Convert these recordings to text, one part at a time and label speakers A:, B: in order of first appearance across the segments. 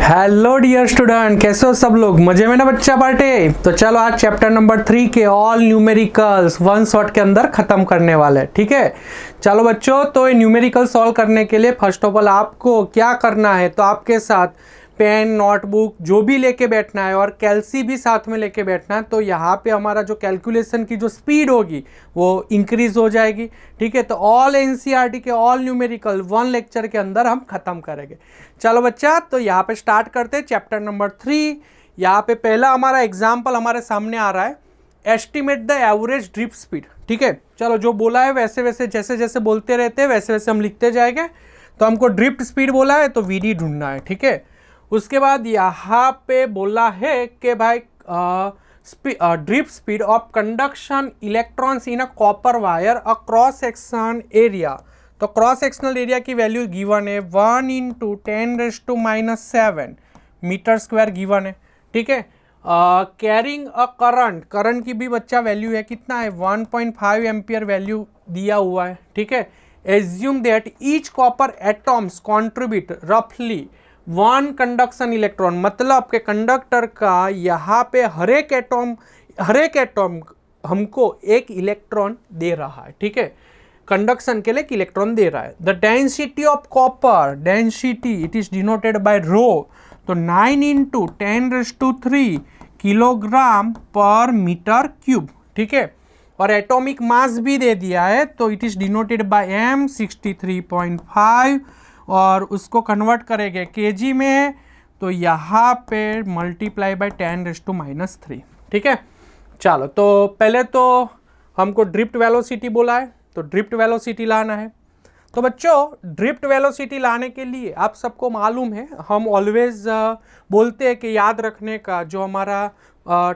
A: Hello dear student, कैसे हो सब लोग? मजे में ना बच्चा पार्टी? तो चलो आज चैप्टर नंबर 3 के ऑल न्यूमेरिकल्स वन शॉट के अंदर खत्म करने वाले हैं। ठीक है, चलो बच्चों, तो ये न्यूमेरिकल सॉल्व करने के लिए फर्स्ट ऑफ ऑल आपको क्या करना है, तो आपके साथ पेन नोटबुक जो भी लेके बैठना है और कैलसी भी साथ में लेके बैठना है। तो यहाँ पे हमारा जो कैलकुलेशन की जो स्पीड होगी वो इंक्रीज हो जाएगी। ठीक है, तो ऑल एनसीईआरटी के ऑल न्यूमेरिकल वन लेक्चर के अंदर हम खत्म करेंगे। चलो बच्चा, तो यहाँ पे स्टार्ट करते हैं चैप्टर नंबर 3। यहाँ पे पहला हमारा एग्जाम्पल हमारे सामने आ रहा है, estimate the average drip speed. ठीक है, चलो जो बोला है वैसे वैसे जैसे जैसे बोलते रहते हैं वैसे वैसे हम लिखते जाएंगे। तो हमको ड्रिफ्ट स्पीड बोला है तो वीडी ढूंढना है। ठीक है, उसके बाद यहाँ पे बोला है कि भाई drift speed of conduction electrons in a copper wire a cross section area. तो क्रॉस सेक्शनल एरिया की वैल्यू गिवन है 1 × 10⁻⁷ मीटर स्क्वायर गिवन है। ठीक है, कैरिंग अ करंट की भी बच्चा वैल्यू है, कितना है 1.5 एम्पियर वैल्यू दिया हुआ है। ठीक है, assume that each copper atoms contribute रफली 1 कंडक्शन इलेक्ट्रॉन। मतलब के कंडक्टर का यहाँ पे हर एक एटॉम हमको एक इलेक्ट्रॉन दे रहा है। ठीक है, कंडक्शन के लिए एक इलेक्ट्रॉन दे रहा है। The density of copper, density it is denoted by rho. तो 9 × 10⁻³ किलोग्राम पर मीटर क्यूब। ठीक है, और एटॉमिक मास भी दे दिया है, तो it is denoted bye m 63.5 और उसको कन्वर्ट करेंगे केजी में, तो यहाँ पे मल्टीप्लाई बाय 10⁻⁻3। ठीक है, चलो तो पहले तो हमको ड्रिफ्ट वेलोसिटी बोला है, तो ड्रिफ्ट वेलोसिटी लाना है। तो बच्चों ड्रिफ्ट वेलोसिटी लाने के लिए आप सबको मालूम है, हम ऑलवेज बोलते हैं कि याद रखने का जो हमारा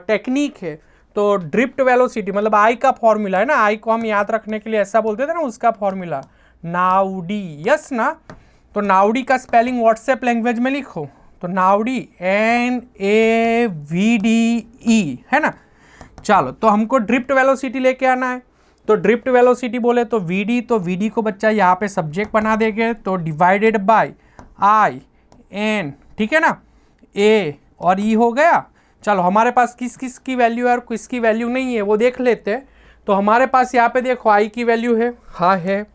A: टेक्निक है, तो ड्रिफ्ट वेलोसिटी मतलब आई का फॉर्मूला है ना, आई को हम याद रखने के लिए ऐसा बोलते थे ना, उसका फॉर्मूला नाउडी। यस ना, तो नाउडी का स्पेलिंग व्हाट्सएप लैंग्वेज में लिखो, तो नाउडी NAVDE है ना। चलो तो हमको ड्रिफ्ट वेलोसिटी लेके आना है, तो ड्रिफ्ट वेलोसिटी बोले तो VD, तो VD को बच्चा यहाँ पे सब्जेक्ट बना देंगे, तो डिवाइडेड बाय IN। ठीक है ना, A और E हो गया। चलो हमारे पास किस किस की वैल्यू है और किसकी वैल्यू नहीं है वो देख लेते हैं। तो हमारे पास यहाँ पे देखो I की वैल्यू है, हाँ है।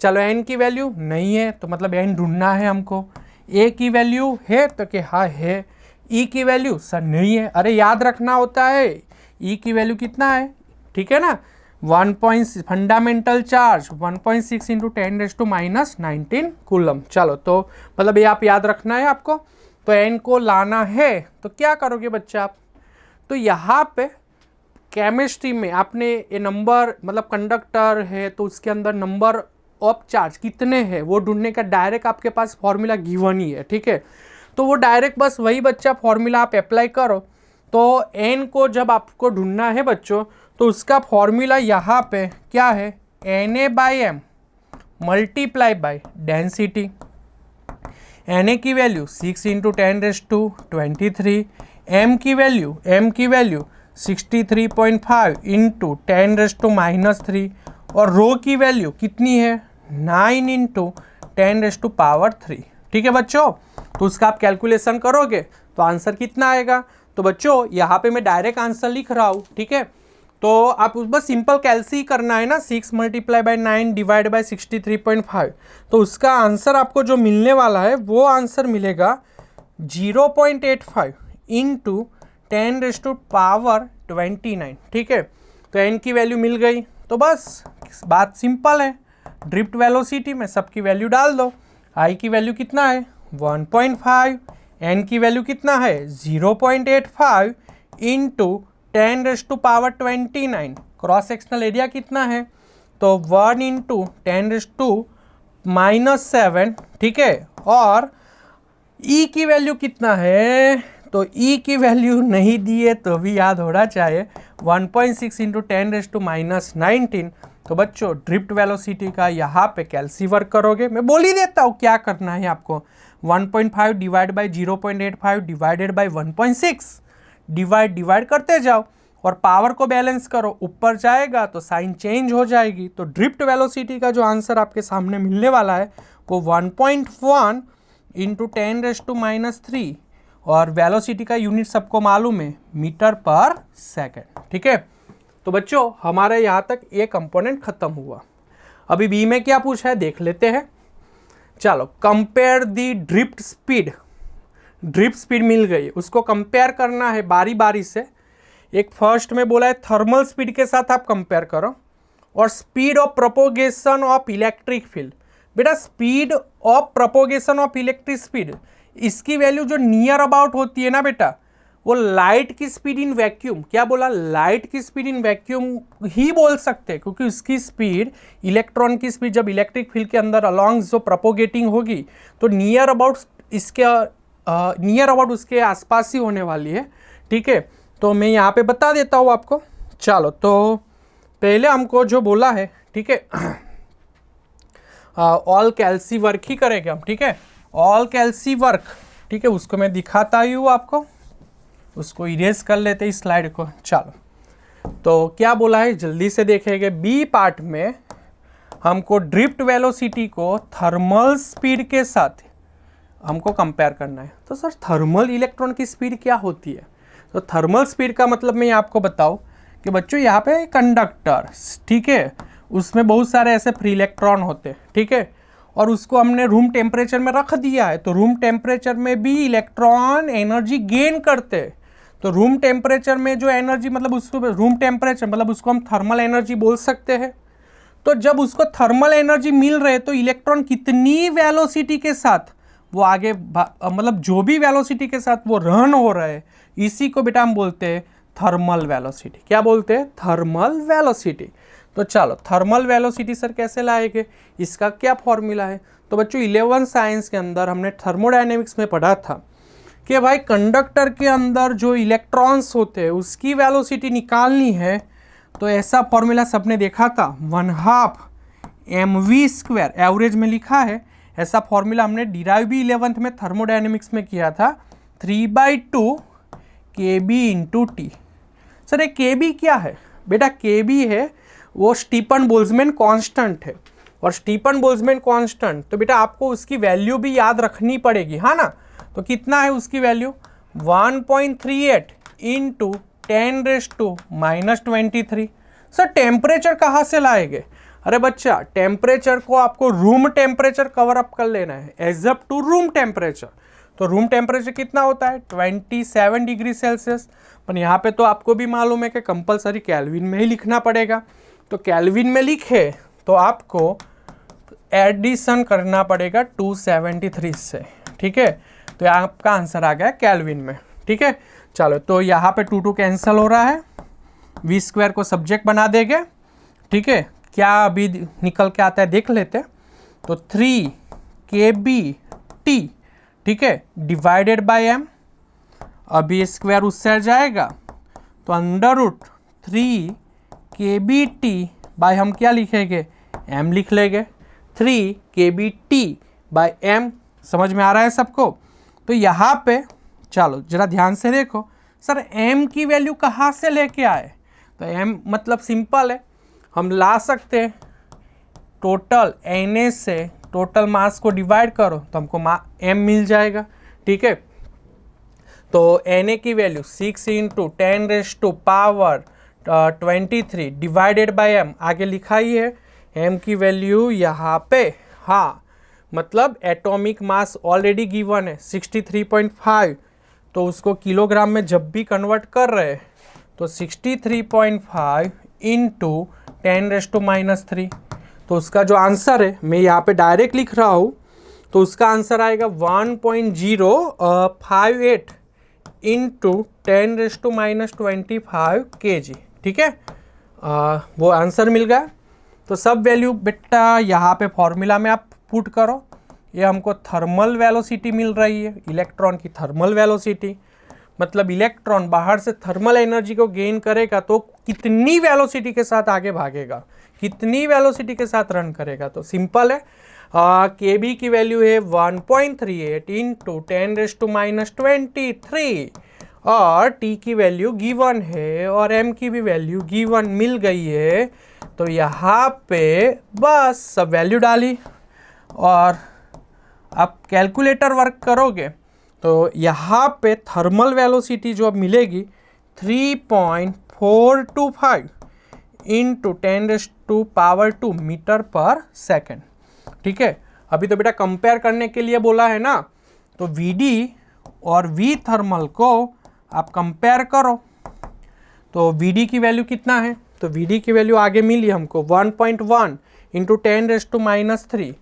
A: चलो N की वैल्यू नहीं है, तो मतलब N ढूंढना है हमको। A की वैल्यू है तो कि हाँ है। E की वैल्यू सर नहीं है, अरे याद रखना होता है। E की वैल्यू कितना है, ठीक है ना, 1. Fundamental charge 1.6 × 10⁻⁻19 coulomb. चलो तो मतलब ये आप याद रखना है आपको। तो N को लाना है तो क्या करोगे बच्चा आप, तो यहाँ पे केमिस्ट्री में आपने ये नंबर मतलब कंडक्टर है तो उसके अंदर नंबर ऑफ चार्ज कितने हैं वो ढूंढने का डायरेक्ट आपके पास फॉर्मूला गिवन ही है। ठीक है, तो वो डायरेक्ट बस वही बच्चा फॉर्मूला आप अप्लाई करो। तो N को जब आपको ढूंढना है बच्चों, तो उसका फॉर्मूला यहाँ पे क्या है, Na/m multiply by density. Na की वैल्यू 6 × 10⁻23, m की वैल्यू 63.5 × 10⁻³ और रो की वैल्यू कितनी है 9 × 10⁻3। ठीक है बच्चों, तो उसका आप कैलकुलेशन करोगे तो आंसर कितना आएगा। तो बच्चों यहाँ पे मैं डायरेक्ट आंसर लिख रहा हूँ। ठीक है, तो आप बस सिंपल कैलसी करना है ना, 6 × 9 डिवाइड बाय 63.5। तो उसका आंसर आपको जो मिलने वाला है वो आंसर मिलेगा 0.85 × 10⁻29। ठीक है, तो N की वैल्यू मिल गई, तो बस बात सिंपल है, ड्रिफ्ट वेलोसिटी में सबकी वैल्यू डाल दो। I की वैल्यू कितना है 1.5, N की वैल्यू कितना है 0.85 × 10⁻29। क्रॉस सेक्शनल एरिया कितना है, तो 1 × 10⁻⁷। ठीक है, और E की वैल्यू कितना है, तो E की वैल्यू नहीं दी है तो भी याद होना चाहिए 1.6 × 10⁻⁻19। तो बच्चों ड्रिफ्ट वेलोसिटी का यहाँ पे कैलसी वर्क करोगे, मैं बोल ही देता हूँ क्या करना है आपको। 1.5 divide by 0.85 divided by 1.6 divide करते जाओ और पावर को बैलेंस करो, ऊपर जाएगा तो साइन चेंज हो जाएगी। तो ड्रिफ्ट वेलोसिटी का जो आंसर आपके सामने मिलने वाला है वो 1.1 × 10⁻³ और वेलोसिटी का यूनिट सबको मालूम है मीटर पर सेकेंड। ठीक है, तो बच्चों हमारे यहाँ तक ये कंपोनेंट खत्म हुआ। अभी बी में क्या पूछा है देख लेते हैं। चलो, कंपेयर दी ड्रिफ्ट स्पीड। ड्रिफ्ट स्पीड मिल गई, उसको कंपेयर करना है बारी बारी से। एक फर्स्ट में बोला है थर्मल स्पीड के साथ आप कंपेयर करो, और speed of propagation of electric field. बेटा speed of propagation of electric speed, इसकी वैल्यू जो नियर अबाउट होती है ना बेटा, वो लाइट की स्पीड इन वैक्यूम, क्या बोला, लाइट की स्पीड इन वैक्यूम ही बोल सकते हैं, क्योंकि उसकी स्पीड, इलेक्ट्रॉन की स्पीड जब इलेक्ट्रिक फील्ड के अंदर अलॉन्ग जो प्रोपोगेटिंग होगी तो नियर अबाउट उसके आसपास ही होने वाली है। ठीक है, तो मैं यहाँ पे बता देता हूँ आपको। चलो, तो पहले हमको जो बोला है, ठीक है, ऑल कैल्सी वर्क ही करेंगे हम। ठीक है, ऑल कैल्सी वर्क, ठीक है, उसको मैं दिखाता ही हूँ आपको। उसको इरेज कर लेते इस स्लाइड को। चलो, तो क्या बोला है जल्दी से देखेंगे। बी पार्ट में हमको ड्रिफ्ट वेलोसिटी को थर्मल स्पीड के साथ हमको कंपेयर करना है। तो सर थर्मल इलेक्ट्रॉन की स्पीड क्या होती है? तो थर्मल स्पीड का मतलब मैं आपको बताऊं कि बच्चों यहाँ पे कंडक्टर, ठीक है, उसमें बहुत सारे ऐसे फ्री इलेक्ट्रॉन होते हैं। ठीक है, और उसको हमने रूम टेम्परेचर में रख दिया है, तो रूम टेम्परेचर में भी इलेक्ट्रॉन एनर्जी गेन करते हैं। तो रूम टेम्परेचर में जो एनर्जी, मतलब उसको रूम टेम्परेचर मतलब उसको हम थर्मल एनर्जी बोल सकते हैं। तो जब उसको थर्मल एनर्जी मिल रहे तो इलेक्ट्रॉन कितनी वेलोसिटी के साथ वो आगे, मतलब जो भी वेलोसिटी के साथ वो रन हो रहा है, इसी को बेटा हम बोलते हैं थर्मल वेलोसिटी। क्या बोलते हैं? Thermal velocity. तो चलो, थर्मल वेलोसिटी सर कैसे लाएंगे, इसका क्या फॉर्मूला है? तो बच्चों 11th साइंस के अंदर हमने थर्मोडायनेमिक्स में पढ़ा था कि भाई कंडक्टर के अंदर जो इलेक्ट्रॉन्स होते हैं उसकी वेलोसिटी निकालनी है। तो ऐसा फॉर्मूला सबने देखा था, 1/2 mv², एवरेज में लिखा है। ऐसा फॉर्मूला हमने डिराइव भी 11th में थर्मोडायनेमिक्स में किया था, 3/2 kb × t। सर ये kb क्या है? बेटा kb है वो स्टीफन बोल्ट्जमैन कांस्टेंट है, और स्टीफन बोल्ट्जमैन कांस्टेंट तो बेटा आपको उसकी वैल्यू भी याद रखनी पड़ेगी, हाँ ना। तो कितना है उसकी वैल्यू? 1.38 × 10⁻⁻23। सर टेम्परेचर कहाँ से लाएंगे? अरे बच्चा, टेम्परेचर को आपको रूम टेम्परेचर कवर अप कर लेना है, as up to room temperature. तो रूम टेम्परेचर कितना होता है? 27 डिग्री सेल्सियस। पर यहाँ पे तो आपको भी मालूम है कि कंपलसरी केल्विन में ही लिखना पड़ेगा। तो केल्विन में लिखे तो आपको एडिशन करना पड़ेगा 273 से। ठीक है, तो आपका आंसर आ गया केल्विन में। ठीक है, चलो, तो यहाँ पे 2 कैंसिल हो रहा है, v² को सब्जेक्ट बना देंगे। ठीक है, क्या अभी निकल के आता है देख लेते हैं। तो 3 kBt, ठीक है, डिवाइडेड बाय m। अभी स्क्वायर उससे आ जाएगा तो √3 kBt बाय हम क्या लिखेंगे? m लिख लेंगे। 3 kBt बाय m, समझ में आ रहा है सबको? तो यहाँ पे चलो जरा ध्यान से देखो, सर m की वैल्यू कहाँ से लेके आए? तो m मतलब सिंपल है, हम ला सकते हैं टोटल Na से टोटल मास को डिवाइड करो तो हमको m मिल जाएगा। ठीक है, तो Na की वैल्यू 6 × 10⁻23 डिवाइडेड बाय m, आगे लिखा ही है। m की वैल्यू यहाँ पे, हाँ, मतलब एटॉमिक मास ऑलरेडी गिवन है 63.5, तो उसको किलोग्राम में जब भी कन्वर्ट कर रहे हैं तो 63.5 × 10⁻⁻3, तो उसका जो आंसर है मैं यहाँ पे डायरेक्ट लिख रहा हूँ, तो उसका आंसर आएगा 1.058 × 10⁻25 kg। ठीक है, वो आंसर मिल गया। तो सब वैल्यू बेटा यहाँ पे फॉर्मूला में आप पुट करो। ये हमको थर्मल वेलोसिटी मिल रही है, इलेक्ट्रॉन की थर्मल वेलोसिटी, मतलब इलेक्ट्रॉन बाहर से थर्मल एनर्जी को गेन करेगा तो कितनी वेलोसिटी के साथ आगे भागेगा, कितनी वेलोसिटी के साथ रन करेगा। तो सिंपल है, kb की वैल्यू है 1.38 × 10⁻23 और t की वैल्यू गिवन है और m की भी वैल्यू गिवन मिल गई है। तो यहाँ पे बस सब वैल्यू डाली और आप कैलकुलेटर वर्क करोगे तो यहाँ पे थर्मल वेलोसिटी जो अब मिलेगी 3.425 इंटू 10⁻² मीटर पर सेकेंड। ठीक है, अभी तो बेटा कंपेयर करने के लिए बोला है ना, तो Vd और V थर्मल को आप कंपेयर करो। तो Vd की वैल्यू कितना है, तो Vd की वैल्यू आगे मिली हमको 1.1 इंटू 10⁻³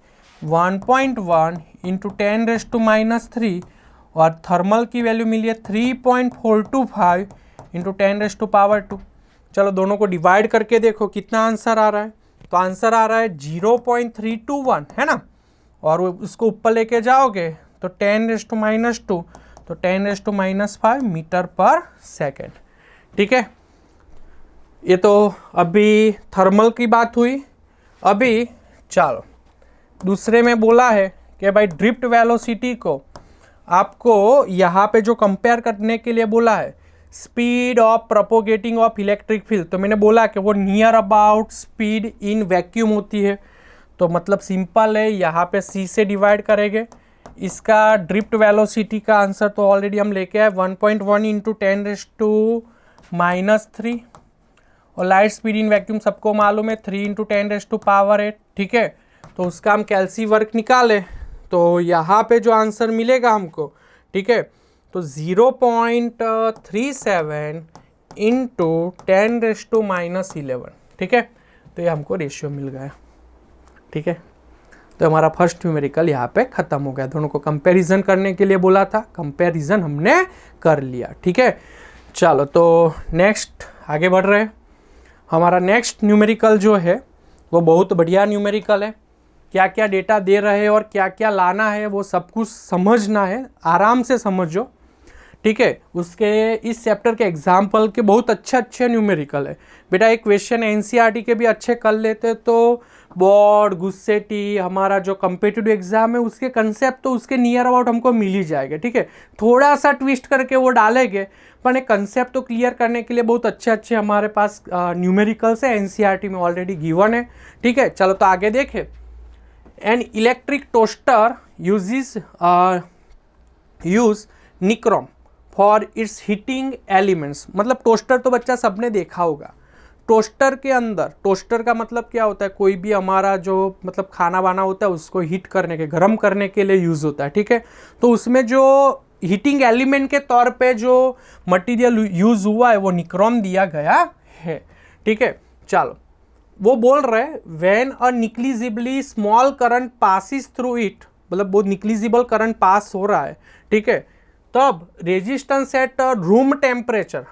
A: 1.1 इंटू 10⁻³ और थर्मल की वैल्यू मिली है 3.425 इंटू 10⁻²। चलो दोनों को डिवाइड करके देखो कितना आंसर आ रहा है, तो आंसर आ रहा है 0.321 है ना, और उसको ऊपर लेके जाओगे तो 10⁻², तो 10⁻5 मीटर पर सेकेंड। ठीक है, ये तो अभी थर्मल की बात हुई। अभी चलो दूसरे में बोला है कि भाई ड्रिफ्ट वेलोसिटी को आपको यहाँ पे जो कंपेयर करने के लिए बोला है speed of propagating of electric field, तो मैंने बोला कि वो near about speed in vacuum होती है। तो मतलब सिंपल है, यहाँ पे c से डिवाइड करेंगे। इसका ड्रिफ्ट वेलोसिटी का आंसर तो ऑलरेडी हम लेके आए 1.1 इंटू 10⁻³ और लाइट स्पीड इन वैक्यूम सबको मालूम है 3 इंटू 10⁸ ठीक है, तो उसका हम कैल्सी वर्क निकाले तो यहाँ पे जो आंसर मिलेगा हमको, ठीक है, तो 0.37 इंटू 10⁻11। ठीक है, तो ये हमको रेशियो मिल गया। ठीक है, तो हमारा फर्स्ट न्यूमेरिकल यहाँ पे ख़त्म हो गया। दोनों को कंपैरिजन करने के लिए बोला था, कंपैरिजन हमने कर लिया। ठीक है, चलो तो नेक्स्ट आगे बढ़ रहे हैं। हमारा नेक्स्ट न्यूमेरिकल जो है वो बहुत बढ़िया न्यूमेरिकल है। क्या क्या डेटा दे रहे हैं और क्या क्या लाना है वो सब कुछ समझना है, आराम से समझो। ठीक है, उसके इस चैप्टर के एग्जाम्पल के बहुत अच्छे न्यूमेरिकल है बेटा। एक क्वेश्चन एनसीईआरटी के भी अच्छे कर लेते तो बोर्ड गुस्सेटी हमारा जो कम्पिटिटिव एग्जाम है उसके कंसेप्ट तो उसके नियर अबाउट हमको मिल ही जाएगा। ठीक है, थोड़ा सा ट्विस्ट करके वो डालेंगे, पर एक कंसेप्ट तो क्लियर करने के लिए बहुत अच्छे हमारे पास न्यूमेरिकल्स है, एनसीईआरटी में ऑलरेडी गिवन है। ठीक है, चलो तो आगे देखें। An electric toaster use nichrome for its heating elements. मतलब टोस्टर तो बच्चा सबने देखा होगा। टोस्टर के अंदर, टोस्टर का मतलब क्या होता है, कोई भी हमारा जो मतलब खाना वाना होता है उसको हीट करने के, गर्म करने के लिए यूज़ होता है। ठीक है, तो उसमें जो हीटिंग एलिमेंट के तौर पे जो मटेरियल यूज़ हुआ है वो निक्रोम दिया गया है। ठीक है, चलो वो बोल रहे हैं when a negligibly small current passes through it, मतलब बहुत निग्लिजिबल करंट पास हो रहा है। ठीक है, तब रेजिस्टेंस एट रूम टेम्परेचर,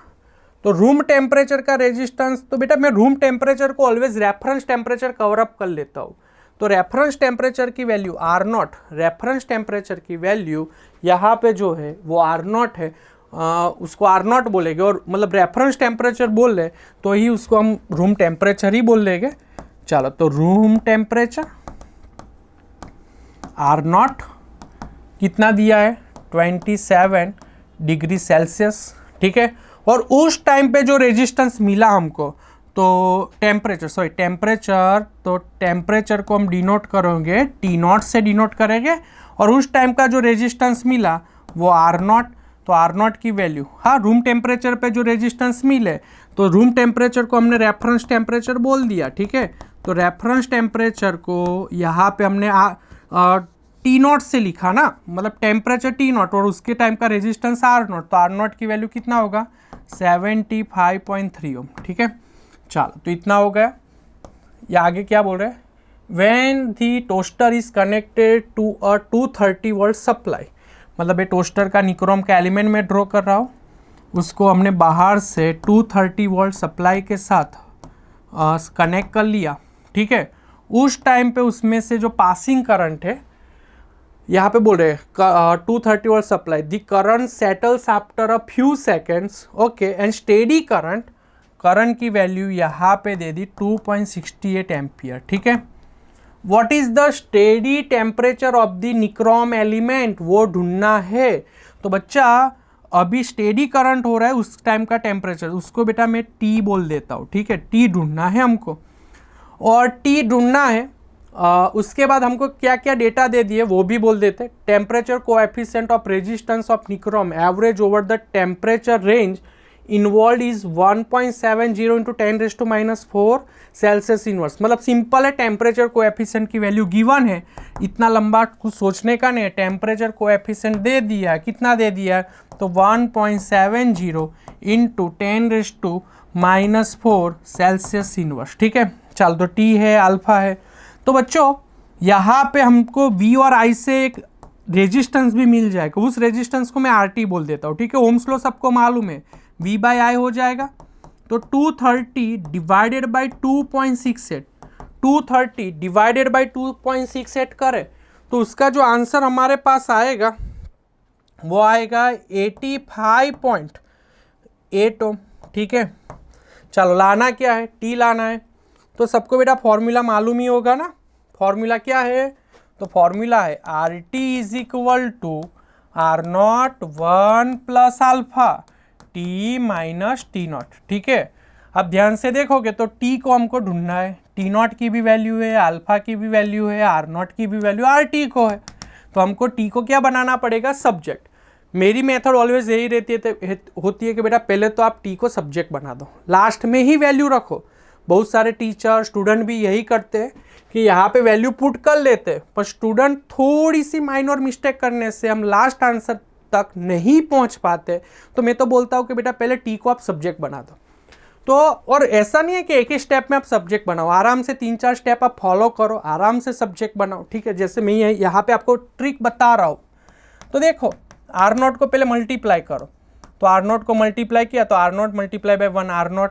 A: तो रूम टेम्परेचर का रेजिस्टेंस, तो बेटा मैं रूम टेम्परेचर को always reference temperature cover up कर लेता हूँ। तो रेफरेंस टेम्परेचर की वैल्यू R0, रेफरेंस टेम्परेचर की वैल्यू यहाँ पे जो है वो R0 है, उसको R0 बोलेंगे, और मतलब रेफरेंस टेम्परेचर बोल रहे तो ही उसको हम रूम टेम्परेचर ही बोल लेंगे। चलो तो रूम टेम्परेचर R0 कितना दिया है 27 डिग्री सेल्सियस। ठीक है, और उस टाइम पे जो रेजिस्टेंस मिला हमको, तो टेम्परेचर तो टेम्परेचर को हम डिनोट करेंगे T0 से डिनोट करेंगे, और उस टाइम का जो रेजिस्टेंस मिला वो R0। तो R0 की वैल्यू, हाँ रूम टेम्परेचर पे जो रेजिस्टेंस मिले तो रूम टेम्परेचर को हमने रेफरेंस टेम्परेचर बोल दिया। ठीक है, तो रेफरेंस टेम्परेचर को यहाँ पे हमने T0 से लिखा ना, मतलब टेम्परेचर T0 और उसके टाइम का रेजिस्टेंस R0, तो R0 की वैल्यू कितना होगा 75.3 ओम। ठीक है, चलो तो इतना हो गया। ये आगे क्या बोल रहे हैं, when the toaster is connected to a 230 volt supply, मतलब ये टोस्टर का निक्रोम का एलिमेंट में ड्रॉ कर रहा हूँ, उसको हमने बाहर से 230 वोल्ट सप्लाई के साथ कनेक्ट कर लिया। ठीक है, उस टाइम पे उसमें से जो पासिंग करंट है, यहाँ पे बोल रहे हैं 230 volt supply, the current settles after a few seconds, okay, and steady current की वैल्यू यहाँ पे दे दी 2.68 एम्पियर। ठीक है, what is the steady temperature of the nichrome element, वो ढूंढना है। तो बच्चा अभी स्टेडी करंट हो रहा है उस टाइम का टेम्परेचर, उसको बेटा मैं T बोल देता हूँ। ठीक है, T ढूंढना है हमको, और T ढूंढना है उसके बाद हमको क्या क्या डेटा दे दिए वो भी बोल देते। Temperature coefficient of resistance of nichrome average over the temperature range involve is 1.70 into 10⁻⁻⁴ Celsius inverse. मतलब सिंपल है, टेम्परेचर कोएफिशिएंट की वैल्यू गिवन है, इतना लंबा कुछ सोचने का नहीं है। टेम्परेचर कोएफिशिएंट दे दिया, कितना दे दिया, तो 1.70 इंटू 10⁻⁻⁴ सेल्सियस इनवर्स। ठीक है, चल तो टी है, अल्फा है। तो बच्चों यहाँ पे हमको V और I से एक रेजिस्टेंस भी मिल जाएगा, उस रेजिस्टेंस को मैं RT बोल देता हूँ। ठीक है, ओम्स लॉ सबको मालूम है, V/I हो जाएगा। तो 230 डिवाइडेड बाई 2.68, 230 डिवाइडेड बाई 2.68 करें तो उसका जो आंसर हमारे पास आएगा वो आएगा 85.8 ओम। ठीक है, चलो लाना क्या है, टी लाना है। तो सबको बेटा फॉर्मूला मालूम ही होगा ना। फॉर्मूला क्या है, तो फॉर्मूला है RT is equal to R0 1 plus alpha T minus T0। ठीक है, अब ध्यान से देखोगे तो T को हमको ढूंढना है, T0 की भी वैल्यू है, अल्फा की भी वैल्यू है, R0 की भी वैल्यू RT को है। तो हमको T को क्या बनाना पड़ेगा, सब्जेक्ट। मेरी मेथड ऑलवेज यही होती है कि बेटा पहले तो आप T को सब्जेक्ट बना दो, लास्ट में ही वैल्यू रखो। बहुत सारे टीचर स्टूडेंट भी यही करते हैं कि यहाँ पे वैल्यू पुट कर लेते हैं, पर स्टूडेंट थोड़ी सी माइनर मिस्टेक करने से हम लास्ट आंसर तक नहीं पहुँच पाते। तो मैं तो बोलता हूँ कि बेटा पहले T को आप सब्जेक्ट बना दो। तो और ऐसा नहीं है कि एक ही स्टेप में आप सब्जेक्ट बनाओ, आराम से 3-4 स्टेप आप फॉलो करो, आराम से सब्जेक्ट बनाओ। ठीक है, जैसे मैं यहाँ पे आपको ट्रिक बता रहा हूँ। तो देखो R0 को पहले मल्टीप्लाई करो, तो R0 को मल्टीप्लाई किया तो R0 मल्टीप्लाई बाई 1 R0,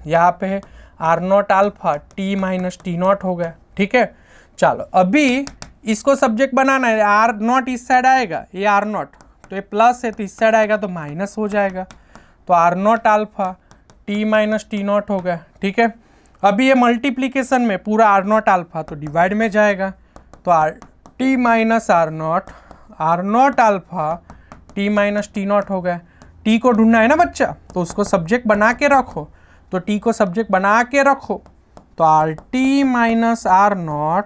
A: यहाँ पे है R0 alpha T minus T0 हो गया। ठीक है, चलो अभी इसको सब्जेक्ट बनाना है। R0 इस साइड आएगा, ये R0 तो ये प्लस है तो इस साइड आएगा तो माइनस हो जाएगा। तो R0 alpha T minus T0 हो गया। ठीक है, अभी ये मल्टीप्लीकेशन में पूरा R0 अल्फा तो डिवाइड में जाएगा, तो T minus R0 alpha T minus T0 हो गया। T को ढूंढना है ना बच्चा, तो उसको सब्जेक्ट बना के रखो। तो T को सब्जेक्ट बना के रखो तो RT माइनस R0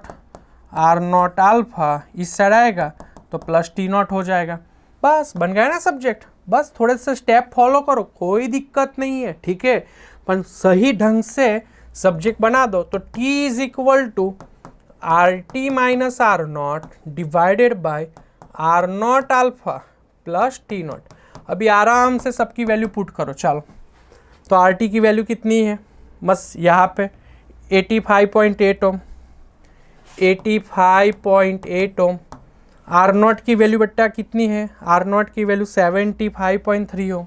A: अल्फा इस साइड आएगा तो प्लस T0 हो जाएगा। बस बन गया ना सब्जेक्ट। बस थोड़े से स्टेप फॉलो करो, कोई दिक्कत नहीं है। ठीक है, पर सही ढंग से सब्जेक्ट बना दो। तो T is equal to RT minus R0 divided by R0 alpha plus T0। अभी आराम से सबकी वैल्यू पुट करो। चलो, तो RT की वैल्यू कितनी है, बस यहाँ पे 85.8 ओम, 85.8 ओम। R0 की वैल्यू बेटा कितनी है, R0 की वैल्यू 75.3 ओम,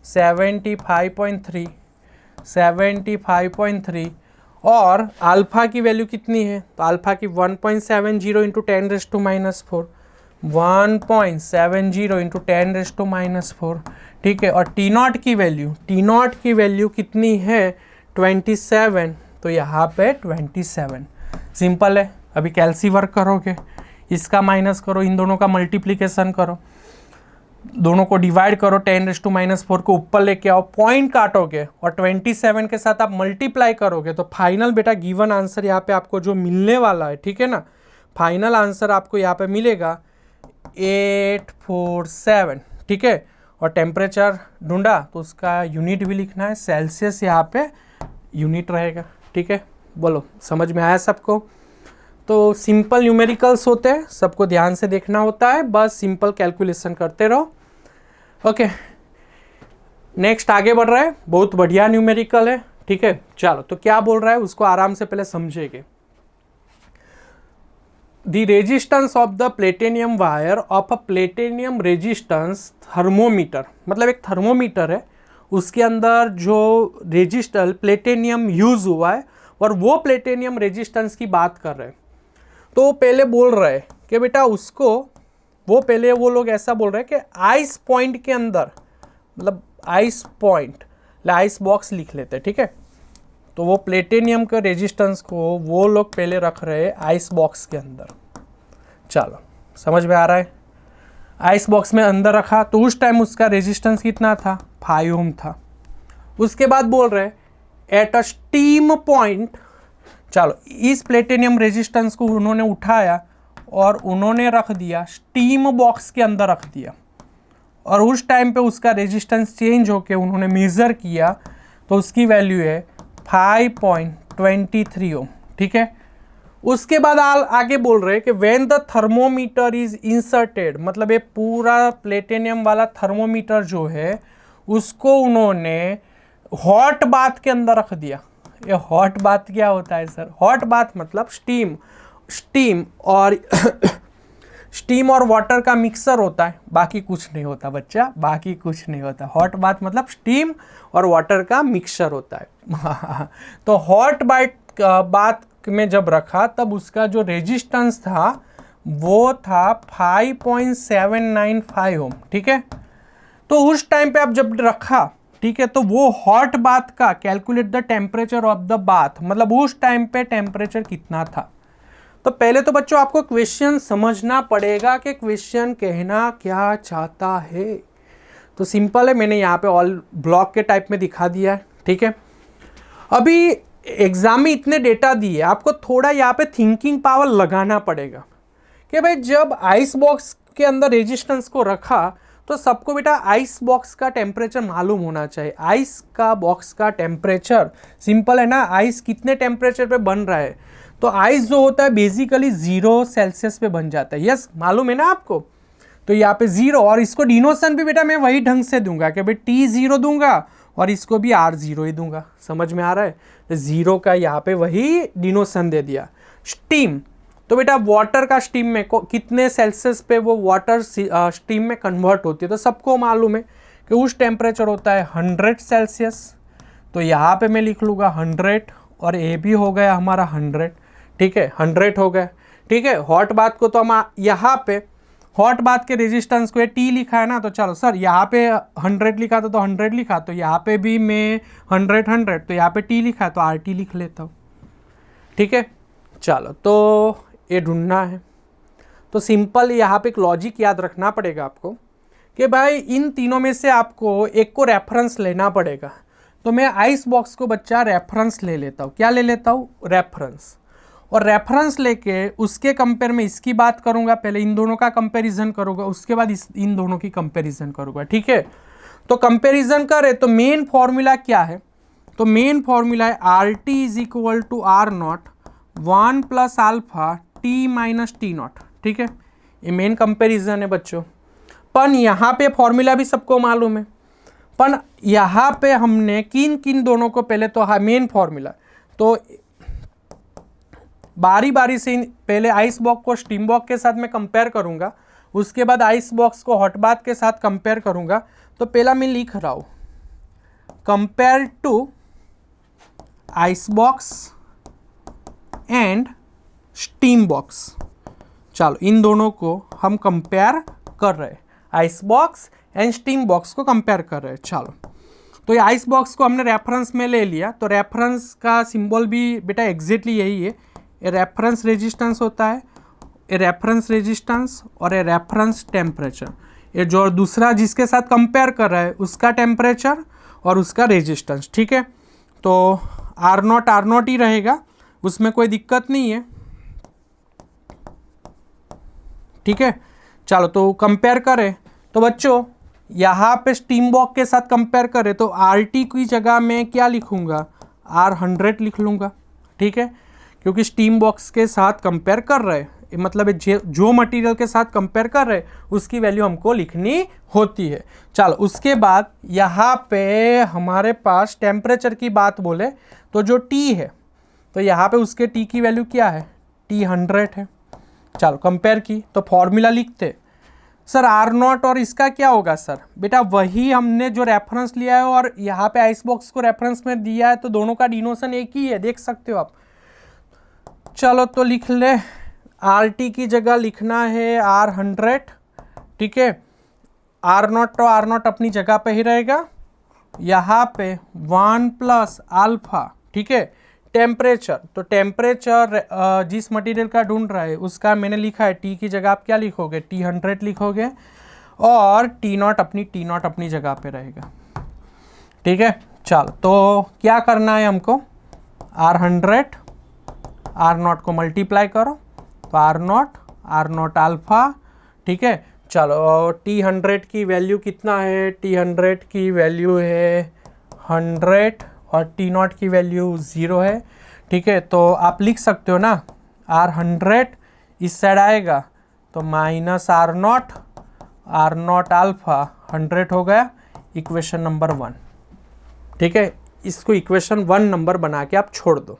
A: 75.3, 75.3। और अल्फा की वैल्यू कितनी है, तो अल्फा की 1.70 इंटू 10⁻⁻⁴, 1.70 इंटू 10⁻⁻⁴। ठीक है, और T0 की वैल्यू कितनी है, 27। तो यहाँ पे 27। सिंपल है। अभी कैलसी वर्क करोगे, इसका माइनस करो, इन दोनों का मल्टीप्लिकेशन करो, दोनों को डिवाइड करो, 10⁻⁻⁴ को ऊपर लेके आओ, पॉइंट काटोगे और 27 के साथ आप मल्टीप्लाई करोगे तो फाइनल बेटा गिवन आंसर यहाँ पे आपको जो मिलने वाला है, ठीक है ना, फाइनल आंसर आपको यहाँ पे मिलेगा 847। ठीक है, और टेम्परेचर ढूंढा तो उसका यूनिट भी लिखना है, सेल्सियस यहाँ पे यूनिट रहेगा। ठीक है, बोलो समझ में आया सबको। तो सिंपल न्यूमेरिकल्स होते हैं, सबको ध्यान से देखना होता है, बस सिंपल कैलकुलेशन करते रहो। ओके, नेक्स्ट आगे बढ़ रहा है, बहुत बढ़िया न्यूमेरिकल है। ठीक है, चलो तो क्या बोल रहा है उसको आराम से पहले समझेंगे। The resistance of the platinum wire of a platinum resistance thermometer, मतलब एक थर्मोमीटर है, उसके अंदर जो रेजिस्टर प्लेटिनियम यूज हुआ है और वो प्लेटिनियम रेजिस्टेंस की बात कर रहे हैं। तो पहले बोल रहे हैं कि बेटा उसको वो लोग ऐसा बोल रहे हैं कि आइस पॉइंट के अंदर, मतलब आइस पॉइंट, आइस बॉक्स लिख लेते हैं। ठीक है, तो वो प्लेटिनियम के रेजिस्टेंस को वो लोग पहले रख रहे हैं आइस बॉक्स के अंदर। चलो समझ में आ रहा है। आइस बॉक्स में अंदर रखा तो उस टाइम उसका रेजिस्टेंस कितना था, 5 ओम था। उसके बाद बोल रहे एट अ स्टीम पॉइंट, चलो इस प्लेटिनियम रेजिस्टेंस को उन्होंने उठाया और उन्होंने रख दिया स्टीम बॉक्स के अंदर रख दिया, और उस टाइम पे उसका रेजिस्टेंस चेंज होके उन्होंने मेज़र किया तो उसकी वैल्यू है 5.23 ओम। ठीक है, उसके बाद आगे बोल रहे हैं कि when the thermometer is inserted, मतलब ये पूरा प्लेटिनियम वाला थर्मोमीटर जो है उसको उन्होंने हॉट बाथ के अंदर रख दिया। ये हॉट बाथ क्या होता है सर? हॉट बाथ मतलब स्टीम और स्टीम और वाटर का मिक्सर होता है, बाकी कुछ नहीं होता बच्चा, बाकी कुछ नहीं होता। हॉट बाथ मतलब स्टीम और वाटर का मिक्सचर होता है। तो हॉट बाथ में जब रखा तब उसका जो रेजिस्टेंस था वो था 5.795 ओम। ठीक है, तो उस टाइम पे आप जब रखा, ठीक है, तो वो हॉट बाथ का calculate the temperature of the bath, मतलब उस टाइम पे टेम्परेचर कितना था। तो पहले तो बच्चों आपको क्वेश्चन समझना पड़ेगा कि क्वेश्चन कहना क्या चाहता है। तो सिंपल है, मैंने यहाँ पे ऑल ब्लॉक के टाइप में दिखा दिया है। ठीक है, अभी एग्जाम में इतने डेटा दिए, आपको थोड़ा यहाँ पे थिंकिंग पावर लगाना पड़ेगा कि भाई जब आइस बॉक्स के अंदर रेजिस्टेंस को रखा तो सबको बेटा आइस बॉक्स का टेम्परेचर मालूम होना चाहिए। आइस का बॉक्स का टेम्परेचर सिंपल है ना, आइस कितने टेम्परेचर पे बन रहा है, तो आइस जो होता है बेसिकली 0 सेल्सियस पे बन जाता है। यस, मालूम है ना आपको। तो यहाँ पे 0, और इसको डिनोशन भी बेटा मैं वही ढंग से दूंगा कि भाई T0 दूंगा और इसको भी R0 ही दूंगा। समझ में आ रहा है? तो 0 का यहाँ पे वही डिनोशन दे दिया। स्टीम, तो बेटा वाटर का स्टीम में कितने सेल्सियस पे वो वाटर स्टीम में कन्वर्ट होती है, तो सबको मालूम है कि उस टेम्परेचर होता है 100 सेल्सियस। तो यहाँ पे मैं लिख लूँगा 100, और ये भी हो गया हमारा 100। ठीक है, 100 हो गया। ठीक है, हॉट बाथ को तो हम यहाँ पे हॉट बाथ के रेजिस्टेंस को ये T लिखा है ना, तो चलो सर यहाँ पे 100 लिखा था तो 100 लिखा, तो यहाँ पे भी मैं 100 तो यहाँ पे T लिखा है तो RT लिख लेता हूँ। ठीक है, चलो तो ये ढूंढना है। तो सिंपल यहाँ पे एक लॉजिक याद रखना पड़ेगा आपको कि भाई इन तीनों में से आपको एक को रेफरेंस लेना पड़ेगा। तो मैं आइस बॉक्स को बच्चा रेफरेंस ले लेता हूँ। क्या ले लेता हूँ? रेफरेंस। और रेफरेंस लेके उसके कंपेयर में इसकी बात करूँगा, पहले इन दोनों का कंपैरिजन करूँगा, उसके बाद इन दोनों की कंपैरिजन करूँगा। ठीक है, तो कंपैरिजन करे तो मेन फॉर्मूला क्या है? तो मेन फॉर्मूला है RT is equal to R0 1 plus alpha T minus T0। ठीक है, ये मेन कंपैरिजन है बच्चों। पन यहाँ पे फॉर्मूला भी सबको मालूम है, पन यहाँ पे हमने किन किन दोनों को पहले तो मेन फॉर्मूला, तो बारी बारी से पहले आइस बॉक्स को स्टीम बॉक्स के साथ मैं कंपेयर करूँगा, उसके बाद आइस बॉक्स को हॉट बाथ के साथ कंपेयर करूँगा। तो पहला मैं लिख रहा हूँ compare to ice box and steam box. चलो इन दोनों को हम कंपेयर कर रहे हैं, ice box and steam box को कंपेयर कर रहे हैं। चलो तो ये आइस बॉक्स को हमने रेफरेंस में ले लिया, तो रेफरेंस का सिंबल भी बेटा एग्जैक्टली यही है। ये रेफरेंस रेजिस्टेंस होता है, ये रेफरेंस रेजिस्टेंस और ये रेफरेंस टेम्परेचर। ये जो दूसरा जिसके साथ कंपेयर कर रहा है उसका टेम्परेचर और उसका रेजिस्टेंस। ठीक है, तो R0 ही रहेगा, उसमें कोई दिक्कत नहीं है। ठीक है, चलो तो कंपेयर करें तो बच्चों यहाँ पे स्टीम बॉक्स के साथ कंपेयर करें तो RT की जगह में क्या लिखूँगा? R100 लिख लूँगा। ठीक है, क्योंकि स्टीम बॉक्स के साथ कंपेयर कर रहे हैं, मतलब जो मटेरियल के साथ कंपेयर कर रहे हैं उसकी वैल्यू हमको लिखनी होती है। चलो उसके बाद यहाँ पे हमारे पास टेम्परेचर की बात बोले तो जो T है, तो यहाँ पे उसके T की वैल्यू क्या है? T100 है। चलो कंपेयर की तो फॉर्मूला लिखते सर R0 और इसका क्या होगा? सर बेटा वही हमने जो रेफरेंस लिया है और यहाँ पे आइस बॉक्स को रेफरेंस में दिया है, तो दोनों का डिनोशन एक ही है, देख सकते हो आप। चलो तो लिख ले, RT की जगह लिखना है R100। ठीक है, R0 तो R0 अपनी जगह पे ही रहेगा, यहाँ पे 1 प्लस अल्फा। ठीक है, टेम्परेचर, तो टेम्परेचर जिस मटेरियल का ढूंढ रहा है उसका मैंने लिखा है, T की जगह आप क्या लिखोगे? T100 लिखोगे, और T0 अपनी जगह पे रहेगा। ठीक है, चलो तो क्या करना है हमको? R100 आर नॉट को मल्टीप्लाई करो तो आर नॉट अल्फा, ठीक है। चलो T100 की वैल्यू कितना है, T100 की वैल्यू है 100 और T0 की वैल्यू 0 है, ठीक है। तो आप लिख सकते हो ना, R100 इस साइड आएगा तो माइनस आर नॉट अल्फा 100 हो गया, इक्वेशन नंबर 1, ठीक है। इसको इक्वेशन 1 नंबर बना के आप छोड़ दो।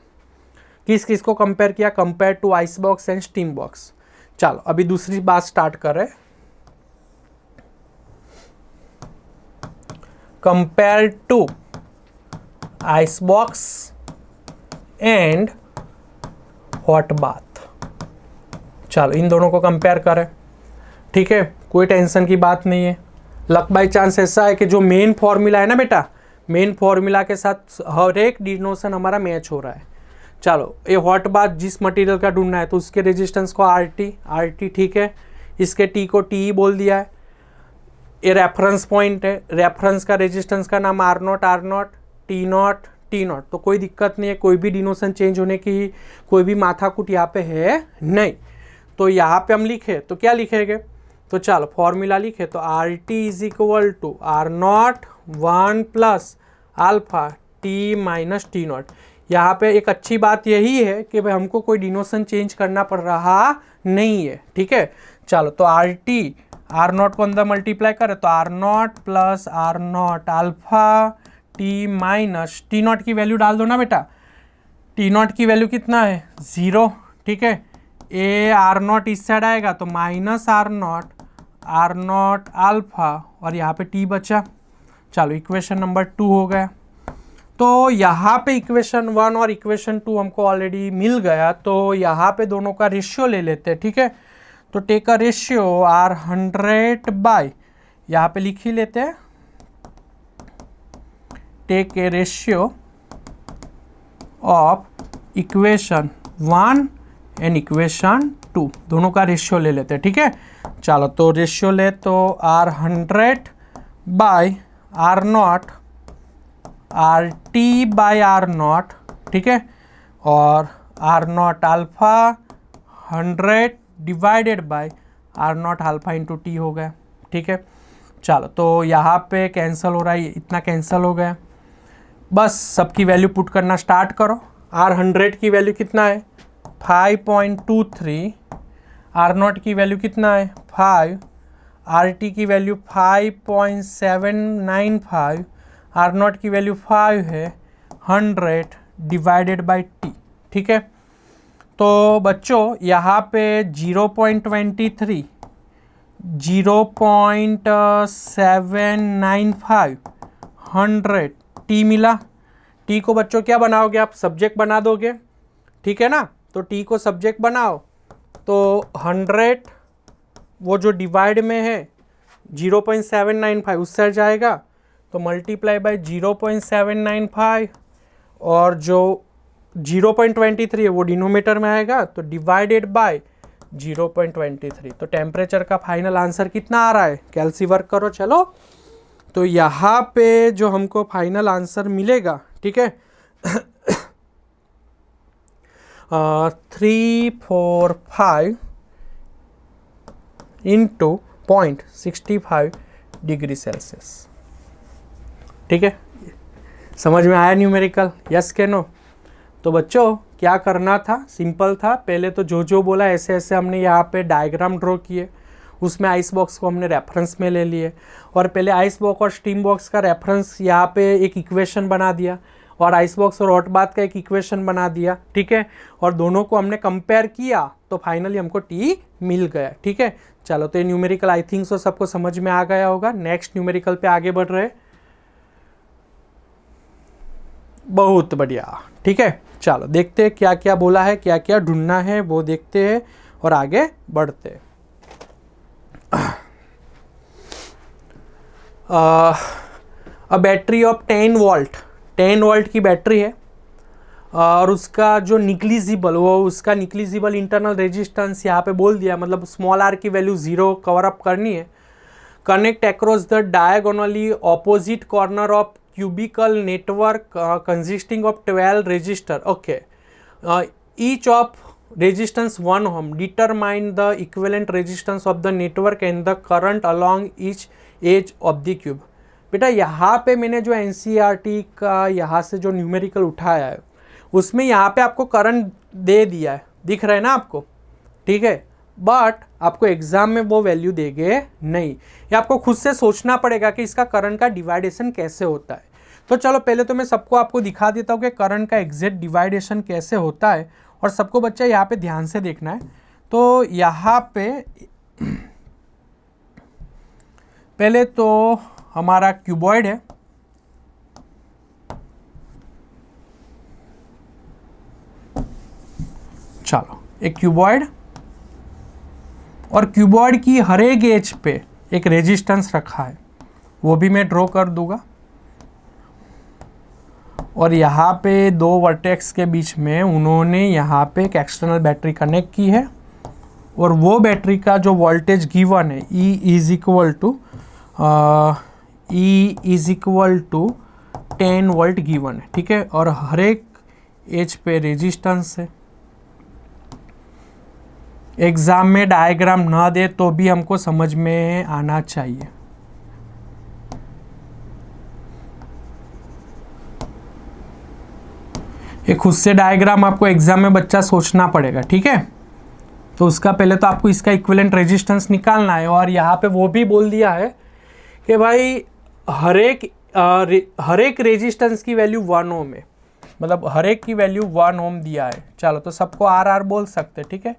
A: किस किस को कंपेयर किया, compare to ice box and steam box. चलो अभी दूसरी बात स्टार्ट करें। Compare to ice box and hot bath. चलो इन दोनों को कंपेयर करें, ठीक है। कोई टेंशन की बात नहीं है। लक बाई चांस ऐसा है कि जो मेन फॉर्मूला है ना बेटा, मेन फॉर्मूला के साथ हर एक डिनोशन हमारा मैच हो रहा है। चलो ये हॉट बाथ जिस मटेरियल का ढूंढना है तो उसके रेजिस्टेंस को RT, ठीक है। इसके T को TE बोल दिया है। ये रेफरेंस पॉइंट है, रेफरेंस का रेजिस्टेंस का नाम R नॉट, T नॉट, तो कोई दिक्कत नहीं है। कोई भी डिनोशन चेंज होने की कोई भी माथाकुट यहाँ पे है नहीं। तो यहाँ पे हम लिखे तो क्या लिखेंगे, तो चलो फॉर्मूला लिखे तो RT is equal to R naught 1 plus alpha T minus T0। यहाँ पे एक अच्छी बात यही है कि भाई हमको कोई डिनोशन चेंज करना पड़ रहा नहीं है, ठीक है। चलो तो आर नॉट को अंदर मल्टीप्लाई करें तो R naught plus R naught alpha T minus T0 की वैल्यू डाल दो ना बेटा। T0 की वैल्यू कितना है 0, ठीक है। ए आर नॉट इस साइड आएगा तो माइनस आर नॉट अल्फा और यहाँ पे T बचा। चलो इक्वेशन नंबर 2 हो गया। तो यहाँ पे इक्वेशन 1 और इक्वेशन 2 हमको ऑलरेडी मिल गया। तो यहाँ पे दोनों का रेशियो ले लेते हैं, ठीक है। तो take a ratio R100 bye, यहाँ पे लिख ही लेते हैं, take a ratio of equation 1 and equation 2, दोनों का रेशियो ले लेते हैं, ठीक है। चलो तो रेशियो ले तो R100 by R naught RT by R naught, ठीक है। और R naught alpha 100 divided by R naught alpha into T हो गया, ठीक है। चलो तो यहाँ पे कैंसिल हो रहा है, इतना कैंसिल हो गया। बस सबकी वैल्यू पुट करना स्टार्ट करो। R100 की वैल्यू कितना है 5.23, आर नॉट की वैल्यू कितना है 5, RT की वैल्यू 5.795, आर नॉट की वैल्यू 5 है, 100 डिवाइडेड बाई T, ठीक है। तो बच्चों यहाँ पे 0.23, 0.795, 100 T मिला। T को बच्चों क्या बनाओगे आप, सब्जेक्ट बना दोगे, ठीक है ना। तो T को सब्जेक्ट बनाओ तो 100 वो जो डिवाइड में है 0.795 उस साइड जाएगा तो मल्टीप्लाई बाय 0.795 और जो 0.23 है वो डिनोमीटर में आएगा तो डिवाइडेड बाय 0.23। तो टेम्परेचर का फाइनल आंसर कितना आ रहा है, कैलसी वर्क करो। चलो तो यहाँ पे जो हमको फाइनल आंसर मिलेगा, ठीक है 345 इंटू 0.65 डिग्री सेल्सियस, ठीक है। समझ में आया न्यूमेरिकल, यस के नो। तो बच्चों क्या करना था, सिंपल था। पहले तो जो जो बोला ऐसे ऐसे हमने यहाँ पे डायग्राम ड्रॉ किए, उसमें आइस बॉक्स को हमने रेफरेंस में ले लिए और पहले आइस बॉक्स और स्टीम बॉक्स का रेफरेंस यहाँ पे एक इक्वेशन बना दिया और आइस बॉक्स और हॉट बाथ का एक इक्वेशन बना दिया, ठीक है। और दोनों को हमने कंपेयर किया तो फाइनली हमको T मिल गया, ठीक है। चलो तो ये न्यूमेरिकल आई थिंक सो सबको समझ में आ गया होगा। नेक्स्ट न्यूमेरिकल पे आगे बढ़ रहे, बहुत बढ़िया, ठीक है। चलो देखते हैं क्या क्या बोला है, क्या क्या ढूंढना है वो देखते हैं और आगे बढ़ते हैं। अ बैटरी ऑफ 10 वोल्ट की बैटरी है और उसका जो निग्लिजिबल वो उसका निग्लिजिबल इंटरनल रेजिस्टेंस यहाँ पे बोल दिया, मतलब स्मॉल r की वैल्यू 0 कवर अप करनी है। Connect across the diagonally opposite corner of cubical network consisting of 12 resistor, okay. Each of resistance 1 ohm determine the equivalent resistance of the network and the current along each edge of the cube. बेटा यहाँ पे मैंने जो NCERT का यहाँ से जो numerical उठाया है उसमें यहाँ पे आपको करंट दे दिया है, दिख रहा है ना आपको, ठीक है, बट आपको एग्जाम में वो वैल्यू देंगे नहीं। ये आपको खुद से सोचना पड़ेगा कि इसका करंट का डिवाइडेशन कैसे होता है। तो चलो पहले तो मैं सबको आपको दिखा देता हूँ कि करंट का एग्जैक्ट डिवाइडेशन कैसे होता है, और सबको बच्चा यहाँ पे ध्यान से देखना है। तो यहाँ पे पहले तो हमारा क्यूबॉइड है, चलो एक क्यूबॉइड, और क्यूबॉइड की हर एक एज पे एक रेजिस्टेंस रखा है, वो भी मैं ड्रॉ कर दूंगा। और यहाँ पे दो वर्टेक्स के बीच में उन्होंने यहाँ पे एक एक्सटर्नल बैटरी कनेक्ट की है, और वो बैटरी का जो वोल्टेज गिवन है E is equal to 10 volt given है, ठीक है। और हर एक एज पे रेजिस्टेंस है। एग्जाम में डायग्राम ना दे तो भी हमको समझ में आना चाहिए। ये खुद से डायग्राम आपको एग्जाम में बच्चा सोचना पड़ेगा, ठीक है। तो उसका पहले तो आपको इसका इक्विवेलेंट रेजिस्टेंस निकालना है, और यहाँ पे वो भी बोल दिया है कि भाई हर एक रेजिस्टेंस की वैल्यू 1 ओम है, मतलब हर एक की वैल्यू 1 ओम दिया है। चलो तो सबको आर बोल सकते हैं, ठीक है।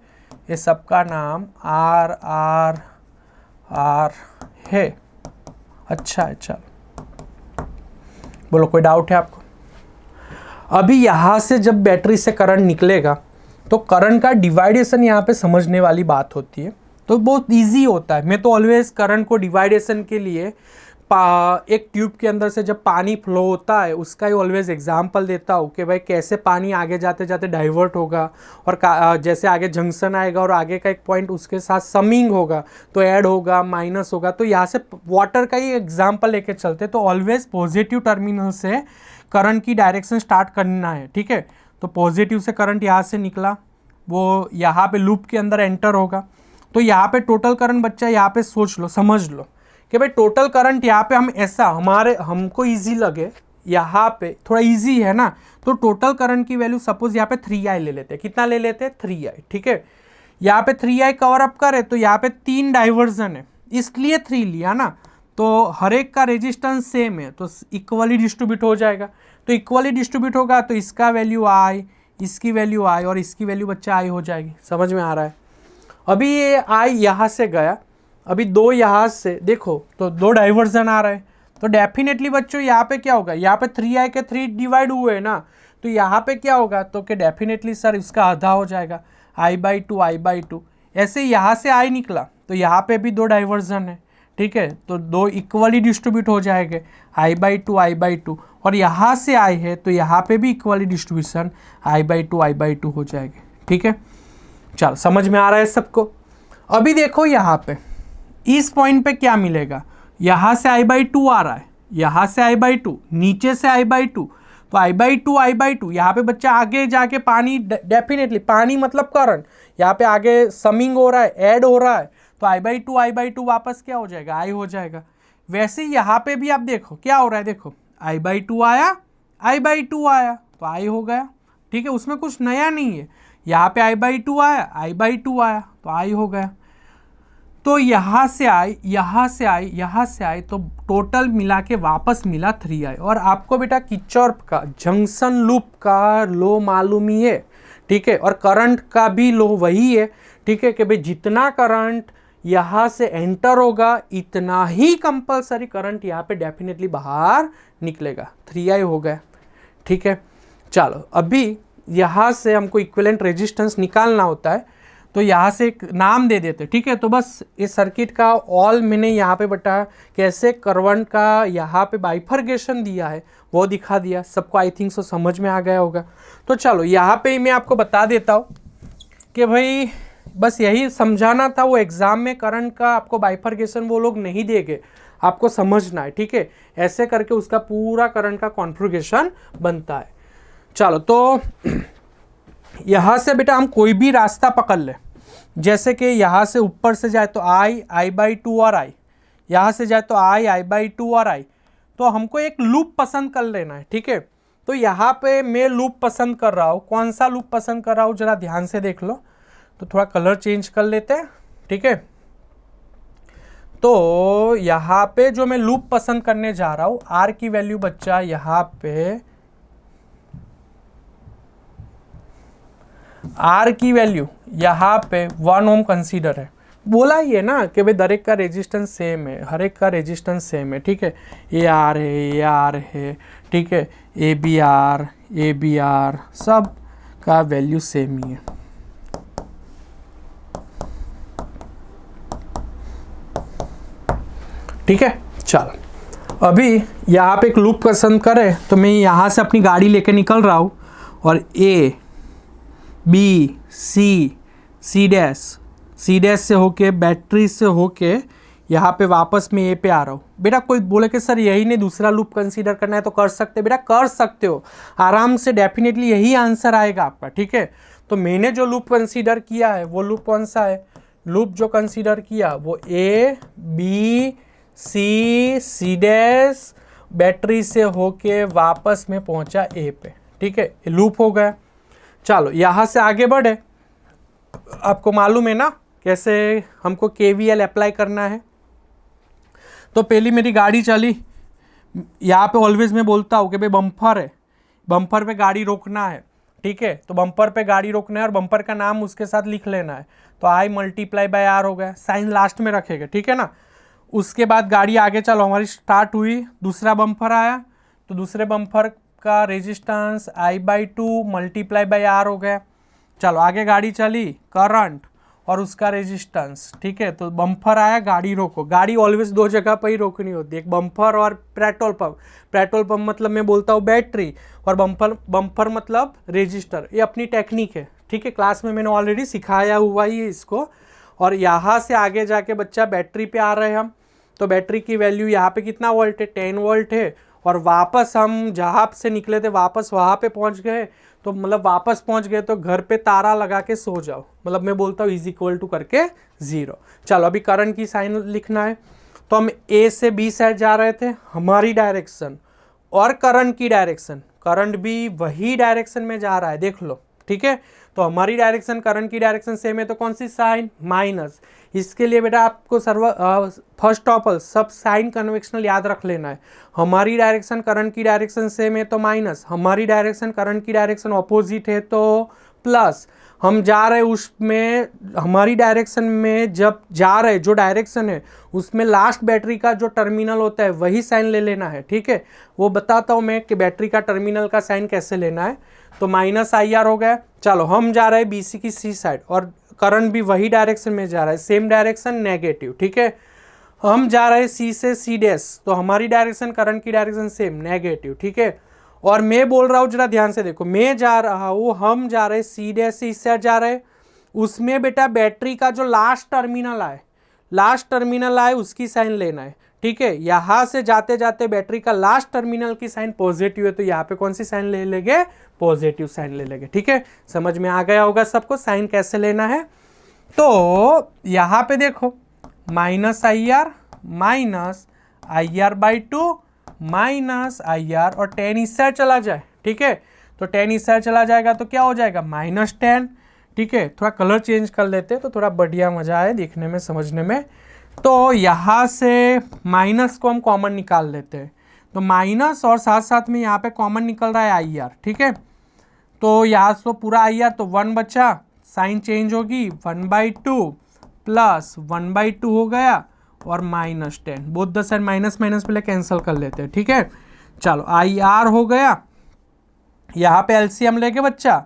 A: ये सबका नाम आर है। अच्छा है, चलो बोलो कोई डाउट है आपको? अभी यहाँ से जब बैटरी से करंट निकलेगा तो करंट का डिवाइडेशन यहाँ पे समझने वाली बात होती है, तो बहुत इजी होता है। मैं तो ऑलवेज करंट को डिवाइडेशन के लिए एक ट्यूब के अंदर से जब पानी फ्लो होता है उसका ही ऑलवेज एग्जांपल देता हूँ कि भाई कैसे पानी आगे जाते जाते डाइवर्ट होगा, और जैसे आगे जंक्शन आएगा और आगे का एक पॉइंट उसके साथ समिंग होगा तो ऐड होगा, माइनस होगा। तो यहाँ से वाटर का ही एग्जाम्पल लेके चलते, तो ऑलवेज पॉजिटिव टर्मिनल से करंट की डायरेक्शन स्टार्ट करना है, ठीक है। तो पॉजिटिव से करंट यहाँ से निकला, वो यहाँ पे लूप के अंदर एंटर होगा। तो यहाँ पे टोटल करंट बच्चा यहाँ पे सोच लो, समझ लो कि भाई टोटल करंट यहाँ पे हम ऐसा हमको इजी लगे, यहाँ पे थोड़ा इजी है ना, तो टोटल करंट की वैल्यू सपोज यहाँ पे 3i ले लेते हैं। कितना ले लेते हैं? 3i, ठीक है। यहाँ पे 3i कवर अप करे तो यहाँ पे 3 डाइवर्जन है, इसलिए 3 लिया ना। तो हर एक का रेजिस्टेंस सेम है तो इक्वली डिस्ट्रीब्यूट हो जाएगा। तो इक्वली डिस्ट्रीब्यूट होगा तो इसका वैल्यू i, इसकी वैल्यू i, और इसकी वैल्यू बच्चा i हो जाएगी। समझ में आ रहा है? अभी ये i यहाँ से गया, अभी 2 यहाँ से देखो तो 2 डाइवर्जन आ रहे हैं, तो डेफिनेटली बच्चों यहाँ पे क्या होगा, यहाँ पे 3i के 3 डिवाइड हुए ना, तो यहाँ पे क्या होगा, तो कि डेफिनेटली सर इसका आधा हो जाएगा, i/2 ऐसे यहाँ से i निकला तो यहाँ पे भी 2 डाइवर्जन है, ठीक है। तो 2 इक्वली डिस्ट्रीब्यूट हो जाएंगे, i/2 और यहाँ से i है तो यहाँ पे भी इक्वली डिस्ट्रीब्यूशन i/2 हो जाएंगे, ठीक है। चलो समझ में आ रहा है सबको? अभी देखो यहाँ पे इस पॉइंट पे क्या मिलेगा, यहाँ से i/2 आ रहा है, यहाँ से i/2, नीचे से i/2, तो i/2 यहाँ पे बच्चा आगे जाके पानी, डेफिनेटली पानी मतलब करंट, यहाँ पे आगे समिंग हो रहा है, ऐड हो रहा है, तो i/2 वापस क्या हो जाएगा, i हो जाएगा। वैसे यहाँ पे भी आप देखो क्या हो रहा है, देखो i/2 आया, i/2 आया तो i हो गया, ठीक है। उसमें कुछ नया नहीं है, यहाँ पे i/2 आया, i/2 आया तो i हो गया। तो यहाँ से आई तो टोटल मिला के वापस मिला 3i। और आपको बेटा किरचॉफ का जंक्शन लूप का लो मालूम ही है, ठीक है, और करंट का भी लो वही है, ठीक है, कि भाई जितना करंट यहाँ से एंटर होगा इतना ही कंपलसरी करंट यहाँ पे डेफिनेटली बाहर निकलेगा। 3i हो गया, ठीक है। चलो अभी यहाँ से हमको इक्विवेलेंट रेजिस्टेंस निकालना होता है, तो यहाँ से एक नाम दे देते, ठीक है। तो बस इस सर्किट का ऑल मैंने यहाँ पे बताया कैसे करंट का यहाँ पे बाइफर्गेशन दिया है वो दिखा दिया, सबको आई थिंक सो समझ में आ गया होगा। तो चलो यहाँ पे मैं आपको बता देता हूँ कि भाई बस यही समझाना था, वो एग्ज़ाम में करंट का आपको बाइफर्गेशन वो लोग नहीं देंगे, आपको समझना है, ठीक है। ऐसे करके उसका पूरा करंट का कॉन्फ़िगरेशन बनता है। चलो तो यहाँ से बेटा हम कोई भी रास्ता पकड़ ले, जैसे कि यहाँ से ऊपर से जाए तो i/2 और i, यहाँ से जाए तो i/2 और i, तो हमको एक लूप पसंद कर लेना है, ठीक है। तो यहाँ पे मैं लूप पसंद कर रहा हूँ, कौन सा लूप पसंद कर रहा हूँ जरा ध्यान से देख लो। तो थोड़ा कलर चेंज कर लेते हैं, ठीक है। तो यहाँ पे जो मैं लूप पसंद करने जा रहा हूँ, r की वैल्यू बच्चा यहाँ पे R की वैल्यू यहाँ पे 1 ओम कंसीडर है। बोला ही है ना कि भाई दर एक का रेजिस्टेंस सेम है, हर एक का रेजिस्टेंस सेम है, ठीक है। ये R है, ये R है, ठीक है। ए बी आर सब का वैल्यू सेम ही है। ठीक है, चलो अभी यहाँ पे एक लूप पसंद करें तो मैं यहाँ से अपनी गाड़ी लेके निकल रहा हूँ और A B C डैश से होके बैटरी से होके यहाँ पे वापस मैं A पे आ रहा हूँ। बेटा कोई बोले कि सर यही नहीं दूसरा लूप कंसीडर करना है तो कर सकते, बेटा कर सकते हो आराम से, डेफिनेटली यही आंसर आएगा आपका, ठीक है। तो मैंने जो लूप कंसीडर किया है वो लूप कौन सा है, लूप जो कंसीडर किया वो A B C dash battery से होके वापस में पहुंचा A पे, ठीक है। लूप हो गया। चलो यहाँ से आगे बढ़े, आपको मालूम है ना कैसे हमको KVL अप्लाई करना है। तो पहली मेरी गाड़ी चली, यहाँ पे ऑलवेज मैं बोलता हूँ कि भाई बम्पर है, बम्पर पे गाड़ी रोकना है, ठीक है। तो बम्पर पे गाड़ी रोकना है और बम्पर का नाम उसके साथ लिख लेना है। तो I×R हो गया, साइन लास्ट में रखेगा, ठीक है ना। उसके बाद गाड़ी आगे चलो हमारी स्टार्ट हुई, दूसरा बम्पर आया, तो दूसरे बम्पर का रेजिस्टेंस I/2 × R हो गया। चलो आगे गाड़ी चली, करंट और उसका रेजिस्टेंस, ठीक है। तो बम्पर आया, गाड़ी रोको, गाड़ी ऑलवेज दो जगह पर ही रोकनी होती है, एक बम्पर और पेट्रोल पंप। पेट्रोल पंप मतलब मैं बोलता हूँ बैटरी, और बम्पर मतलब रेजिस्टर। ये अपनी टेक्निक है, ठीक है, क्लास में मैंने ऑलरेडी सिखाया हुआ ही है इसको। और यहाँ से आगे जाके बच्चा बैटरी पे आ रहे हैं हम, तो बैटरी की वैल्यू यहाँ पे कितना वोल्ट है, 10 वोल्ट है। और वापस हम जहाँ से निकले थे वापस वहाँ पे पहुँच गए, तो मतलब वापस पहुँच गए तो घर पे तारा लगा के सो जाओ, मतलब मैं बोलता हूँ = करके 0। चलो अभी करंट की साइन लिखना है। तो हम A से B साइड जा रहे थे, हमारी डायरेक्शन और करंट की डायरेक्शन, करंट भी वही डायरेक्शन में जा रहा है, देख लो, ठीक है। तो हमारी डायरेक्शन करंट की डायरेक्शन सेम है, तो कौन सी साइन, माइनस। इसके लिए बेटा आपको फर्स्ट ऑफ ऑल सब साइन कन्वेंशनल याद रख लेना है। हमारी डायरेक्शन करंट की डायरेक्शन सेम है तो माइनस, हमारी डायरेक्शन करंट की डायरेक्शन ऑपोजिट है तो प्लस। हम जा रहे उसमें, हमारी डायरेक्शन में जब जा रहे जो डायरेक्शन है उसमें लास्ट बैटरी का जो टर्मिनल होता है वही साइन ले लेना है, ठीक है। वो बताता हूँ मैं कि बैटरी का टर्मिनल का साइन कैसे लेना है। तो -IR हो गया। चलो हम जा रहे हैं BC की C साइड और करंट भी वही डायरेक्शन में जा रहा है, सेम डायरेक्शन नेगेटिव, ठीक है। हम जा रहे हैं C से C डैश, तो हमारी डायरेक्शन करंट की डायरेक्शन सेम नेगेटिव, ठीक है। और मैं बोल रहा हूँ जरा ध्यान से देखो, मैं जा रहा हूँ, हम जा रहे हैं C डैश से इस साइड जा रहे हैं, उसमें बेटा बैटरी का जो लास्ट टर्मिनल आए उसकी साइन लेना है, ठीक है। यहाँ से जाते जाते बैटरी का लास्ट टर्मिनल की साइन पॉजिटिव है, तो यहाँ पे कौन सी साइन ले लेंगे, पॉजिटिव साइन ले लेंगे, ठीक है। समझ में आ गया होगा सबको साइन कैसे लेना है। तो यहाँ पे देखो -IR -IR/2 -IR और 10 इस साइड चला जाए, ठीक है। तो 10 इस साइड चला जाएगा तो क्या हो जाएगा, -10, ठीक है। थोड़ा कलर चेंज कर लेते हैं तो थोड़ा बढ़िया मजा आए देखने में, समझने में। तो यहाँ से माइनस को हम कॉमन निकाल लेते हैं, तो माइनस और साथ साथ में यहाँ पे कॉमन निकल रहा है IR, ठीक है। तो यहाँ से पूरा IR, तो 1 बचा, साइन चेंज होगी 1/2 प्लस 1/2 हो गया और -10, बोथ द साइड माइनस पहले कैंसिल कर लेते हैं, ठीक है। चलो IR हो गया, यहाँ पे LCM लेके बच्चा,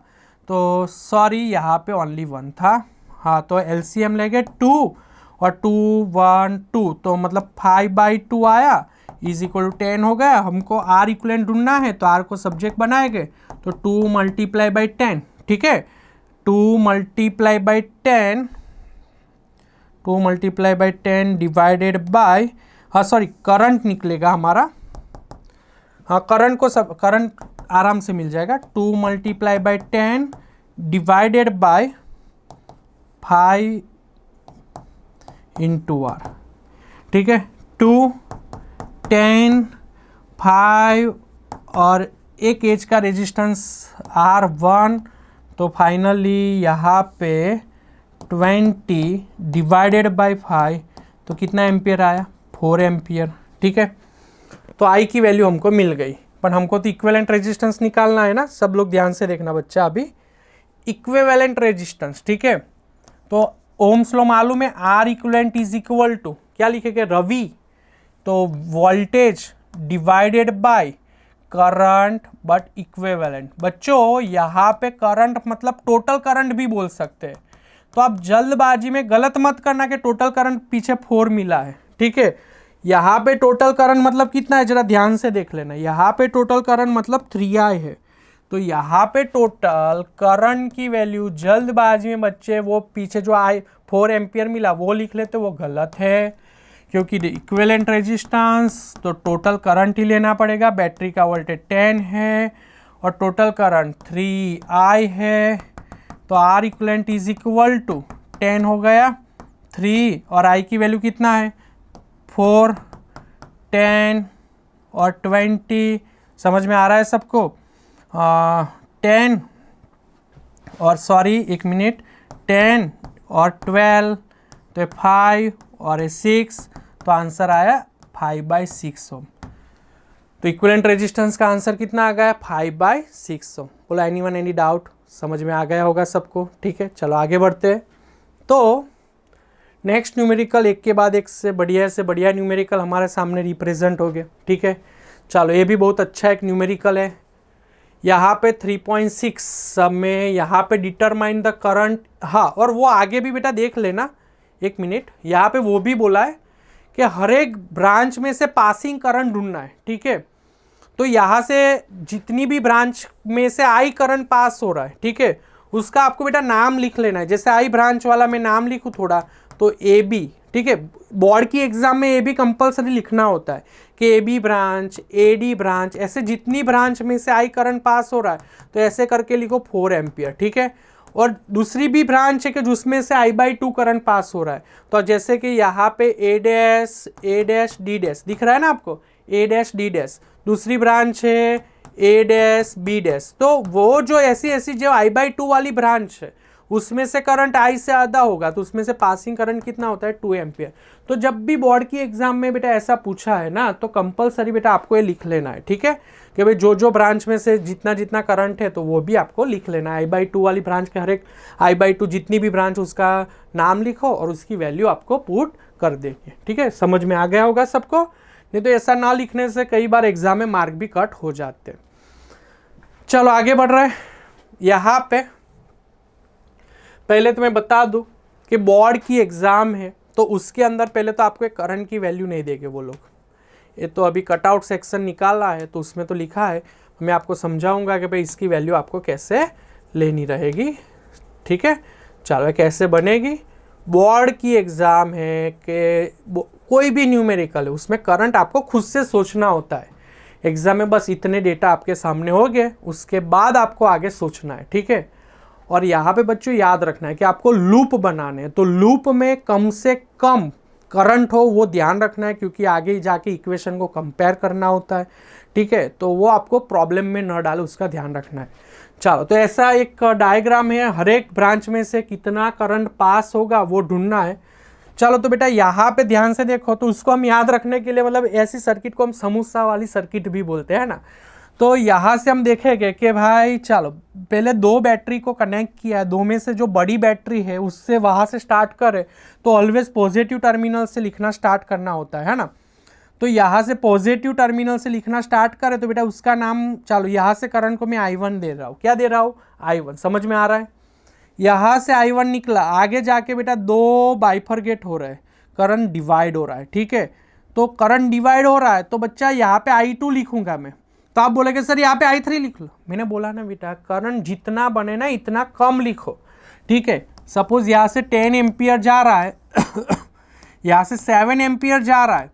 A: तो सॉरी यहाँ पे ओनली 1 था, हाँ, तो LCM लेके 2 और 2 1 2, तो मतलब 5/2 आया = 10 हो गया। हमको R इक्विवेलेंट ढूंढना है तो R को सब्जेक्ट बनाएंगे, तो 2 × 10, ठीक है। 2 × 10 डिवाइडेड बाय, हाँ सॉरी करंट निकलेगा हमारा, हाँ करंट को सब करंट आराम से मिल जाएगा, 2 × 10 डिवाइडेड बाय 5 इंटू आर, ठीक है। 2, 10, 5 और एक एज का रेजिस्टेंस R1, तो फाइनली यहाँ पे 20 डिवाइडेड बाय 5, तो कितना एम्पियर आया? 4 एम्पियर, ठीक है। तो आई की वैल्यू हमको मिल गई, पर हमको तो इक्विवेलेंट रेजिस्टेंस निकालना है ना। सब लोग ध्यान से देखना बच्चा, अभी इक्विवेलेंट रेजिस्टेंस, ठीक है। तो ओम्स लॉ मालूम है, R equivalent is equal to क्या लिखेंगे? रवि, तो voltage divided by current but equivalent. बच्चों यहाँ पे करंट मतलब टोटल करंट भी बोल सकते हैं, तो आप जल्दबाजी में गलत मत करना कि टोटल करंट पीछे 4 मिला है, ठीक है। यहाँ पे टोटल करंट मतलब कितना है, जरा ध्यान से देख लेना। यहाँ पे टोटल करंट मतलब 3I है, तो यहाँ पे टोटल करंट की वैल्यू जल्दबाजी में बच्चे वो पीछे जो 4 एम्पियर मिला वो लिख लेते, वो गलत है, क्योंकि इक्विवेलेंट रेजिस्टेंस तो टोटल करंट ही लेना पड़ेगा। बैटरी का वोल्टेज 10 है और टोटल करंट 3I है, तो R equivalent is equal to 10 हो गया 3, और आई की वैल्यू कितना है? 4, 10 और 20। समझ में आ रहा है सबको? 10 और सॉरी एक मिनट, 10 और 12, तो 5 और 6, तो आंसर आया 5/6 ओम। तो इक्विवेलेंट रेजिस्टेंस का आंसर कितना आ गया? 5/6 ओम। बोला एनीवन एनी डाउट? समझ में आ गया होगा सबको, ठीक है। चलो आगे बढ़ते हैं। तो नेक्स्ट न्यूमेरिकल एक के बाद एक से बढ़िया न्यूमेरिकल हमारे सामने रिप्रेजेंट हो गए, ठीक है। चलो ये भी बहुत अच्छा एक न्यूमेरिकल है। यहाँ पे 3.6 में यहाँ पे डिटरमाइन द करंट, हाँ, और वो आगे भी बेटा देख लेना, एक मिनट। यहाँ पे वो भी बोला है कि हर एक ब्रांच में से पासिंग करंट ढूंढना है, ठीक है। तो यहाँ से जितनी भी ब्रांच में से आई करंट पास हो रहा है, ठीक है, उसका आपको बेटा नाम लिख लेना है। जैसे आई ब्रांच वाला मैं नाम लिखूँ थोड़ा, तो ए बी, ठीक है। बोर्ड की एग्जाम में ए बी कंपल्सरी लिखना होता है कि A B branch, A D branch, ऐसे जितनी ब्रांच में से आई करंट पास हो रहा है तो ऐसे करके लिखो 4 एम्पियर, ठीक है। और दूसरी भी ब्रांच है कि जिसमें से I/2 करंट पास हो रहा है, तो जैसे कि यहाँ पे ए डैश डी डैश दिख रहा है ना आपको, ए डैश डी डैश। दूसरी ब्रांच है ए डैश बी डैश, तो वो जो ऐसी जो I/2 वाली ब्रांच है उसमें से करंट आई से ज़्यादा होगा, तो उसमें से पासिंग करंट कितना होता है? 2 एम्पियर। तो जब भी बोर्ड की एग्जाम में बेटा ऐसा पूछा है ना, तो कंपलसरी बेटा आपको ये लिख लेना है, ठीक है, कि भाई जो ब्रांच में से जितना करंट है तो वो भी आपको लिख लेना है। I/2 वाली ब्रांच के हर एक I/2 जितनी भी ब्रांच उसका नाम लिखो और उसकी वैल्यू आपको पुट कर देंगे, ठीक है। समझ में आ गया होगा सबको? नहीं तो ऐसा ना लिखने से कई बार एग्जाम में मार्क भी कट हो जाते हैं। चलो आगे बढ़ रहे हैं। यहाँ पे पहले तो मैं बता दूं कि बोर्ड की एग्जाम है तो उसके अंदर पहले तो आपको एक करंट की वैल्यू नहीं देंगे वो लोग। ये तो अभी कटआउट सेक्शन निकाला है तो उसमें तो लिखा है, मैं आपको समझाऊंगा कि भाई इसकी वैल्यू आपको कैसे लेनी रहेगी, ठीक है। चलो कैसे बनेगी? बोर्ड की एग्ज़ाम है कि कोई भी न्यूमेरिकल है उसमें करंट आपको खुद से सोचना होता है। एग्जाम में बस इतने डेटा आपके सामने हो गए, उसके बाद आपको आगे सोचना है, ठीक है। और यहाँ पे बच्चों याद रखना है कि आपको लूप बनाने हैं, तो लूप में कम से कम करंट हो वो ध्यान रखना है, क्योंकि आगे जाके इक्वेशन को कंपेयर करना होता है, ठीक है। तो वो आपको प्रॉब्लम में न डाले उसका ध्यान रखना है। चलो तो ऐसा एक डायग्राम है, हर एक ब्रांच में से कितना करंट पास होगा वो ढूंढना है। चलो तो बेटा यहाँ पे ध्यान से देखो, तो उसको हम याद रखने के लिए मतलब ऐसी सर्किट को हम समोसा वाली सर्किट भी बोलते हैं ना। तो यहाँ से हम देखेंगे कि भाई चलो पहले 2 बैटरी को कनेक्ट किया है, 2 में से जो बड़ी बैटरी है उससे वहाँ से स्टार्ट करे तो ऑलवेज पॉजिटिव टर्मिनल से लिखना स्टार्ट करना होता है ना। तो यहाँ से पॉजिटिव टर्मिनल से लिखना स्टार्ट करे तो बेटा उसका नाम, चलो यहाँ से करंट को मैं I1 दे रहा हूँ। क्या दे रहा हूँ? I1। समझ में आ रहा है? यहाँ से I1 निकला, आगे जाके बेटा 2 बाइफरगेट हो रहा है, करंट डिवाइड हो रहा है, ठीक है। तो करंट डिवाइड हो रहा है तो बच्चा यहाँ पे I2 लिखूंगा मैं, तो आप बोलेंगे सर यहाँ पे I3 लिख लो। मैंने बोला ना बेटा करंट जितना बने ना इतना कम लिखो, ठीक है। सपोज यहाँ से 10 एम्पियर जा रहा है यहाँ से 7 एम्पियर जा रहा है,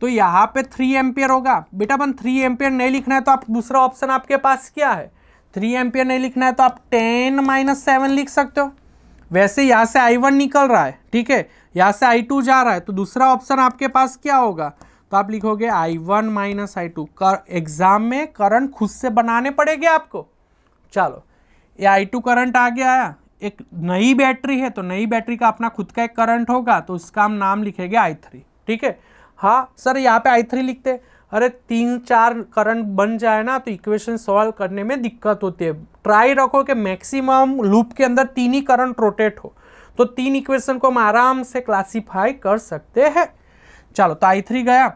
A: तो यहाँ पे 3 एम्पियर होगा। बेटा अपन 3 एम्पियर नहीं लिखना है तो आप दूसरा ऑप्शन आपके पास क्या है? 3 एम्पियर नहीं लिखना है तो आप 10 माइनस 7 लिख सकते हो। वैसे यहाँ से I1 निकल रहा है, ठीक है, यहाँ से I2 जा रहा है, तो दूसरा ऑप्शन आपके पास क्या होगा, तो आप लिखोगे I1 माइनस I2। एग्जाम में करंट खुद से बनाने पड़ेंगे आपको। चलो ये I2 करंट आगे आया, एक नई बैटरी है तो नई बैटरी का अपना खुद का एक करंट होगा, तो उसका हम नाम लिखेंगे I3, ठीक है। हाँ सर यहाँ पे I3 लिखते, अरे 3-4 करंट बन जाए ना तो इक्वेशन सॉल्व करने में दिक्कत होती है। ट्राई रखो कि मैक्सिमम लूप के अंदर 3 ही करंट रोटेट हो, तो 3 इक्वेशन को हम आराम से क्लासीफाई कर सकते हैं। चलो तो I3 गया,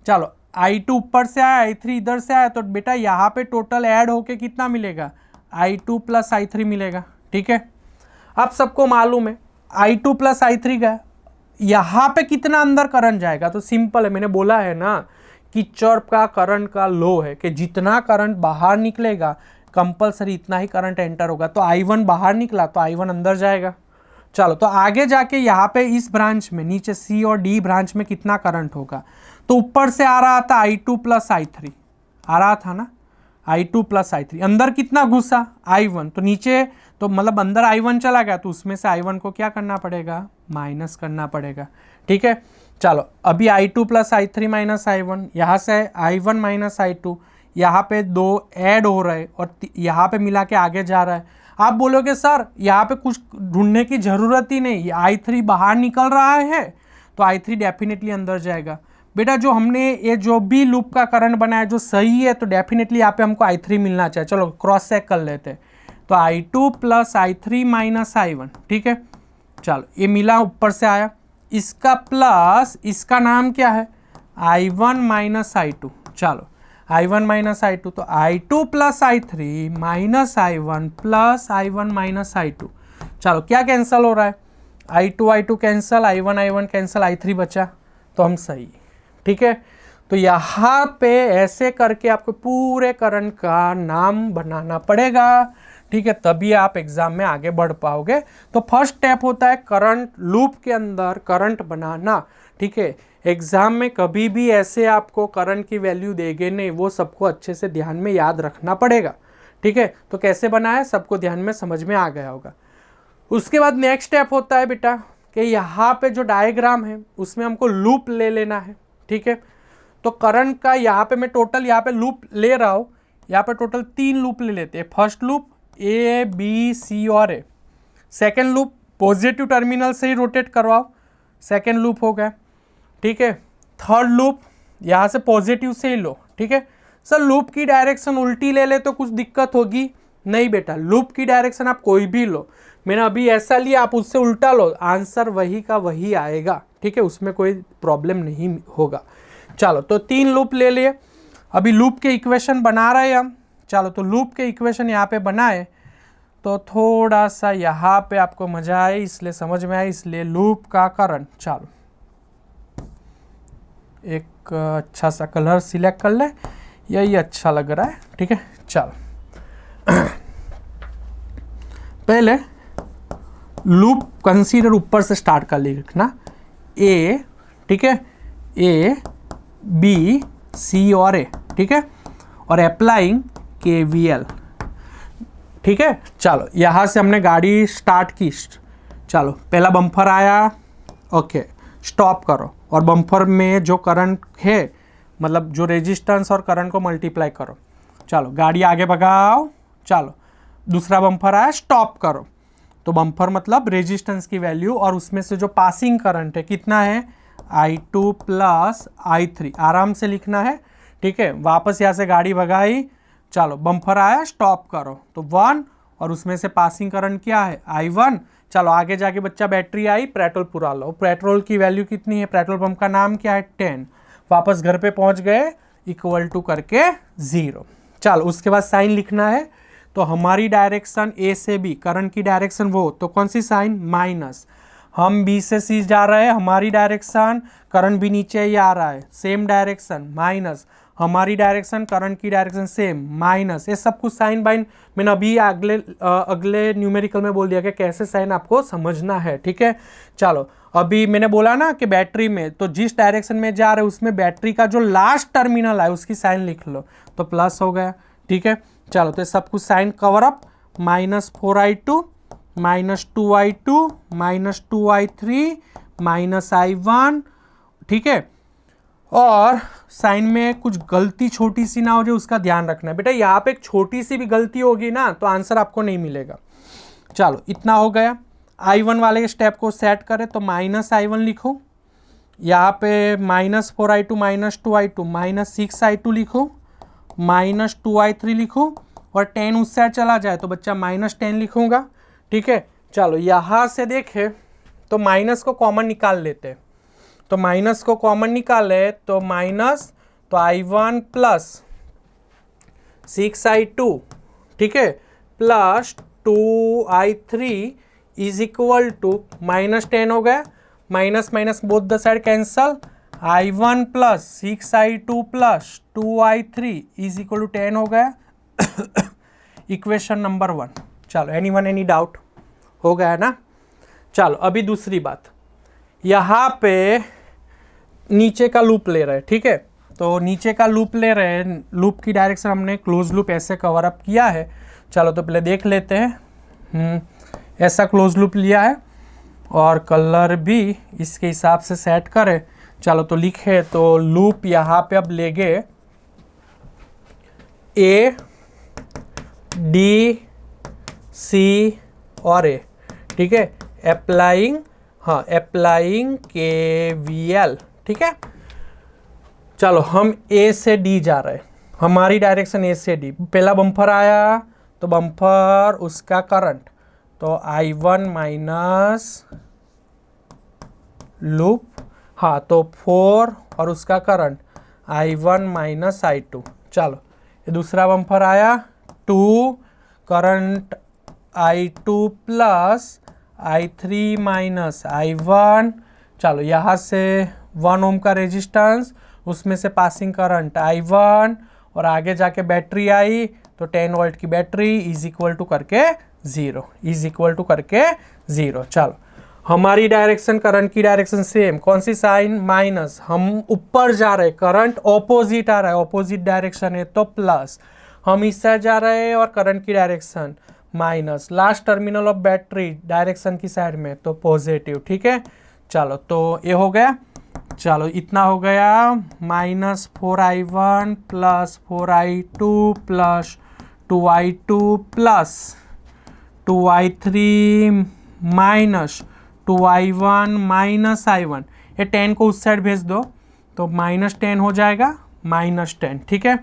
A: चलो I2 ऊपर से आया, I3 इधर से आया, तो बेटा यहाँ पे टोटल ऐड होके कितना मिलेगा, I2 प्लस I3 मिलेगा, ठीक है। अब सबको मालूम है I2 प्लस I3 गया, यहाँ पे कितना अंदर करंट जाएगा, तो सिंपल है, मैंने बोला है ना कि किरचॉफ का करंट का लॉ है कि जितना करंट बाहर निकलेगा कंपलसरी इतना ही करंट एंटर होगा। तो I1 बाहर निकला तो I1 अंदर जाएगा। चलो तो आगे जाके यहाँ पे इस ब्रांच में नीचे C और D ब्रांच में कितना करंट होगा, तो ऊपर से आ रहा था I2 प्लस I3 आ रहा था ना, I2 प्लस I3, अंदर कितना घुसा I1, तो नीचे तो मतलब अंदर I1 चला गया, तो उसमें से I1 को क्या करना पड़ेगा, माइनस करना पड़ेगा, ठीक है। चलो अभी I2 plus I3 minus I1, यहाँ से I1 माइनस I2, यहाँ पे 2 ऐड हो रहे और यहाँ पे मिला के आगे जा रहा है। आप बोलोगे सर यहाँ पे कुछ ढूंढने की ज़रूरत ही नहीं, I3 बाहर निकल रहा है तो I3 डेफिनेटली अंदर जाएगा। बेटा जो हमने ये जो भी लूप का करंट बनाया जो सही है, तो डेफिनेटली यहाँ पे हमको I3 मिलना चाहिए। चलो क्रॉस चेक कर लेते हैं, तो I2 plus I3 minus I1, ठीक है। चलो ये मिला, ऊपर से आया, इसका प्लस, इसका नाम क्या है, I1 माइनस I2। चलो I1 माइनस I2, तो I2 plus I3 minus I1 plus I1 minus I2। चलो क्या कैंसिल हो रहा है, I2 cancel, I1 cancel, I3 बचा, तो हम सही, ठीक है। तो यहाँ पे ऐसे करके आपको पूरे करंट का नाम बनाना पड़ेगा, ठीक है, तभी आप एग्जाम में आगे बढ़ पाओगे। तो फर्स्ट स्टेप होता है करंट लूप के अंदर करंट बनाना, ठीक है। एग्जाम में कभी भी ऐसे आपको करंट की वैल्यू देंगे नहीं, वो सबको अच्छे से ध्यान में याद रखना पड़ेगा, ठीक है। तो कैसे बनाए सबको ध्यान में समझ में आ गया होगा। उसके बाद नेक्स्ट स्टेप होता है बेटा कि यहाँ पे जो डायग्राम है उसमें हमको लूप ले लेना है, ठीक है। तो करंट का यहाँ पे मैं टोटल यहाँ पे लूप ले रहा हूँ, यहाँ पे टोटल 3 लूप ले लेते हैं। First loop A B C और A, second loop positive terminal से ही रोटेट करवाओ, सेकेंड लूप हो गया, ठीक है। थर्ड लूप यहाँ से पॉजिटिव से ही लो, ठीक है। सर लूप की डायरेक्शन उल्टी ले ले तो कुछ दिक्कत होगी, नहीं बेटा, लूप की डायरेक्शन आप कोई भी लो, मैंने अभी ऐसा लिया आप उससे उल्टा लो, आंसर वही का वही आएगा, ठीक है, उसमें कोई प्रॉब्लम नहीं होगा। चलो तो 3 लूप ले लिए, अभी लूप के इक्वेशन बना रहे हैं हम। चलो तो लूप के इक्वेशन यहाँ पे बनाए तो थोड़ा सा यहाँ पे आपको मजा आए, इसलिए समझ में आए, इसलिए लूप का करंट। चलो एक अच्छा सा कलर सिलेक्ट कर ले, यही अच्छा लग रहा है, ठीक है। चलो पहले लूप कंसीडर ऊपर से स्टार्ट कर लिखना, A, ठीक है, A B C और A, ठीक है, और अप्लाइंग KVL, ठीक है। चलो यहाँ से हमने गाड़ी स्टार्ट की, चलो पहला बम्पर आया, ओके स्टॉप करो, और बम्पर में जो करंट है मतलब जो रेजिस्टेंस और करंट को मल्टीप्लाई करो। चलो गाड़ी आगे भगाओ, चलो दूसरा बम्पर आया, स्टॉप करो, तो बम्पर मतलब रेजिस्टेंस की वैल्यू और उसमें से जो पासिंग करंट है कितना है, I2 प्लस I3, आराम से लिखना है, ठीक है। वापस यहाँ से गाड़ी भगाई, चलो बम्पर आया, स्टॉप करो, तो 1 और उसमें से पासिंग करंट क्या है, I1। चलो आगे जाके बच्चा बैटरी आई, पेट्रोल पुरा लो, पेट्रोल की वैल्यू कितनी है, पेट्रोल पंप का नाम क्या है, 10। वापस घर पे पहुंच गए, इक्वल टू करके 0। चलो उसके बाद साइन लिखना है, तो हमारी डायरेक्शन A से B, करंट की डायरेक्शन वो, तो कौन सी साइन, माइनस। हम B से C जा रहे हैं, हमारी डायरेक्शन करंट भी नीचे ही आ रहा है, सेम डायरेक्शन, माइनस। हमारी डायरेक्शन करंट की डायरेक्शन सेम, माइनस। ये सब कुछ साइन बाइन मैंने अभी अगले न्यूमेरिकल में बोल दिया कि कैसे साइन आपको समझना है, ठीक है। चलो अभी मैंने बोला ना कि बैटरी में तो जिस डायरेक्शन में जा रहे हैं उसमें बैटरी का जो लास्ट टर्मिनल है उसकी साइन लिख लो, तो प्लस हो गया, ठीक है। चलो तो ये सब कुछ sign cover up, -4i2 -2i2 -2i3 -i1, ठीक है। और साइन में कुछ गलती छोटी सी ना हो जाए उसका ध्यान रखना है बेटा। यहाँ पे एक छोटी सी भी गलती होगी ना तो आंसर आपको नहीं मिलेगा। चलो इतना हो गया। i1 वाले स्टेप को सेट करें तो -i1 लिखो, यहाँ पे -4i2 -2i2 -6i2 लिखो, -2i3 लिखो, और 10 उससे चला जाए तो बच्चा -10 लिखूंगा, ठीक है। चलो यहाँ से देखें तो माइनस को कॉमन निकाल लेते हैं, तो माइनस को कॉमन निकाले तो माइनस, तो i1 प्लस 6i2, ठीक है, plus 2i3 is equal to -10 हो गया, minus minus both the side cancel, i1 plus 6i2 plus 2i3 is equal to 10 हो गया। Equation number 1। चलो एनीवन एनी डाउट? हो गया ना। चलो अभी दूसरी बात, यहाँ पे नीचे का लूप ले रहे हैं, ठीक है। तो नीचे का लूप ले रहे हैं, लूप की डायरेक्शन हमने क्लोज लूप ऐसे कवर अप किया है। चलो तो पहले देख लेते हैं। ऐसा क्लोज लूप लिया है और कलर भी इसके हिसाब से सेट करें। चलो तो लिखे तो लूप यहाँ पे अब लेंगे A D C और A, ठीक है। अप्लाइंग, हाँ अप्लाइंग KVL, ठीक है। चलो हम A से D जा रहे हैं, हमारी डायरेक्शन A से D। पहला बम्पर आया तो बम्पर उसका करंट, तो I1 माइनस लूप, हाँ तो 4 और उसका करंट I1 माइनस I2। चलो ये दूसरा बम्पर आया 2, current I2 plus I3 minus I1। चलो यहाँ से 1 ओम का रेजिस्टेंस, उसमें से पासिंग करंट I1, और आगे जाके बैटरी आई तो 10 वोल्ट की बैटरी इज इक्वल टू करके 0, इज इक्वल टू करके 0। चलो हमारी डायरेक्शन करंट की डायरेक्शन सेम, कौन सी साइन? माइनस। हम ऊपर जा रहे, करंट ऑपोजिट आ रहा है, ऑपोजिट डायरेक्शन है तो प्लस। हम इस साइड जा रहे हैं और करंट की direction minus. Last terminal of battery direction की साइड में तो पॉजिटिव, ठीक है। चलो तो ये हो गया। चलो इतना हो गया, -4i1 plus 4i2 plus 2i2 plus 2i3 minus 2i1 minus i1। ये 10 को उस साइड भेज दो तो -10 हो जाएगा, -10, ठीक है।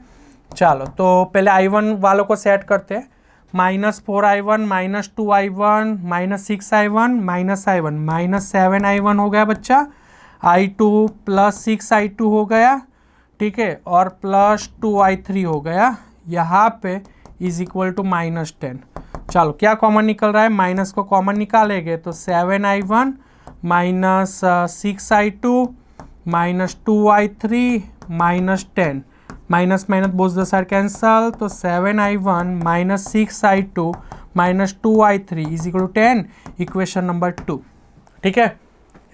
A: चलो तो पहले i1 वालों को सेट करते हैं, -4i1 minus 2i1 minus 6i1 minus i1 -7i1 हो गया बच्चा। i2 प्लस 6i2 हो गया, ठीक है, और प्लस 2i3 हो गया। यहाँ पे इज इक्वल टू -10। चलो क्या कॉमन निकल रहा है? माइनस को कॉमन निकालेंगे तो 7i1 minus 6i2 minus 2i3 -10, minus minus both the side cancel, तो 7i1 minus 6i2 minus 2i3 is equal to 10। Equation number 2, ठीक है।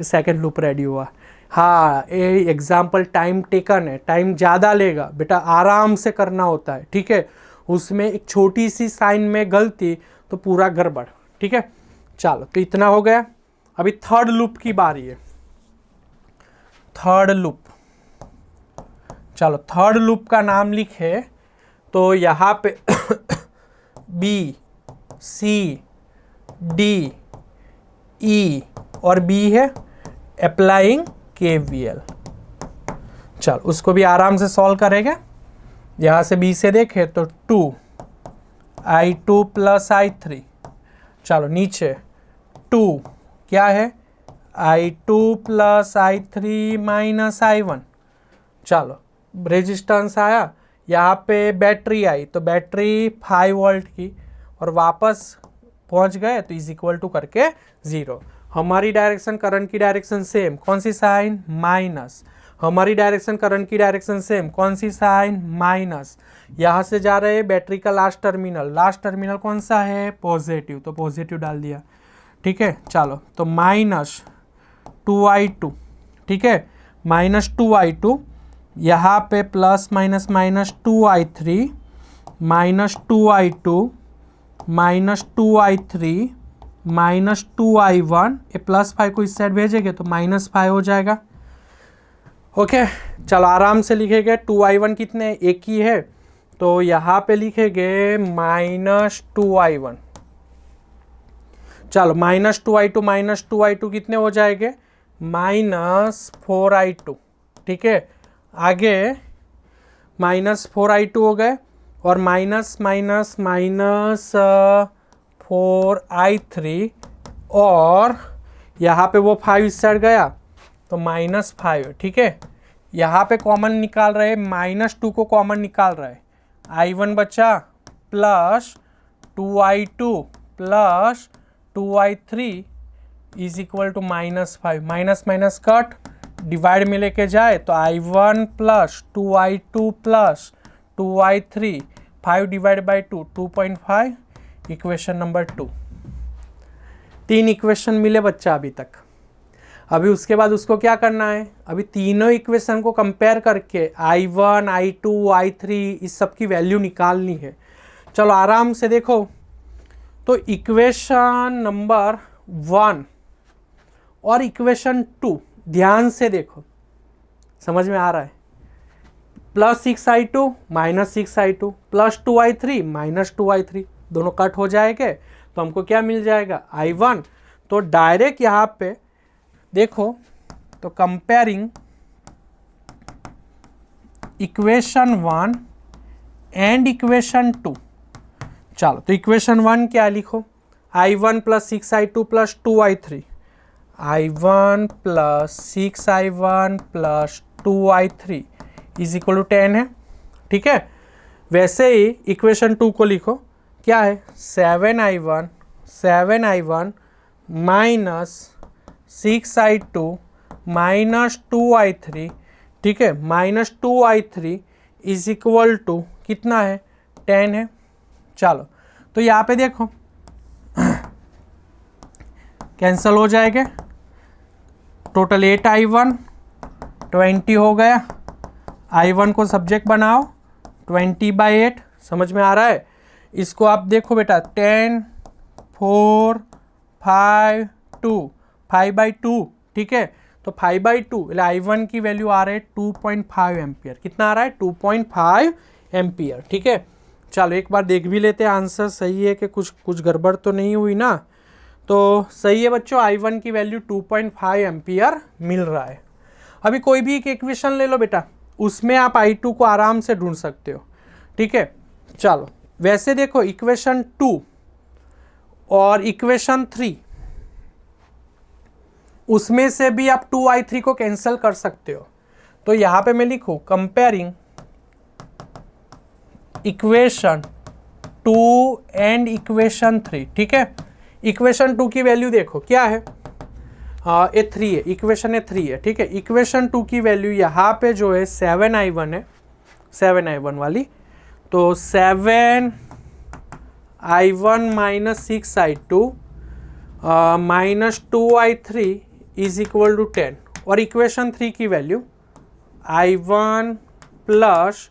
A: सेकेंड लूप रेडी हुआ। हाँ ये एग्जाम्पल टाइम टेकन है, टाइम ज़्यादा लेगा बेटा, आराम से करना होता है, ठीक है। उसमें एक छोटी सी साइन में गलती तो पूरा गड़बड़, ठीक है। चलो तो इतना हो गया। अभी थर्ड लूप की बारी है, थर्ड लूप। चलो थर्ड लूप का नाम लिखे तो यहाँ पे B C D E और B है, अप्लाइंग KVL। चल उसको भी आराम से सॉल्व करेंगे। यहाँ से B से देखें तो 2i2 प्लस i3। चलो नीचे 2 क्या है? i2 plus i3 minus i1। चलो रेजिस्टेंस आया, यहाँ पे बैटरी आई तो बैटरी 5 वोल्ट की, और वापस पहुँच गए तो इज इक्वल टू करके 0। हमारी डायरेक्शन करंट की डायरेक्शन सेम, कौन सी साइन? माइनस। हमारी डायरेक्शन करंट की डायरेक्शन सेम, कौन सी साइन? माइनस। यहाँ से जा रहे हैं बैटरी का लास्ट टर्मिनल कौन सा है? पॉजिटिव, तो पॉजिटिव डाल दिया, ठीक है। चलो तो -2i2, ठीक है, -2i2, यहाँ पे plus minus -2i3, -2i2 -2i3 -2i1, ये +5 को इस साइड भेजेंगे तो -5 हो जाएगा। ओके, चलो आराम से लिखेंगे। 2i1 कितने, एक ही है, तो यहाँ पे लिखेंगे -2i1। चलो -2i2 -2i2 कितने हो जाएंगे, -4i2। ठीक है, आगे -4i2 हो गए और -4i3 और यहाँ पे वो 5 इस साइड गया तो -5। ठीक है, यहाँ पे कॉमन निकाल रहे, -2 को कॉमन निकाल रहे, i1 बचा plus 2i2 plus 2i3 is equal to -5। Minus minus cut, divide में लेके जाए तो i1 plus 2i2 plus 2i3, 5 divide by 2 2.5, equation number 2। 3 इक्वेशन मिले बच्चा अभी तक। अभी उसके बाद उसको क्या करना है, अभी तीनों इक्वेशन को कंपेयर करके i1 i2 i3 इस सब की वैल्यू निकालनी है। चलो आराम से देखो, तो इक्वेशन नंबर 1 और इक्वेशन 2 ध्यान से देखो, समझ में आ रहा है। +6i2 -6i2 plus 2i3 -2i3 दोनों कट हो जाएंगे तो हमको क्या मिल जाएगा, i1। तो डायरेक्ट यहाँ पे देखो, तो कंपेयरिंग इक्वेशन 1 एंड इक्वेशन 2। चलो तो इक्वेशन 1 क्या लिखो, i1 plus 6i2 plus 2i3, i1 plus 6i1 plus 2i3 is equal to 10 है। ठीक है, वैसे ही इक्वेशन 2 को लिखो, क्या है 7i1 minus 6i2 minus 2i3। ठीक है, -2i3 इज इक्वल टू कितना है, 10 है। चलो तो यहाँ पे देखो कैंसल हो जाएगा, टोटल 8i1 20 हो गया। i1 को सब्जेक्ट बनाओ, 20/8 समझ में आ रहा है। इसको आप देखो बेटा, 10 4 5 2 5/2। ठीक है, तो 5/2 i1 की वैल्यू आ रही है 2.5 एम्पियर। कितना आ रहा है, 2.5 एम्पियर। ठीक है, चलो एक बार देख भी लेते हैं आंसर सही है कि कुछ गड़बड़ तो नहीं हुई ना। तो सही है बच्चों, i1 की वैल्यू 2.5 एम्पियर मिल रहा है। अभी कोई भी एक इक्वेशन ले लो बेटा, उसमें आप i2 को आराम से ढूंढ सकते हो। ठीक है, चलो वैसे देखो इक्वेशन 2 और इक्वेशन 3, उसमें से भी आप 2i3 को कैंसिल कर सकते हो। तो यहाँ पे मैं लिखूँ कंपेयरिंग इक्वेशन 2 एंड इक्वेशन 3। ठीक है, इक्वेशन 2 की वैल्यू देखो क्या है, ये 3 है, इक्वेशन 3 है। ठीक है, इक्वेशन 2 की वैल्यू यहाँ पे जो है 7i1 है, 7i1 वाली, तो 7i1 minus 6i2 minus 2i3 is equal to 10। और इक्वेशन 3 की value i1 plus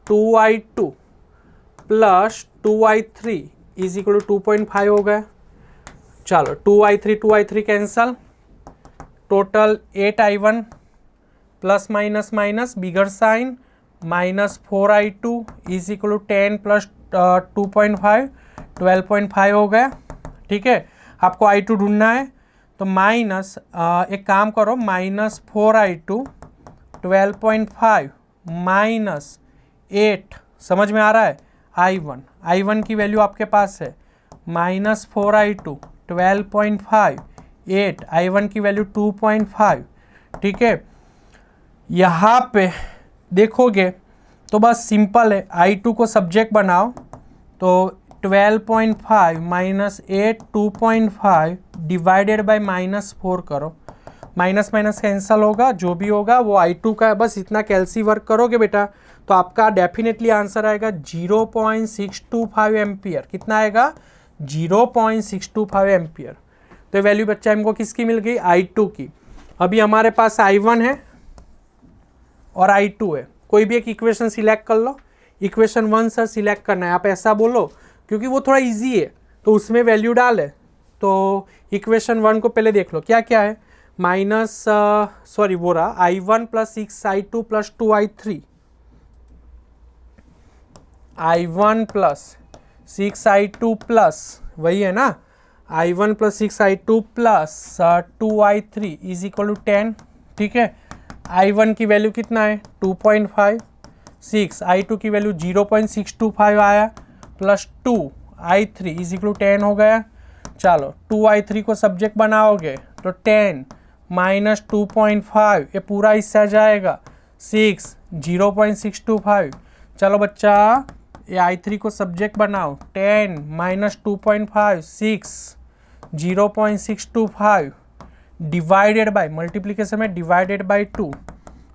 A: 2i2 plus 2i3 is equal to 2.5 हो गया। चलो 2i3 cancel, total 8i1 plus minus minus bigger sign minus 4i2 is equal to 10 plus 2.5 12.5 हो गया। ठीक है, आपको i2 ढूंढना है तो माइनस एक काम करो, -4i2 12.5 माइनस 8, समझ में आ रहा है, i1 की वैल्यू आपके पास है -4i2 12.5 8, i1 की वैल्यू 2.5। ठीक है, यहाँ पे देखोगे तो बस सिंपल है, i2 को सब्जेक्ट बनाओ तो 12.5 माइनस 8 2.5 डिवाइडेड बाय -4 करो, माइनस माइनस कैंसल होगा, जो भी होगा वो i2 का है। बस इतना कैलसी वर्क करोगे बेटा तो आपका डेफिनेटली आंसर आएगा 0.625 एम्पियर। कितना आएगा, 0.625 एम्पियर। तो वैल्यू बच्चा हमको किसकी मिल गई, i2 की। अभी हमारे पास i1 है और i2 है, कोई भी एक इक्वेशन सिलेक्ट कर लो। इक्वेशन 1 सर सिलेक्ट करना है, आप ऐसा बोलो क्योंकि वो थोड़ा इजी है तो उसमें वैल्यू डाले। तो इक्वेशन 1 को पहले देख लो क्या क्या है, माइनस सॉरी वो रहा i1 plus 6i2 plus 2i3, i1 plus 6i2 plus वही है ना i1 plus 6i2 plus 2i3 is equal to 10। ठीक है, i1 की वैल्यू कितना है 2.5, 6i2 की वैल्यू 0.625 आया plus 2i3 is equal to 10 हो गया। चलो 2i3 को सब्जेक्ट बनाओगे तो 10 माइनस 2.5 ये पूरा हिस्सा जाएगा 6 0.625। चलो बच्चा ये i3 को सब्जेक्ट बनाओ 10 माइनस 2.5 6 0.625 डिवाइडेड बाय मल्टीप्लिकेशन में डिवाइडेड बाय 2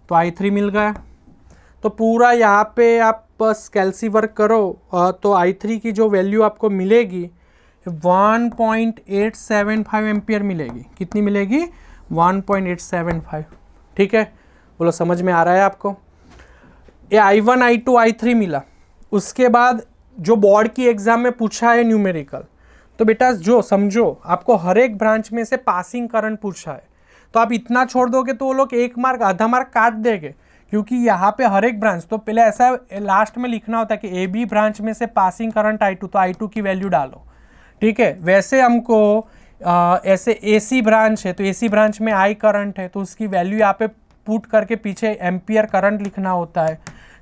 A: तो i3 मिल गया। तो पूरा यहाँ पे आप बस कैलसी वर्क करो तो i3 की जो वैल्यू आपको मिलेगी 1.875 एम्पियर मिलेगी। कितनी मिलेगी 1.875। ठीक है, बोलो समझ में आ रहा है आपको। ये i1 i2 i3 मिला, उसके बाद जो बोर्ड की एग्जाम में पूछा है न्यूमेरिकल, तो बेटा जो समझो आपको हर एक ब्रांच में से पासिंग करंट पूछा है तो आप इतना छोड़ दोगे तो वो लोग 1 मार्क आधा मार्क काट देंगे, क्योंकि यहाँ पे हर एक ब्रांच तो पहले ऐसा लास्ट में लिखना होता है कि ए बी ब्रांच में से पासिंग करंट i2 तो i2 की वैल्यू डालो। ठीक है, वैसे हमको ऐसे एसी ब्रांच है तो एसी ब्रांच में आई करंट है तो उसकी वैल्यू यहाँ पे पुट करके पीछे एम्पियर करंट लिखना होता है।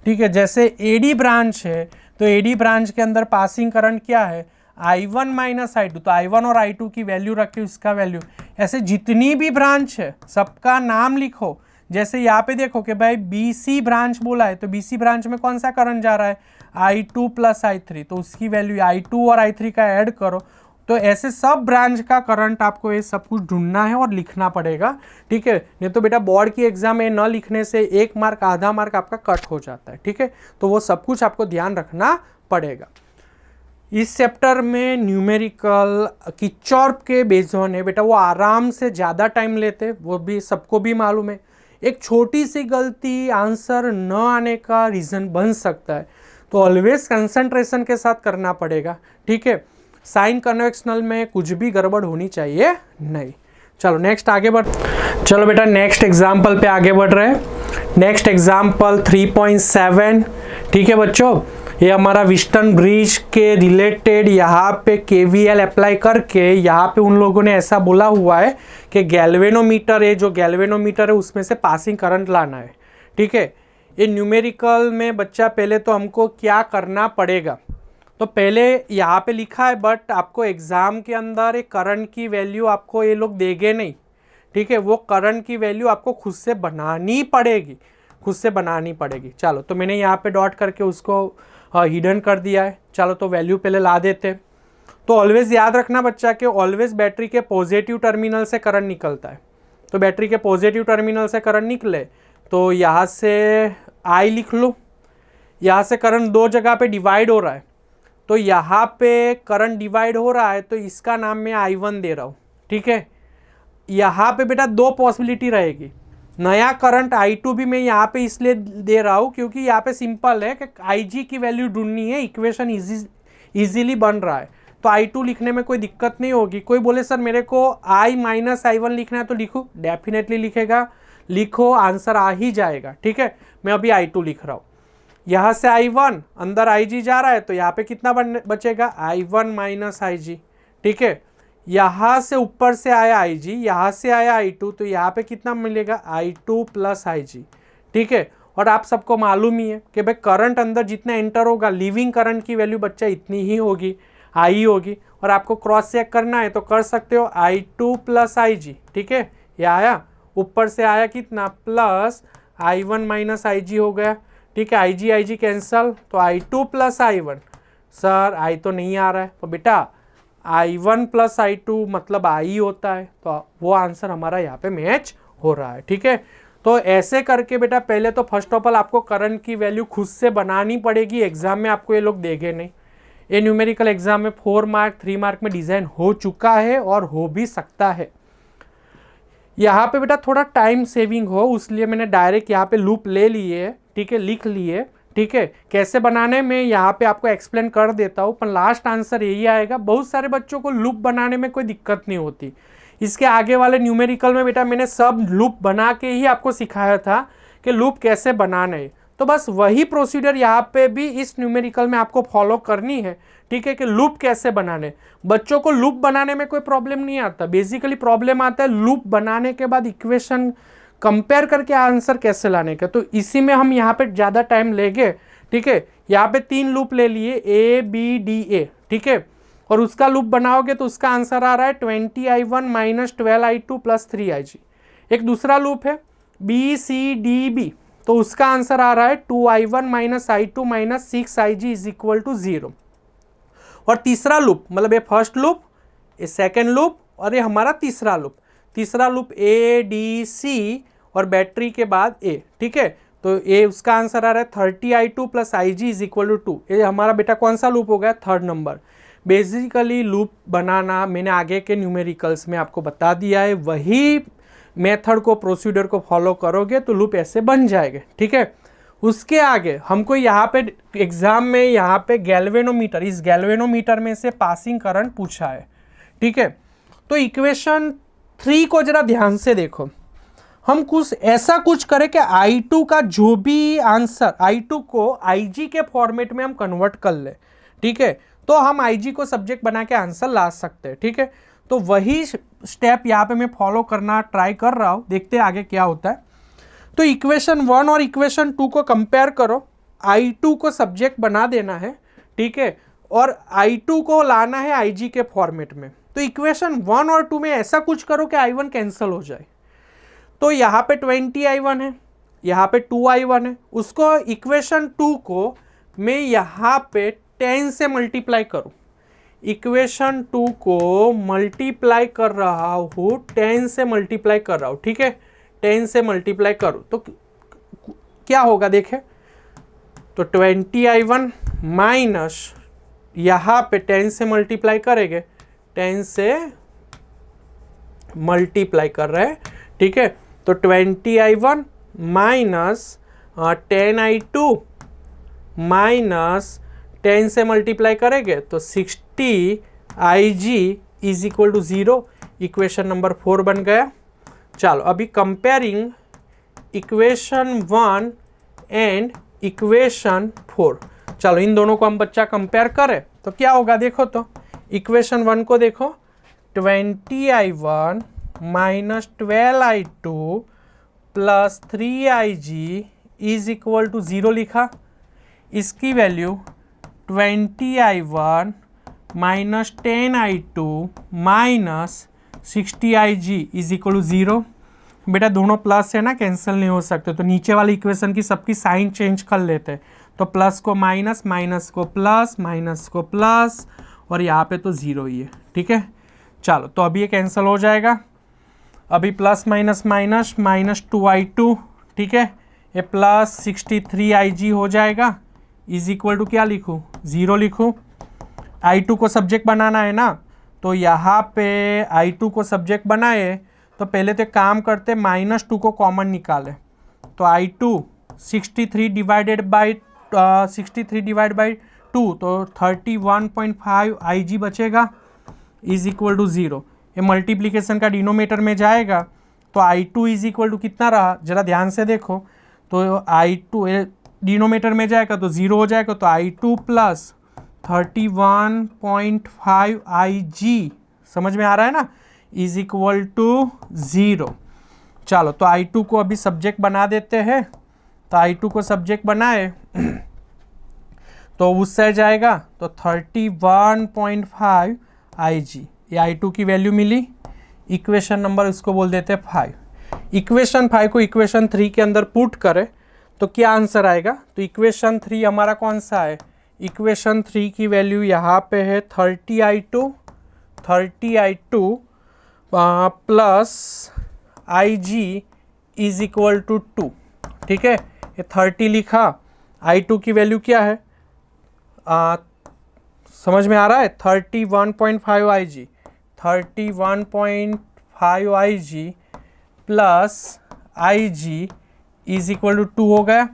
A: ठीक है, जैसे एडी ब्रांच है तो एडी ब्रांच के अंदर पासिंग करंट क्या है i1 माइनस i2 तो i1 और i2 की वैल्यू रख के उसका वैल्यू। ऐसे जितनी भी ब्रांच है सबका नाम लिखो। जैसे यहाँ पे देखो कि भाई BC ब्रांच बोला है तो BC ब्रांच में कौन सा करंट जा रहा है i2 प्लस i3 तो उसकी वैल्यू i2 और i3 का ऐड करो। तो ऐसे सब ब्रांच का करंट आपको ये सब कुछ ढूंढना है और लिखना पड़ेगा। ठीक है, नहीं तो बेटा बोर्ड की एग्जाम में न लिखने से 1 मार्क आधा मार्क आपका कट हो जाता है। ठीक है, तो वो सब कुछ आपको ध्यान रखना पड़ेगा। इस चैप्टर में न्यूमेरिकल किरचॉफ के बेस्ड ऑन है बेटा, वो आराम से ज़्यादा टाइम लेते, वो भी सबको भी मालूम है। एक छोटी सी गलती आंसर न आने का रीज़न बन सकता है, तो ऑलवेज कंसंट्रेशन के साथ करना पड़ेगा। ठीक है, साइन कन्वेक्शनल में कुछ भी गड़बड़ होनी चाहिए नहीं। चलो नेक्स्ट आगे बढ़, चलो बेटा नेक्स्ट एग्जाम्पल पे आगे बढ़ रहे हैं। Next example 3.7। ठीक है बच्चों, ये हमारा विस्टन ब्रिज के रिलेटेड यहाँ पे KVL अप्लाई करके यहाँ पे उन लोगों ने ऐसा बोला हुआ है कि गैल्वेनोमीटर है, जो गैल्वेनोमीटर है उसमें से पासिंग करंट लाना है। ठीक है, ये न्यूमेरिकल में बच्चा पहले तो हमको क्या करना पड़ेगा, तो पहले यहाँ पे लिखा है बट आपको एग्ज़ाम के अंदर एक करंट की वैल्यू आपको ये लोग देंगे नहीं। ठीक है, वो करंट की वैल्यू आपको खुद से बनानी पड़ेगी, खुद से बनानी पड़ेगी। चलो तो मैंने यहाँ पे डॉट करके उसको हिडन कर दिया है। चलो तो वैल्यू पहले ला देते। तो ऑलवेज याद रखना बच्चा कि ऑलवेज बैटरी के पॉजिटिव टर्मिनल से करंट निकलता है। तो बैटरी के पॉजिटिव टर्मिनल से करंट निकले तो यहाँ से I लिख लो, यहाँ से करंट दो जगह पे डिवाइड हो रहा है तो यहाँ पे करंट डिवाइड हो रहा है तो इसका नाम मैं I1 दे रहा हूँ। ठीक है, यहाँ पे बेटा दो पॉसिबिलिटी रहेगी। नया करंट I2 भी मैं यहाँ पे इसलिए दे रहा हूँ क्योंकि यहाँ पे सिंपल है कि IG की वैल्यू ढूंढनी है, इक्वेशन इजीली बन रहा है तो I2 लिखने में कोई दिक्कत नहीं होगी। कोई बोले सर मेरे को I माइनस I1 लिखना है तो लिखो, डेफिनेटली लिखेगा, लिखो आंसर आ ही जाएगा। ठीक है, मैं अभी I2 लिख रहा हूँ, यहाँ से I1 अंदर IG जा रहा है तो यहाँ पे कितना बचेगा I1 माइनस IG। ठीक है, यहाँ से ऊपर से आया IG, यहाँ से आया I2 तो यहाँ पे कितना मिलेगा I2 प्लस IG। ठीक है, और आप सबको मालूम ही है कि भाई करंट अंदर जितना एंटर होगा लिविंग करंट की वैल्यू बच्चा इतनी ही होगी, I होगी। और आपको क्रॉस चेक करना है तो कर सकते हो I2 प्लस IG। ठीक है, ये आया, ऊपर से आया कितना प्लस I1 माइनस IG हो गया। ठीक है, IG कैंसल तो I2 plus I1। Sir I तो नहीं आ रहा है, तो बेटा I1 प्लस I2 मतलब I होता है, तो वो आंसर हमारा यहाँ पे मैच हो रहा है। ठीक है, तो ऐसे करके बेटा पहले तो फर्स्ट ऑफ ऑल आपको करंट की वैल्यू खुद से बनानी पड़ेगी, एग्जाम में आपको ये लोग देंगे नहीं। ये न्यूमेरिकल एग्जाम में 4 मार्क 3 मार्क में डिज़ाइन हो चुका है और हो भी सकता है। यहाँ पे बेटा थोड़ा टाइम सेविंग हो इसलिए मैंने डायरेक्ट यहाँ पे लूप ले लिए। ठीक है, लिख लिए ठीक है। कैसे बनाने में यहाँ पे आपको एक्सप्लेन कर देता हूँ, पर लास्ट आंसर यही आएगा। बहुत सारे बच्चों को लूप बनाने में कोई दिक्कत नहीं होती। इसके आगे वाले न्यूमेरिकल में बेटा मैंने सब लूप बना के ही आपको सिखाया था कि लूप कैसे बनाना है। तो बस वही प्रोसीजर यहाँ पे भी इस न्यूमेरिकल में आपको फॉलो करनी है, ठीक है, कि लूप कैसे बनाने। बच्चों को लूप बनाने में कोई प्रॉब्लम नहीं आता, बेसिकली प्रॉब्लम आता है लूप बनाने के बाद इक्वेशन कंपेयर करके आंसर कैसे लाने का। तो इसी में हम यहाँ पे ज़्यादा टाइम लेंगे, ठीक है। यहाँ पे 3 लूप ले लिए ABDA, ठीक है, और उसका लूप बनाओगे तो उसका आंसर आ रहा है 20I1 minus 12I2 plus 3IG। एक दूसरा लूप है BCDB, तो उसका आंसर आ रहा है 2I1 minus I2 minus 6IG is equal to 0। और तीसरा लूप, मतलब ये फर्स्ट लूप, ये सेकेंड लूप, और ये हमारा तीसरा लूप ADC और बैटरी के बाद A, ठीक है। तो ये उसका आंसर आ रहा है 30I2 plus IG is equal to 2। ये हमारा बेटा कौन सा लूप हो गया, थर्ड नंबर। बेसिकली लूप बनाना मैंने आगे के न्यूमेरिकल्स में आपको बता दिया है, वही मेथड को, प्रोसीजर को फॉलो करोगे तो लूप ऐसे बन जाएंगे, ठीक है। उसके आगे हमको यहाँ पे एग्जाम में यहाँ पे गैल्वेनोमीटर, इस गैल्वेनोमीटर में से पासिंग करंट पूछा है, ठीक है। तो इक्वेशन 3 को जरा ध्यान से देखो। हम कुछ ऐसा कुछ करें कि I2 का जो भी आंसर, I2 को IG के फॉर्मेट में हम कन्वर्ट कर ले, ठीक है, तो हम IG को सब्जेक्ट बना के आंसर ला सकते हैं, ठीक है। तो वही स्टेप यहाँ पे मैं फॉलो करना ट्राई कर रहा हूँ, देखते हैं आगे क्या होता है। तो इक्वेशन 1 और इक्वेशन 2 को कंपेयर करो, I2 को सब्जेक्ट बना देना है, ठीक है, और I2 को लाना है IG के फॉर्मेट में। तो इक्वेशन 1 और 2 में ऐसा कुछ करो कि I1 कैंसिल हो जाए। तो यहाँ पे 20I1 है, यहाँ पे 2I1 है, उसको इक्वेशन 2 को मैं यहाँ पे 10 से मल्टीप्लाई करूँ। इक्वेशन 2 को मल्टीप्लाई कर रहा हूँ, 10 से मल्टीप्लाई कर रहा हूँ, ठीक है, 10 से मल्टीप्लाई करूँ तो क्या होगा देखें। तो 20I1 माइनस यहाँ पे 10 से मल्टीप्लाई करेंगे, 10 से मल्टीप्लाई कर रहे हैं, ठीक है। तो 20I1 माइनस 10I2 माइनस 10 से मल्टीप्लाई करेंगे तो 60IG is equal to 0। Equation number 4 बन गया। चलो अभी कंपेयरिंग इक्वेशन 1 एंड इक्वेशन 4, चलो इन दोनों को हम बच्चा कंपेयर करें तो क्या होगा देखो। तो इक्वेशन 1 को देखो, 20I1 minus 12I2 plus 3IG is equal to 0 लिखा। इसकी value 20I1 minus 10I2 minus 60IG is equal to 0। बेटा दोनों प्लस है ना, कैंसिल नहीं हो सकते, तो नीचे वाली इक्वेशन की सबकी साइन चेंज कर लेते हैं। तो प्लस को माइनस, माइनस को प्लस, माइनस को प्लस, और यहाँ पे तो 0 ही है, ठीक है। चलो तो अभी ये कैंसिल हो जाएगा। अभी plus minus minus, minus 2I2, ठीक है, ये प्लस 63IG हो जाएगा, इज इक्वल टू क्या लिखूँ, 0 लिखूँ। I2 को सब्जेक्ट बनाना है ना, तो यहाँ पे I2 को सब्जेक्ट बनाए तो पहले तो काम करते -2 को कॉमन निकाले। तो I2 63 डिवाइडेड बाई 2 तो 31.5 IG बचेगा, इज इक्वल टू 0। ये मल्टीप्लिकेशन का डिनोमीटर में जाएगा तो I2 इज इक्वल टू कितना रहा, जरा ध्यान से देखो। तो I2 डिनोमीटर में जाएगा तो 0 हो जाएगा, तो I2 प्लस 31.5 IG, समझ में आ रहा है ना, इज इक्वल टू 0। चलो तो I2 को अभी सब्जेक्ट बना देते हैं। तो I2 को सब्जेक्ट बनाए तो उससे जाएगा तो 31.5 IG, ये I2 की वैल्यू मिली। इक्वेशन नंबर इसको बोल देते हैं 5। इक्वेशन 5 को इक्वेशन 3 के अंदर पुट करें तो क्या आंसर आएगा। तो इक्वेशन 3 हमारा कौन सा है, इक्वेशन 3 की वैल्यू यहाँ पे है 30I2 plus IG is equal to 2, ठीक है। ये 30 लिखा, I2 की वैल्यू क्या है, समझ में आ रहा है, 31.5 IG, 31.5 IG plus IG is equal to 2 हो गया।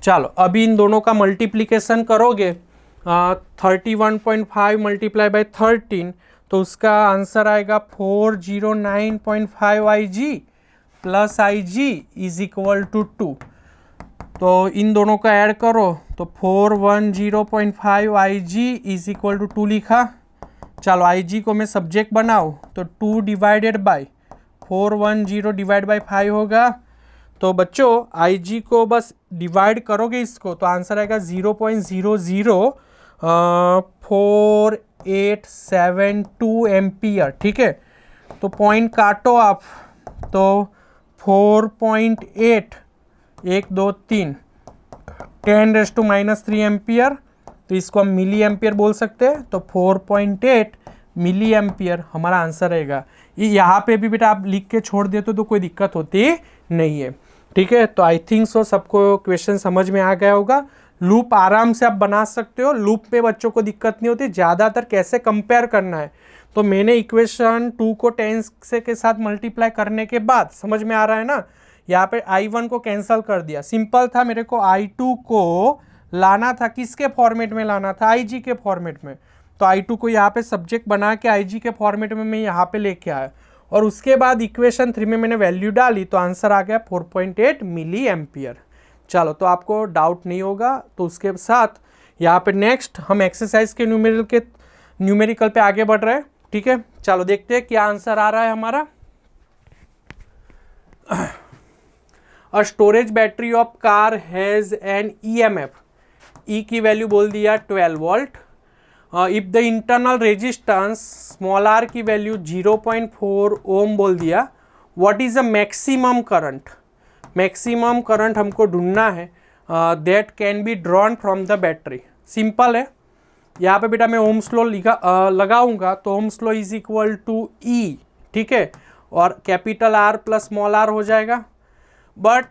A: चलो अभी इन दोनों का मल्टीप्लिकेशन करोगे 31.5 मल्टीप्लाई बाई 13, तो उसका आंसर आएगा 409.5 IG plus IG is equal to 2। तो इन दोनों का ऐड करो तो 410.5 IG इज इक्वल टू 2 लिखा। चलो IG को मैं सब्जेक्ट बनाऊँ तो 2 डिवाइडेड बाई 410 डिवाइड बाई 5 होगा। तो बच्चों IG को बस डिवाइड करोगे इसको तो आंसर आएगा 0.004872 एम्पियर। ठीक है, तो पॉइंट काटो आप, तो 4.8 1 2 3 10⁻³ एम्पियर, तो इसको हम मिली एम्पियर बोल सकते हैं। तो 4.8 मिली एम्पियर हमारा आंसर रहेगा। यहाँ पे भी बेटा आप लिख के छोड़ देते तो कोई दिक्कत होती नहीं है। ठीक है, तो आई थिंक सो सबको क्वेश्चन समझ में आ गया होगा। लूप आराम से आप बना सकते हो, लूप पे बच्चों को दिक्कत नहीं होती। ज़्यादातर कैसे कंपेयर करना है, तो मैंने इक्वेशन 2 को 10 से के साथ मल्टीप्लाई करने के बाद समझ में आ रहा है ना, यहाँ पे I1 को कैंसिल कर दिया। सिंपल था, मेरे को I2 को लाना था, किसके फॉर्मेट में लाना था, IG के फॉर्मेट में। तो I2 को यहाँ पे सब्जेक्ट बना के IG के फॉर्मेट में मैं यहाँ पे लेके आया, और उसके बाद इक्वेशन 3 में मैंने वैल्यू डाली तो आंसर आ गया 4.8 मिली एम्पियर। चलो, तो आपको डाउट नहीं होगा। तो उसके साथ यहाँ पे नेक्स्ट हम एक्सरसाइज के न्यूमेरिकल पे आगे बढ़ रहे हैं। ठीक है, चलो देखते हैं क्या आंसर आ रहा है हमारा। A storage battery of car has an EMF, E की वैल्यू बोल दिया 12 volt. If the internal resistance small r की वैल्यू 0.4 ओम बोल दिया, what is the maximum current. Maximum current हमको ढूंढना है that can be drawn from the battery. Simple है, यहाँ पे बेटा मैं ओम्स लॉ लगाऊंगा तो ohm's law is equal to E. ठीक है, और capital R plus small r हो जाएगा। बट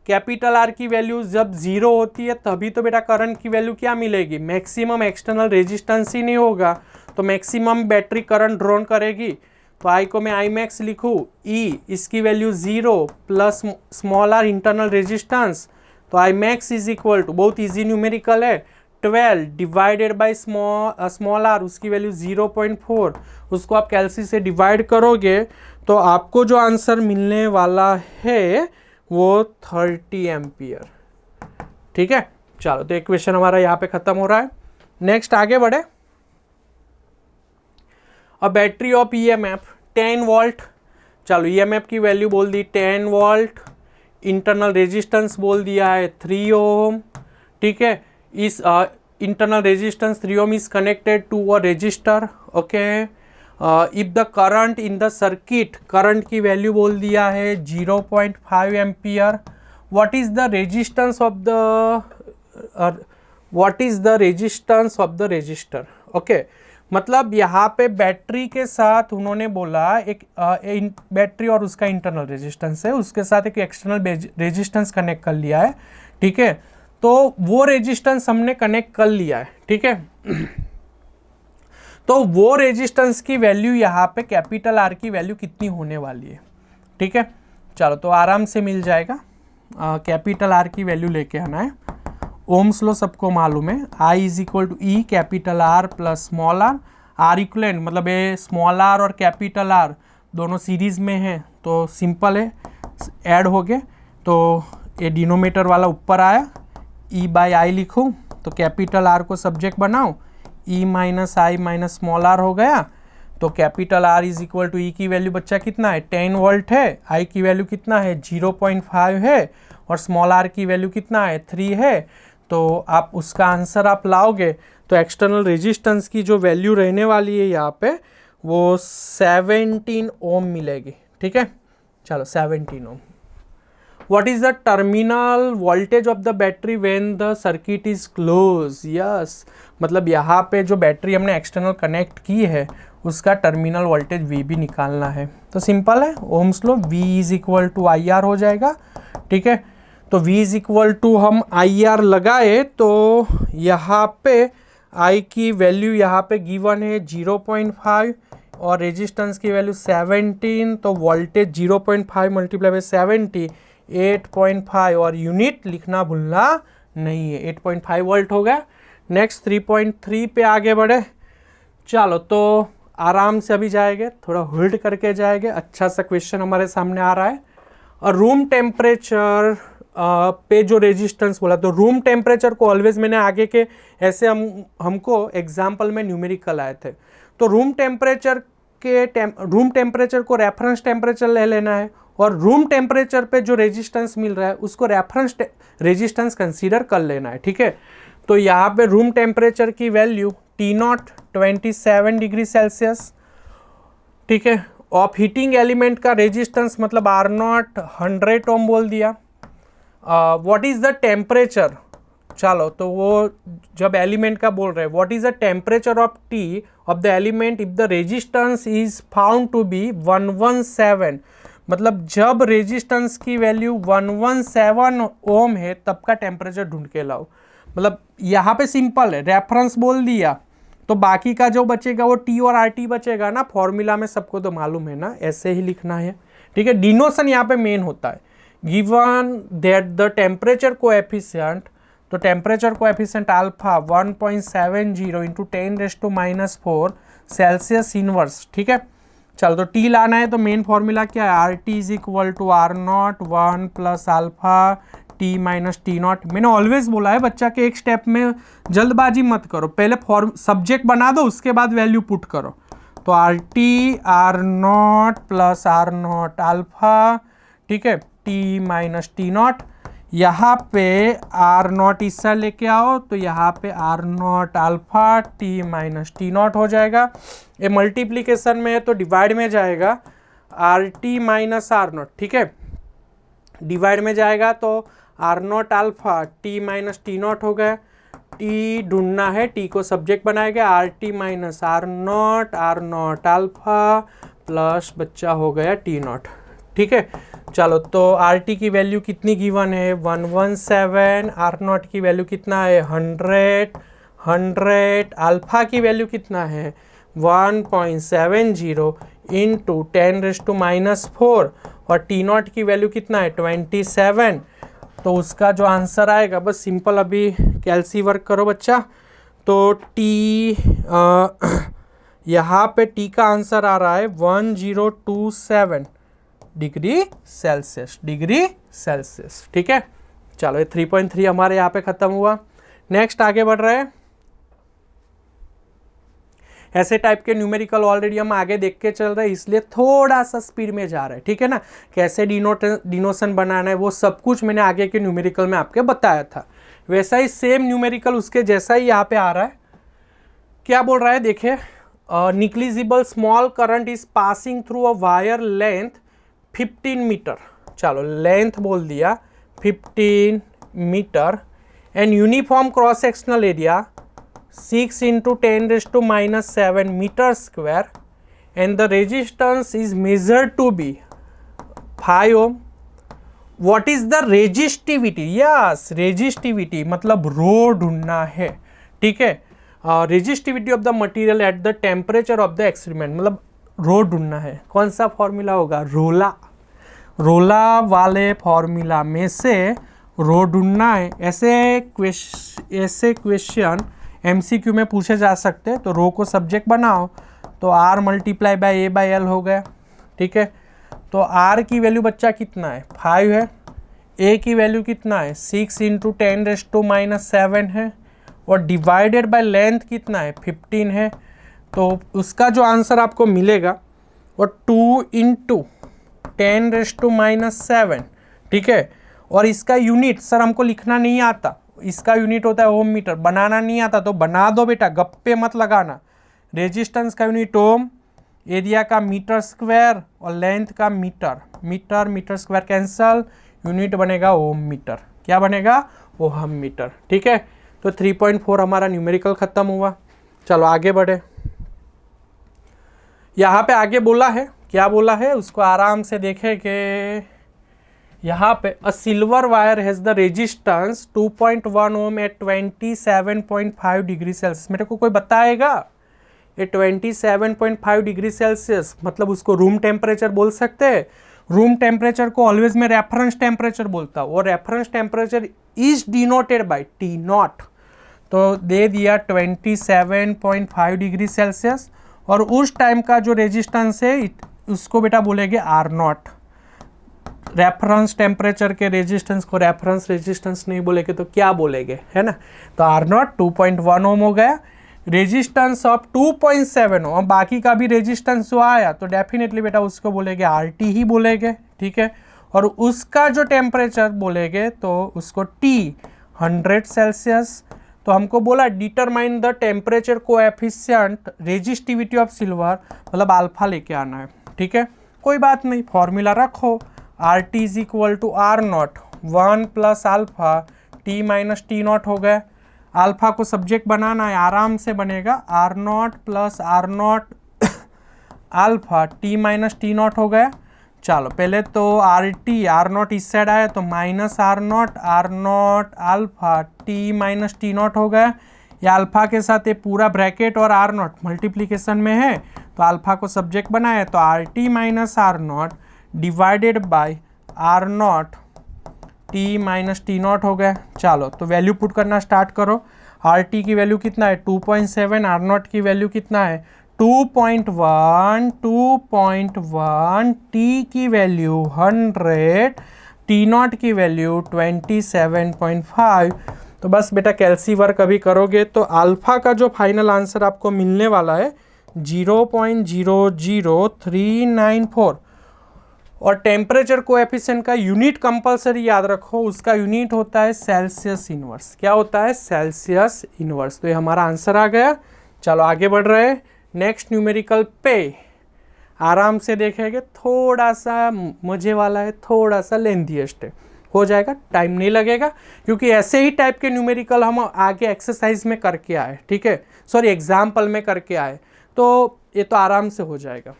A: कैपिटल R की वैल्यू जब 0 होती है तभी तो बेटा करंट की वैल्यू क्या मिलेगी, मैक्सिमम एक्सटर्नल रेजिस्टेंस ही नहीं होगा, तो मैक्सिमम बैटरी करंट ड्रॉन करेगी। तो I को मैं I मैक्स लिखूँ, E इसकी value 0 plus small r internal resistance, तो I max is equal to, बहुत ईजी न्यूमेरिकल है, 12 डिवाइडेड बाई स्मॉल r, उसकी वैल्यू 0.4, उसको आप कैलसी से डिवाइड करोगे तो आपको जो आंसर मिलने वाला है वो 30 एम्पियर। ठीक है, चलो तो इक्वेशन हमारा यहाँ पे खत्म हो रहा है। नेक्स्ट आगे बढ़े। A battery of EMF 10 volt. चलो EMF की वैल्यू बोल दी 10 वोल्ट, इंटरनल रेजिस्टेंस बोल दिया है 3 ओम। ठीक है, इस internal resistance 3 ohm is connected to a resistor. Okay, if the current in the circuit, current की वैल्यू बोल दिया है 0.5 ampere. What is the resistance of the resistor. Okay, मतलब यहाँ पे बैटरी के साथ उन्होंने बोला एक बैटरी और उसका इंटरनल रेजिस्टेंस है, उसके साथ एक एक्सटर्नल रेजिस्टेंस कनेक्ट कर लिया है। ठीक है, तो वो रेजिस्टेंस हमने कनेक्ट कर लिया है। ठीक है, तो वो रेजिस्टेंस की वैल्यू यहाँ पे कैपिटल R की वैल्यू कितनी होने वाली है। ठीक है, चलो तो आराम से मिल जाएगा। कैपिटल R की वैल्यू लेके आना है। ओम्स लॉ सबको मालूम है, I is equal to E capital R plus small r equivalent, मतलब ये स्मॉल r और कैपिटल R दोनों सीरीज में है तो सिंपल है, ऐड हो गए तो ये डिनोमीटर वाला ऊपर आया, E बाई आई लिखूँ तो कैपिटल R को सब्जेक्ट बनाऊँ, E minus I minus small r हो गया। तो capital R is equal to E की वैल्यू बच्चा कितना है 10 वोल्ट है, I की वैल्यू कितना है 0.5 है, और स्मॉल r की वैल्यू कितना है 3 है। तो आप उसका आंसर आप लाओगे तो एक्सटर्नल रेजिस्टेंस की जो वैल्यू रहने वाली है यहाँ पे वो 17 ओम मिलेगी। ठीक है, चलो 17 ओम। What is the terminal voltage of the battery when the circuit is closed? Yes, मतलब यहाँ पे जो बैटरी हमने एक्सटर्नल कनेक्ट की है उसका टर्मिनल वोल्टेज V भी निकालना है। तो सिंपल है, ohm's law V is equal to IR हो जाएगा। ठीक है, तो V इज इक्वल टू हम IR लगाए तो यहाँ पे I की वैल्यू यहाँ पे गिवन है 0.5 और रेजिस्टेंस की वैल्यू 17, तो वोल्टेज 0.5 मल्टीप्लाई बाई 70 8.5, और यूनिट लिखना भूलना नहीं है, 8.5 वोल्ट हो गया। नेक्स्ट 3.3 पे आगे बढ़े। चलो तो आराम से अभी जाएंगे, थोड़ा होल्ड करके जाएंगे। अच्छा सा क्वेश्चन हमारे सामने आ रहा है। और रूम टेम्परेचर पे जो रेजिस्टेंस बोला, तो रूम टेम्परेचर को ऑलवेज मैंने आगे के ऐसे हमको एग्जाम्पल में न्यूमेरिकल आए थे, तो रूम टेम्परेचर को रेफरेंस टेम्परेचर ले लेना है, और रूम टेम्परेचर पे जो रेजिस्टेंस मिल रहा है उसको रेफरेंस रेजिस्टेंस कंसीडर कर लेना है। ठीक है, तो यहाँ पे रूम टेम्परेचर की वैल्यू T0 27 डिग्री सेल्सियस। ठीक है, ऑफ हीटिंग एलिमेंट का रेजिस्टेंस मतलब R0 100 ओम बोल दिया। व्हाट इज द टेम्परेचर, चलो तो वो जब एलिमेंट का बोल रहे हैं, what is the temperature of T of the element if the resistance is found to be 117, मतलब जब रेजिस्टेंस की वैल्यू 117 ओम है तब का टेम्परेचर ढूंढ के लाओ। मतलब यहाँ पे सिंपल है, रेफरेंस बोल दिया तो बाकी का जो बचेगा वो टी और आर टी बचेगा ना, फॉर्मूला में सबको तो मालूम है ना, ऐसे ही लिखना है। ठीक है, डिनोशन यहाँ पे मेन होता है। Given that the temperature coefficient, तो temperature coefficient alpha 1.70 into 10⁻⁻⁴ Celsius inverse. ठीक है, चलो तो टी लाना है तो मेन फॉर्मूला क्या है, R T is equal to R0 1 plus alpha T minus T0। मैंने ऑलवेज बोला है बच्चा के एक स्टेप में जल्दबाजी मत करो, पहले सब्जेक्ट बना दो उसके बाद वैल्यू पुट करो। तो R T R0 plus R0 alpha, ठीक है, टी माइनस T0। यहाँ पे R0 इससे लेके आओ तो यहाँ पे R0 alpha T minus T0 हो जाएगा। ये मल्टीप्लीकेशन में है तो डिवाइड में जाएगा, आर टी माइनस R0। ठीक है, डिवाइड में जाएगा तो R0 alpha T minus T0 हो गया। टी ढूंढना है, टी को सब्जेक्ट बनाएगा, are T minus R0 alpha plus बच्चा हो गया T0। ठीक है, चलो तो आर टी की वैल्यू कितनी गिवन है 117, R0 की वैल्यू कितना है 100, अल्फा की वैल्यू कितना है 1.70 इंटू 10⁻⁻⁴, और T0 की वैल्यू कितना है 27। तो उसका जो आंसर आएगा, बस सिंपल अभी कैलसी वर्क करो बच्चा, तो टी यहाँ पे टी का आंसर आ रहा है 1027 डिग्री सेल्सियस। ठीक है, चलो ये 3.3 हमारे यहाँ पे खत्म हुआ। नेक्स्ट आगे बढ़ रहे हैं। ऐसे टाइप के न्यूमेरिकल ऑलरेडी हम आगे देख के चल रहे हैं, इसलिए थोड़ा सा स्पीड में जा रहे हैं। ठीक है ना, कैसे डिनोशन बनाना है वो सब कुछ मैंने आगे के न्यूमेरिकल में आपके बताया था। वैसा ही सेम न्यूमेरिकल उसके जैसा ही यहाँ पे आ रहा है। क्या बोल रहा है देखिए, negligible small current is passing through a wire length 15 metre. चलो लेंथ बोल दिया 15 metre and uniform cross sectional area 6 into 10⁻⁷ metre square and the resistance is measured to be 5 ohm. What is the resistivity, yes resistivity मतलब rho ढूंढना है। ठीक है, resistivity of the material at the temperature of the experiment, मतलब rho ढूंढना है। कौन सा फॉर्मूला होगा, रोला वाले फॉर्मूला में से रो ढूंढना है। ऐसे क्वेश्चन MCQ में पूछे जा सकते हैं। तो रो को सब्जेक्ट बनाओ तो R मल्टीप्लाई बाय A/L हो गया। ठीक है, तो R की वैल्यू बच्चा कितना है 5 है, A की वैल्यू कितना है 6 इंटू 10⁻⁷ है, और डिवाइडेड बाय लेंथ कितना है 15 है। तो उसका जो आंसर आपको मिलेगा वो 2 इंटू 10⁻⁷। ठीक है, और इसका यूनिट सर हमको लिखना नहीं आता, इसका यूनिट होता है ओम मीटर। बनाना नहीं आता तो बना दो बेटा, गप्पे मत लगाना। रेजिस्टेंस का यूनिट ओम, एरिया का मीटर स्क्वायर और लेंथ का मीटर स्क्वायर कैंसल, यूनिट बनेगा ओम मीटर। क्या बनेगा, ओहम मीटर। ठीक है, तो 3.4 हमारा न्यूमेरिकल खत्म हुआ। चलो आगे बढ़े। यहाँ पे आगे बोला है, क्या बोला है उसको आराम से देखें कि यहाँ पे a silver wire has the resistance 2.1 ohm एट 27.5 डिग्री सेल्सियस। मेरे को कोई बताएगा ये 27.5 डिग्री सेल्सियस मतलब उसको रूम टेम्परेचर बोल सकते हैं। रूम टेम्परेचर को ऑलवेज मैं रेफरेंस टेम्परेचर बोलता हूँ, और reference temperature is denoted bye T not. तो दे दिया 27.5 डिग्री सेल्सियस, और उस टाइम का जो रेजिस्टेंस है उसको बेटा बोलेंगे आर नॉट। रेफरेंस टेम्परेचर के रेजिस्टेंस को रेफरेंस रेजिस्टेंस नहीं बोलेंगे तो क्या बोलेंगे, है ना। तो आर नॉट 2.1 ओम हो गया, रेजिस्टेंस ऑफ 2.7 ओम, बाकी का भी रेजिस्टेंस जो आया तो डेफिनेटली बेटा उसको बोलेंगे आर टी ही बोलेंगे, ठीक है। और उसका जो टेम्परेचर बोलेंगे तो उसको टी 100 सेल्सियस। तो हमको बोला determine the temperature coefficient resistivity of silver, मतलब अल्फा लेके आना है, ठीक है। कोई बात नहीं, फॉर्मूला रखो, R T is equal to R naught 1 plus alpha T minus T naught हो गया। अल्फा को सब्जेक्ट बनाना है, आराम से बनेगा, R naught plus R naught alpha T minus T naught हो गया। चलो पहले तो आर नॉट इस साइड आया तो minus R naught alpha T minus T naught हो गया। या अल्फा के साथ ये पूरा ब्रैकेट और आर नॉट मल्टीप्लीकेशन में है तो अल्फा को सब्जेक्ट बनाया तो R T minus R naught divided by R naught T minus T naught हो गया। चलो तो वैल्यू पुट करना स्टार्ट करो। आर टी की वैल्यू कितना है 2.7, आर नॉट की वैल्यू कितना है 2.1, टी की वैल्यू 100, टी नॉट की वैल्यू 27.5। तो बस बेटा कैलसी वर्क अभी करोगे तो अल्फा का जो फाइनल आंसर आपको मिलने वाला है 0.00394। और टेम्परेचर कोएफिशिएंट का यूनिट कंपलसरी याद रखो, उसका यूनिट होता है सेल्सियस इनवर्स। क्या होता है? Celsius inverse. तो ये हमारा आंसर आ गया। चलो आगे बढ़ रहे हैं नेक्स्ट न्यूमेरिकल पे, आराम से देखेंगे, थोड़ा सा मजे वाला है, थोड़ा सा लेंथीएस्ट है, हो जाएगा, टाइम नहीं लगेगा, क्योंकि ऐसे ही टाइप के न्यूमेरिकल हम आगे एक्सरसाइज में करके आए, ठीक है, सॉरी एग्जाम्पल में करके आए, तो ये तो आराम से हो जाएगा।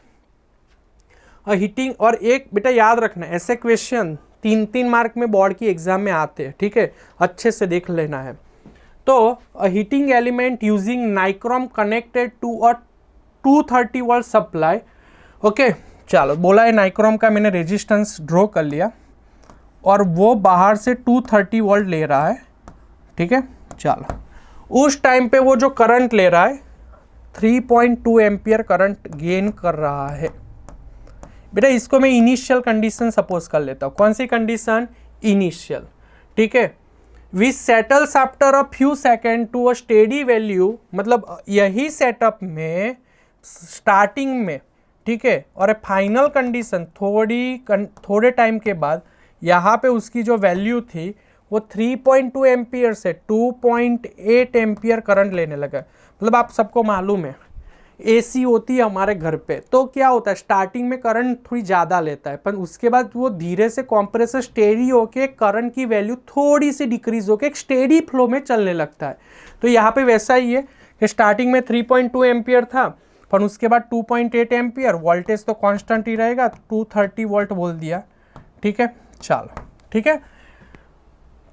A: हीटिंग, और एक बेटा याद रखना, ऐसे क्वेश्चन 3-3 मार्क में बोर्ड की एग्जाम में आते हैं, ठीक है, अच्छे से देख लेना है। तो heating element using nichrome connected to a 230 volt supply. Okay, चलो बोला है नाइक्रोम का मैंने रेजिस्टेंस ड्रॉ कर लिया और वो बाहर से 230 वोल्ट ले रहा है, ठीक है। चलो उस टाइम पे वो जो करंट ले रहा है 3.2 एम्पियर करंट गेन कर रहा है। बेटा इसको मैं इनिशियल कंडीशन सपोज कर लेता हूँ। कौन सी कंडीशन? इनिशियल, ठीक है। Which settles after a few second to a steady value, मतलब यही सेटअप में स्टार्टिंग में, ठीक है, और फाइनल कंडीशन थोड़े टाइम के बाद यहाँ पे उसकी जो वैल्यू थी वो 3.2 एम्पियर से 2.8 एम्पियर करंट लेने लगा। मतलब आप सबको मालूम है एसी होती है हमारे घर पे, तो क्या होता है स्टार्टिंग में करंट थोड़ी ज़्यादा लेता है, पर उसके बाद वो धीरे से कंप्रेसर स्टेडी होके करंट की वैल्यू थोड़ी सी डिक्रीज होके एक स्टेडी फ्लो में चलने लगता है। तो यहाँ पे वैसा ही है कि स्टार्टिंग में 3.2 एम्पियर था, पर उसके बाद 2.8 एम्पियर, वोल्टेज तो कांस्टेंट ही रहेगा, 230 वोल्ट बोल दिया, ठीक है। चलो ठीक है,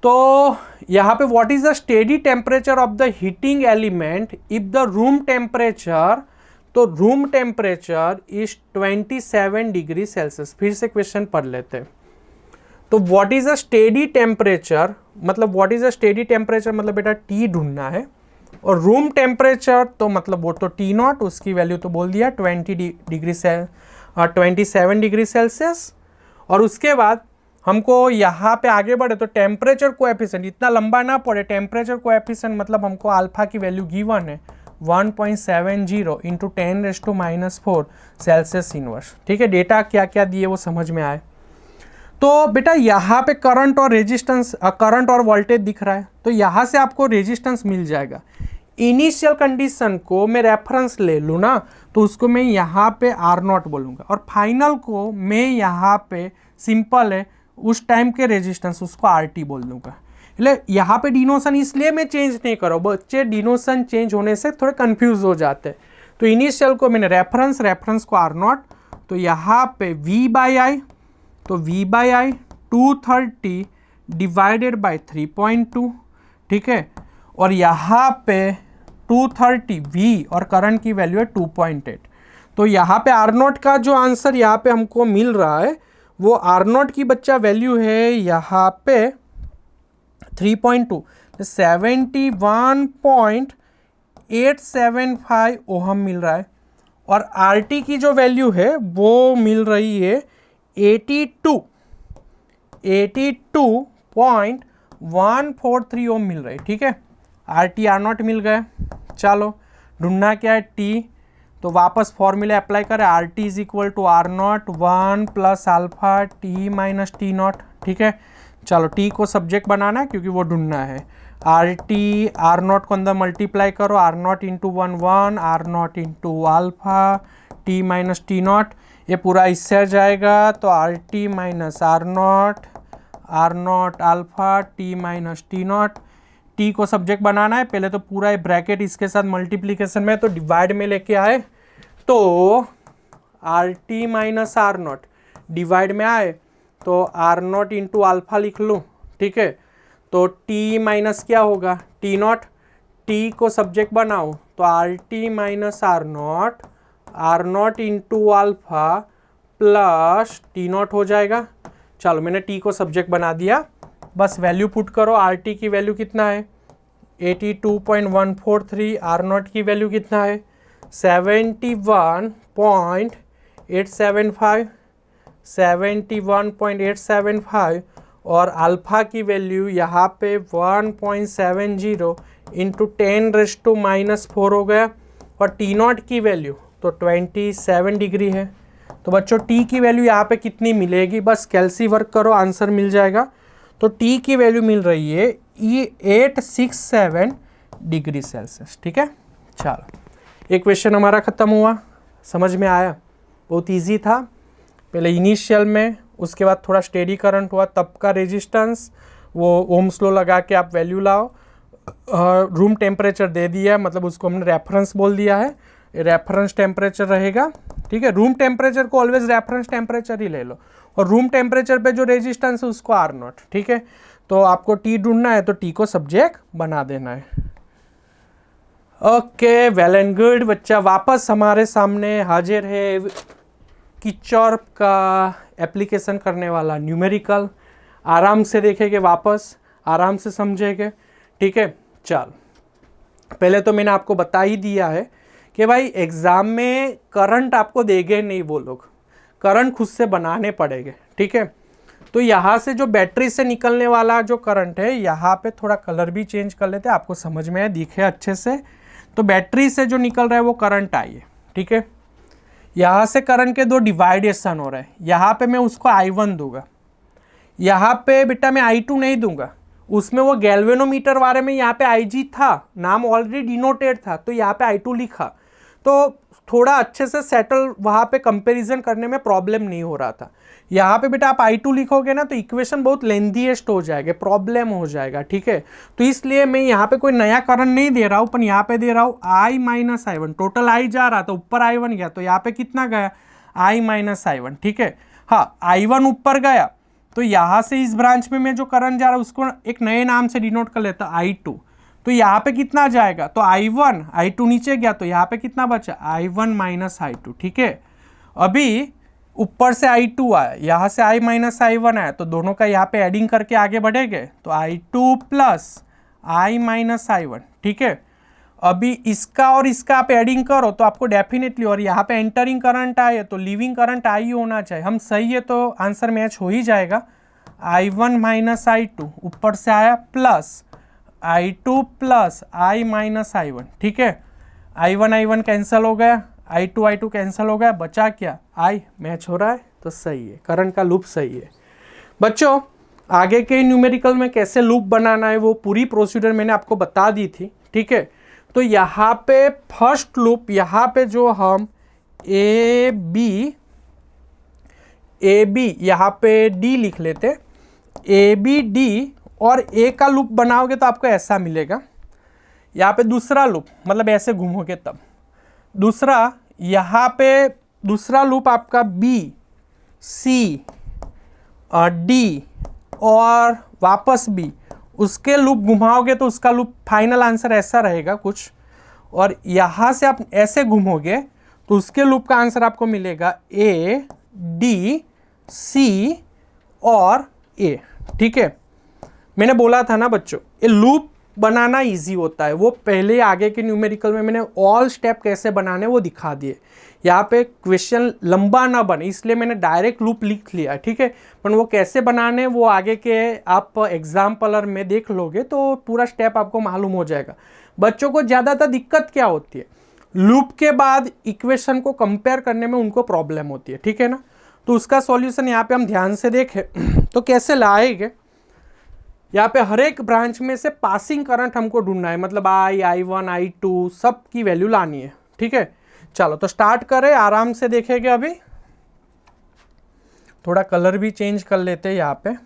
A: तो यहाँ पे what is the steady temperature of the heating element if the room temperature, तो room temperature is 27 degree Celsius. फिर से क्वेश्चन पढ़ लेते हैं। तो what is a steady temperature, मतलब what is a steady temperature मतलब बेटा टी ढूंढना है, और रूम टेम्परेचर तो मतलब वो तो टी नॉट, उसकी वैल्यू तो बोल दिया 27 डिग्री सेल्सियस। और उसके बाद हमको यहाँ पे आगे बढ़े तो टेम्परेचर कोएफिशिएंट, इतना लंबा ना पड़े, टेम्परेचर कोएफिशिएंट मतलब हमको अल्फा की वैल्यू गिवन है 1.70 इंटू 10⁻⁴ सेल्सियस इनवर्स, ठीक है। डेटा क्या क्या दिए वो समझ में आए। तो बेटा यहाँ पे करंट और रेजिस्टेंस, करंट और वोल्टेज दिख रहा है, तो यहाँ से आपको रेजिस्टेंस मिल जाएगा। इनिशियल कंडीशन को मैं रेफरेंस ले लूँ ना, तो उसको मैं यहाँ पे आर नॉट बोलूँगा, और फाइनल को मैं यहाँ पे सिंपल है उस टाइम के रेजिस्टेंस उसको आर टी बोल दूँगा। इसलिए यहाँ पे डिनोशन इसलिए मैं चेंज नहीं करो, बच्चे डिनोशन चेंज होने से थोड़े कंफ्यूज हो जाते हैं। तो इनिशियल को मैंने रेफरेंस को आर नॉट, तो यहाँ पे V/I, तो V/I 230 डिवाइडेड बाय 3.2, ठीक है, और यहाँ पे 230 V और करंट की वैल्यू है 2.8। तो यहाँ पे आर नॉट का जो आंसर यहाँ पे हमको मिल रहा है वो आर नॉट की बच्चा वैल्यू है यहाँ पे 3.2, 71.875 ओहम मिल रहा है। और आर टी की जो वैल्यू है वो मिल रही है 82.143 ओम मिल रही है। ठीक है, आर टी आर नॉट मिल गया। चलो ढूंढना क्या है, टी, तो वापस फॉर्मूला अप्लाई करें, R T is equal to R naught 1 plus alpha T minus T naught. ठीक है, चलो टी को सब्जेक्ट बनाना है क्योंकि वो ढूंढना है। आर टी आर नॉट को अंदर मल्टीप्लाई करो, R naught into 1 R naught into alpha T minus T naught, ये पूरा इससे आ जाएगा। तो R T minus R naught alpha T minus T naught. T को सब्जेक्ट बनाना है, पहले तो पूरा ब्रैकेट इसके साथ मल्टीप्लीकेशन में, तो डिवाइड में लेके आए तो R T minus R naught divide में आए तो आर नॉट इंटू अल्फा लिख लूँ। ठीक है, तो टी माइनस क्या होगा, टी नॉट, टी को सब्जेक्ट बनाओ तो R T minus R naught into alpha plus T naught हो जाएगा। चलो मैंने टी को सब्जेक्ट बना दिया, बस वैल्यू पुट करो। आर टी की वैल्यू कितना है 82.143, आर नॉट की वैल्यू कितना है 71.875 और अल्फा की वैल्यू यहाँ पे 1.70 इंटू 10⁻⁻4 हो गया। और टी नॉट की वैल्यू तो 27 डिग्री है। तो बच्चों टी की वैल्यू यहाँ पे कितनी मिलेगी, बस कैलसी वर्क करो, आंसर मिल जाएगा। तो टी की वैल्यू मिल रही है 867 डिग्री सेल्सियस। ठीक है, चलो एक क्वेश्चन हमारा ख़त्म हुआ, समझ में आया, बहुत इजी था। पहले इनिशियल में, उसके बाद थोड़ा स्टेडी करंट हुआ, तब का रेजिस्टेंस वो ओम्स लॉ लगा के आप वैल्यू लाओ। रूम टेम्परेचर दे दिया, मतलब उसको हमने रेफरेंस बोल दिया है, रेफरेंस टेम्परेचर रहेगा। ठीक है, रूम टेम्परेचर को ऑलवेज रेफरेंस टेम्परेचर ही ले लो, और रूम टेम्परेचर पे जो रेजिस्टेंस है उसको आर नॉट। ठीक है, तो आपको टी ढूंढना है तो टी को सब्जेक्ट बना देना है। ओके, वेल एंड गुड बच्चा, वापस हमारे सामने हाजिर है किरचॉफ का एप्लीकेशन करने वाला न्यूमेरिकल। आराम से देखेंगे, वापस आराम से समझेंगे। ठीक है, चल पहले तो मैंने आपको बता ही दिया है कि भाई एग्ज़ाम में करंट आपको देंगे नहीं वो लोग, करंट खुद से बनाने पड़ेंगे। ठीक है, तो यहाँ से जो बैटरी से निकलने वाला जो करंट है, यहाँ पे थोड़ा कलर भी चेंज कर लेते हैं, आपको समझ में आए, दिखे अच्छे से। तो बैटरी से जो निकल रहा है वो करंट आई है। ठीक है, यहाँ से करंट के दो डिवाइडेशन हो रहे हैं, यहाँ पे मैं उसको I1 दूंगा, यहाँ पे बेटा मैं I2 नहीं दूंगा। उसमें वो गैल्वेनोमीटर वाले में यहाँ पे IG था, नाम ऑलरेडी डिनोटेड था, तो यहाँ पे I2 लिखा, तो थोड़ा अच्छे से सेटल वहाँ पे कंपैरिजन करने में प्रॉब्लम नहीं हो रहा था। यहाँ पे बेटा आप I2 लिखोगे ना तो इक्वेशन बहुत लेंथीएस्ट हो जाएगा, प्रॉब्लम हो जाएगा। ठीक है, तो इसलिए मैं यहाँ पे कोई नया करंट नहीं दे रहा हूँ, पर यहाँ पे दे रहा हूँ I minus I1। Total I जा रहा था, ऊपर I1 गया, तो यहाँ पे कितना गया I माइनस I1। ठीक है, हाँ I1 ऊपर गया, तो यहाँ से इस ब्रांच में मैं जो करंट जा रहा है उसको एक नए नाम से डिनोट कर लेता I2। तो यहाँ पे कितना जाएगा, तो I1, I2 नीचे गया, तो यहाँ पे कितना बचा I1 माइनस I2। ठीक है, अभी ऊपर से I2 आया, यहाँ से I माइनस I1 आया, तो दोनों का यहाँ पे एडिंग करके आगे बढ़ेंगे, तो I2 plus I minus I1। ठीक है, अभी इसका और इसका आप एडिंग करो तो आपको डेफिनेटली, और यहाँ पे एंटरिंग करंट आए तो लिविंग करंट आई होना चाहिए, हम सही है तो आंसर मैच हो ही जाएगा। I1 माइनस I2 ऊपर से आया plus I2 plus I minus I1। ठीक है, I1 कैंसिल हो गया, I2 कैंसिल हो गया, बचा क्या I, मैच हो रहा है तो सही है, करंट का लूप सही है। बच्चों आगे के न्यूमेरिकल में कैसे लूप बनाना है वो पूरी प्रोसीजर मैंने आपको बता दी थी। ठीक है, तो यहाँ पे फर्स्ट लूप, यहाँ पे जो हम ए बी यहाँ पे डी लिख लेते, ABD और ए का लूप बनाओगे तो आपको ऐसा मिलेगा। यहाँ पे दूसरा लूप, मतलब ऐसे घूमोगे तब दूसरा, यहाँ पे दूसरा लूप आपका BC D और वापस B, उसके लूप घुमाओगे तो उसका लूप फाइनल आंसर ऐसा रहेगा कुछ। और यहाँ से आप ऐसे घूमोगे तो उसके लूप का आंसर आपको मिलेगा AD सी और ए, ठीक है। मैंने बोला था ना बच्चों, ये लूप बनाना इजी होता है, वो पहले आगे के न्यूमेरिकल में मैंने ऑल स्टेप कैसे बनाने वो दिखा दिए। यहाँ पे क्वेश्चन लंबा ना बने इसलिए मैंने डायरेक्ट लूप लिख लिया, ठीक है। पर वो कैसे बनाने वो आगे के आप एग्जाम्पलर में देख लोगे तो पूरा स्टेप आपको मालूम हो जाएगा। बच्चों को ज़्यादातर दिक्कत क्या होती है, लूप के बाद इक्वेशन को कंपेयर करने में उनको प्रॉब्लम होती है, ठीक है ना। तो उसका सॉल्यूशन यहाँ पे हम ध्यान से देखें तो कैसे लाएंगे, यहाँ पे हर एक ब्रांच में से पासिंग करंट हमको ढूंढना है, मतलब I1 I2 सब की वैल्यू लानी है, ठीक है। चलो तो स्टार्ट करें, आराम से देखेंगे। अभी थोड़ा कलर भी चेंज कर लेते हैं।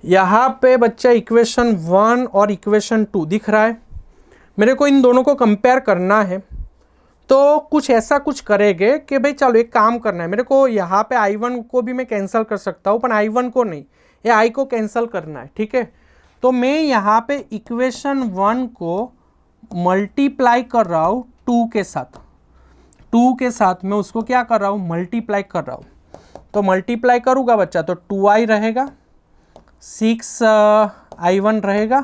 A: यहाँ पे बच्चा इक्वेशन 1 और इक्वेशन 2 दिख रहा है, मेरे को इन दोनों को कंपेयर करना है। तो कुछ ऐसा कुछ करेंगे कि भाई चलो एक काम करना है, मेरे को यहाँ पे I1 को भी मैं कैंसिल कर सकता हूँ, पर I1 को नहीं, ये I को कैंसिल करना है, ठीक है। तो मैं यहाँ पे इक्वेशन 1 को मल्टीप्लाई कर रहा हूँ 2 के साथ, 2 के साथ मैं उसको क्या कर रहा हूँ, मल्टीप्लाई कर रहा हूँ। तो मल्टीप्लाई करूँगा बच्चा तो 2i रहेगा, 6i1 रहेगा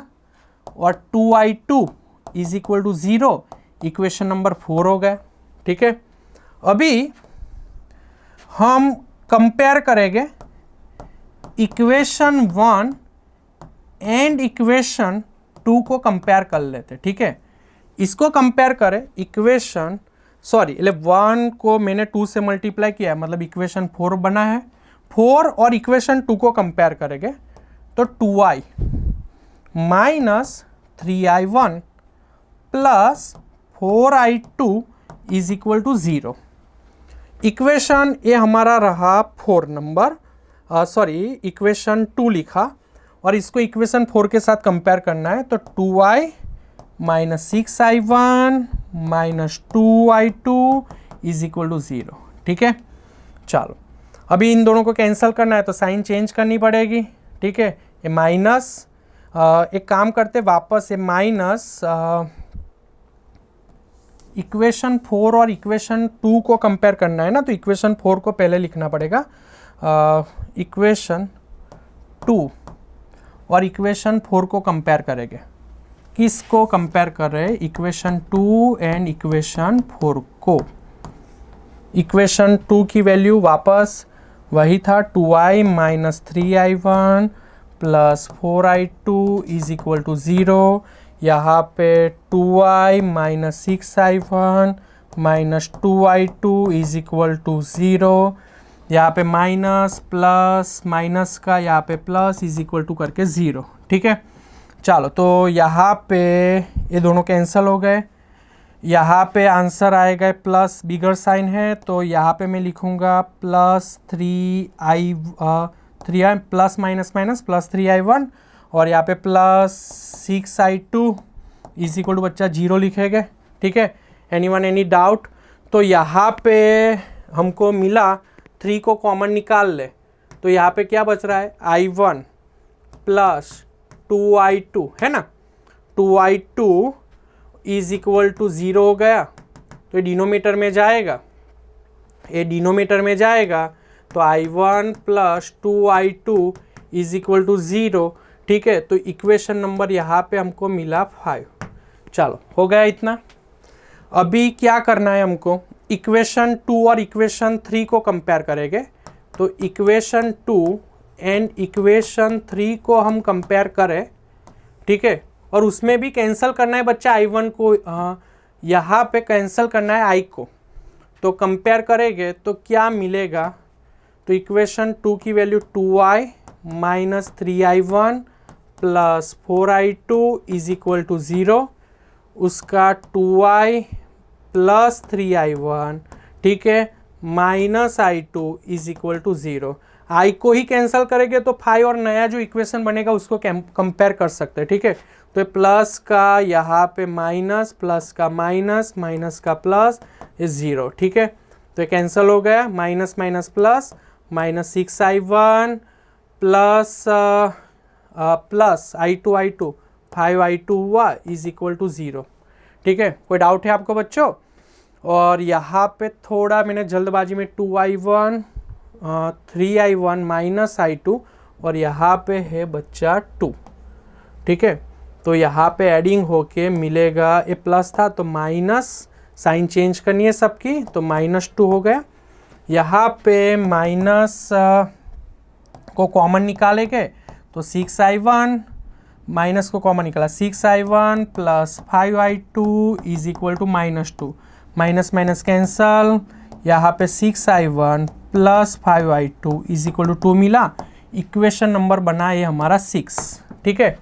A: और 2i2 is equal to 0। Equation number 4 हो गया, ठीक है। अभी हम कंपेयर करेंगे इक्वेशन 1 एंड इक्वेशन 2 को कंपेयर कर लेते, ठीक है। इसको कंपेयर करें इक्वेशन 1 को मैंने 2 से मल्टीप्लाई किया है, मतलब इक्वेशन 4 बना है। 4 और इक्वेशन 2 को कंपेयर करेंगे तो 2i minus 3i1 plus 4i2 is equal to 0। Equation ये हमारा रहा 4 नंबर, इक्वेशन 2 लिखा और इसको इक्वेशन 4 के साथ कंपेयर करना है। तो 2i minus 6i1 minus 2i2 is equal to 0, ठीक है। चलो अभी इन दोनों को कैंसिल करना है तो साइन चेंज करनी पड़ेगी, ठीक है। ये माइनस, एक काम करते वापस, ये माइनस इक्वेशन 4 और इक्वेशन 2 को कंपेयर करना है ना, तो इक्वेशन 4 को पहले लिखना पड़ेगा। इक्वेशन 2 और इक्वेशन 4 को कंपेयर करेंगे। किसको कंपेयर कर रहे हैं, इक्वेशन 2 एंड इक्वेशन 4 को। इक्वेशन 2 की वैल्यू वापस वही था, 2i minus 3i1 plus 4i2 is equal to 0। यहाँ पे 2i minus 6i1 minus 2i2 is equal to 0। यहाँ पे माइनस प्लस माइनस का यहाँ पे प्लस इज इक्वल टू करके 0, ठीक है। चलो तो यहाँ पे ये दोनों कैंसिल हो गए, यहाँ पे आंसर आएगा प्लस, बिगर साइन है तो यहाँ पे मैं लिखूँगा plus 3i plus minus minus plus 3i1 और यहाँ पे plus 6i2 is equal to बच्चा 0 लिखेंगे, ठीक है। Anyone any doubt? तो यहाँ पे हमको मिला 3 को कॉमन निकाल ले तो यहाँ पे क्या बच रहा है, i1 प्लस 2i2 है ना, 2i2 इज इक्वल टू 0 हो गया। तो ये डिनोमीटर में जाएगा, ये डिनोमीटर में जाएगा तो i1 plus 2i2 is equal to 0, ठीक है। तो इक्वेशन नंबर यहाँ पे हमको मिला 5। चलो हो गया इतना। अभी क्या करना है हमको, इक्वेशन 2 और इक्वेशन 3 को कंपेयर करेंगे। तो इक्वेशन 2 एंड इक्वेशन 3 को हम कंपेयर करें, ठीक है। और उसमें भी कैंसिल करना है बच्चा i1 को, यहाँ पे कैंसिल करना है i को। तो कंपेयर करेंगे तो क्या मिलेगा, तो इक्वेशन 2 की value 2i minus 3i1 plus 4i2 is equal to 0, उसका 2i प्लस 3i1, ठीक है, minus i2 is equal to 0। i को ही कैंसिल करेंगे तो 5 और नया जो इक्वेशन बनेगा उसको कंपेयर कर सकते हैं, ठीक है। तो प्लस का यहाँ पे माइनस, प्लस का माइनस, माइनस का प्लस इज 0, ठीक है। तो ये कैंसिल हो गया, minus minus plus, minus 6i1 plus plus i2 5i2 हुआ इज इक्वल टू 0, ठीक है। कोई डाउट है आपको बच्चों? और यहाँ पे थोड़ा मैंने जल्दबाजी में 2i1 3i1 माइनस i2 और यहाँ पे है बच्चा 2, ठीक है। तो यहाँ पे एडिंग होके मिलेगा, ये प्लस था तो माइनस, साइन चेंज करनी है सबकी, तो -2 हो गया। यहाँ पे माइनस को कॉमन निकालेंगे तो 6i1 माइनस को कॉमन निकाला 6i1 plus 5i2 is equal to -2, minus minus cancel, यहाँ पे 6i1 plus 5i2 is equal to 2 मिला। इक्वेशन नंबर बना ये हमारा 6, ठीक है।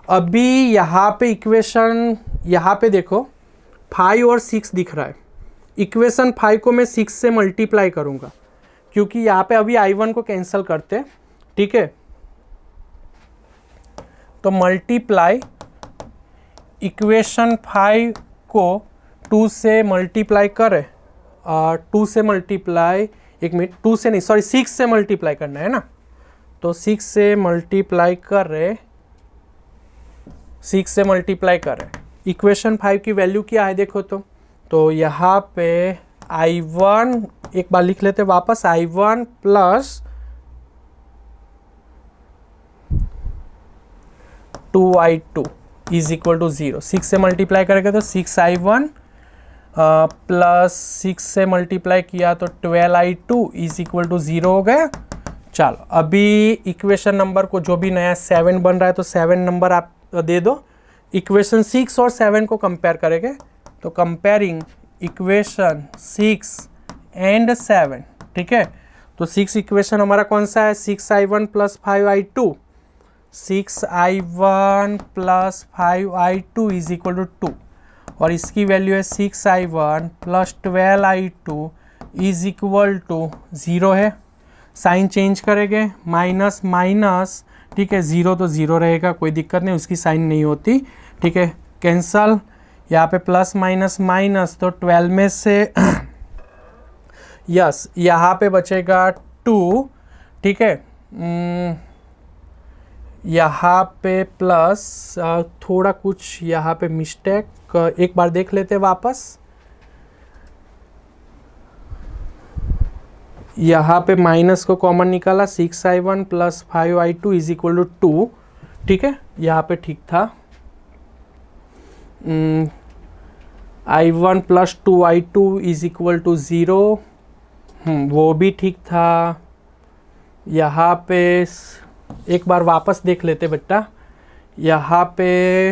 A: अभी यहाँ पे इक्वेशन, यहाँ पे देखो 5 और 6 दिख रहा है। इक्वेशन 5 को मैं 6 से मल्टीप्लाई करूँगा क्योंकि यहाँ पे अभी i1 को कैंसिल करते, ठीक है। तो मल्टीप्लाई इक्वेशन 5 को 2 से मल्टीप्लाई करें, 2 से मल्टीप्लाई, एक मिनट, 2 से नहीं, सॉरी 6 से मल्टीप्लाई करना है ना, तो 6 से मल्टीप्लाई करें, 6 से मल्टीप्लाई करें। इक्वेशन 5 की वैल्यू क्या है देखो तो यहाँ पे i1, एक बार लिख लेते वापस, i1 plus 2i2 is equal to 0। 6 से मल्टीप्लाई करेंगे तो 6i1 प्लस 6 से मल्टीप्लाई किया तो 12i2 इज इक्वल टू 0 हो गया। चलो अभी इक्वेशन नंबर को जो भी नया 7 बन रहा है तो 7 नंबर आप दे दो। इक्वेशन 6 और 7 को कंपेयर करेंगे तो कंपेयरिंग इक्वेशन 6 एंड 7, ठीक है। तो 6 इक्वेशन हमारा कौन सा है, 6i1 plus 5i2, 6i1 plus 5i2 is equal to 2 और इसकी वैल्यू है 6i1 plus 12i2 is equal to 0 है। साइन चेंज करेंगे, माइनस माइनस, ठीक है, 0 तो 0 रहेगा, कोई दिक्कत नहीं, उसकी साइन नहीं होती, ठीक है। कैंसल, यहाँ पे प्लस माइनस माइनस, तो 12 में से यस यहाँ पे बचेगा 2, ठीक है। यहाँ पे प्लस थोड़ा कुछ यहाँ पे मिस्टेक, एक बार देख लेते वापस। यहाँ पे माइनस को कॉमन निकाला, 6i1 plus 5i2 is equal to 2, ठीक है, यहाँ पे ठीक था। i1 plus 2i2 is equal to 0, वो भी ठीक था। यहाँ पे एक बार वापस देख लेते बेटा, यहाँ पे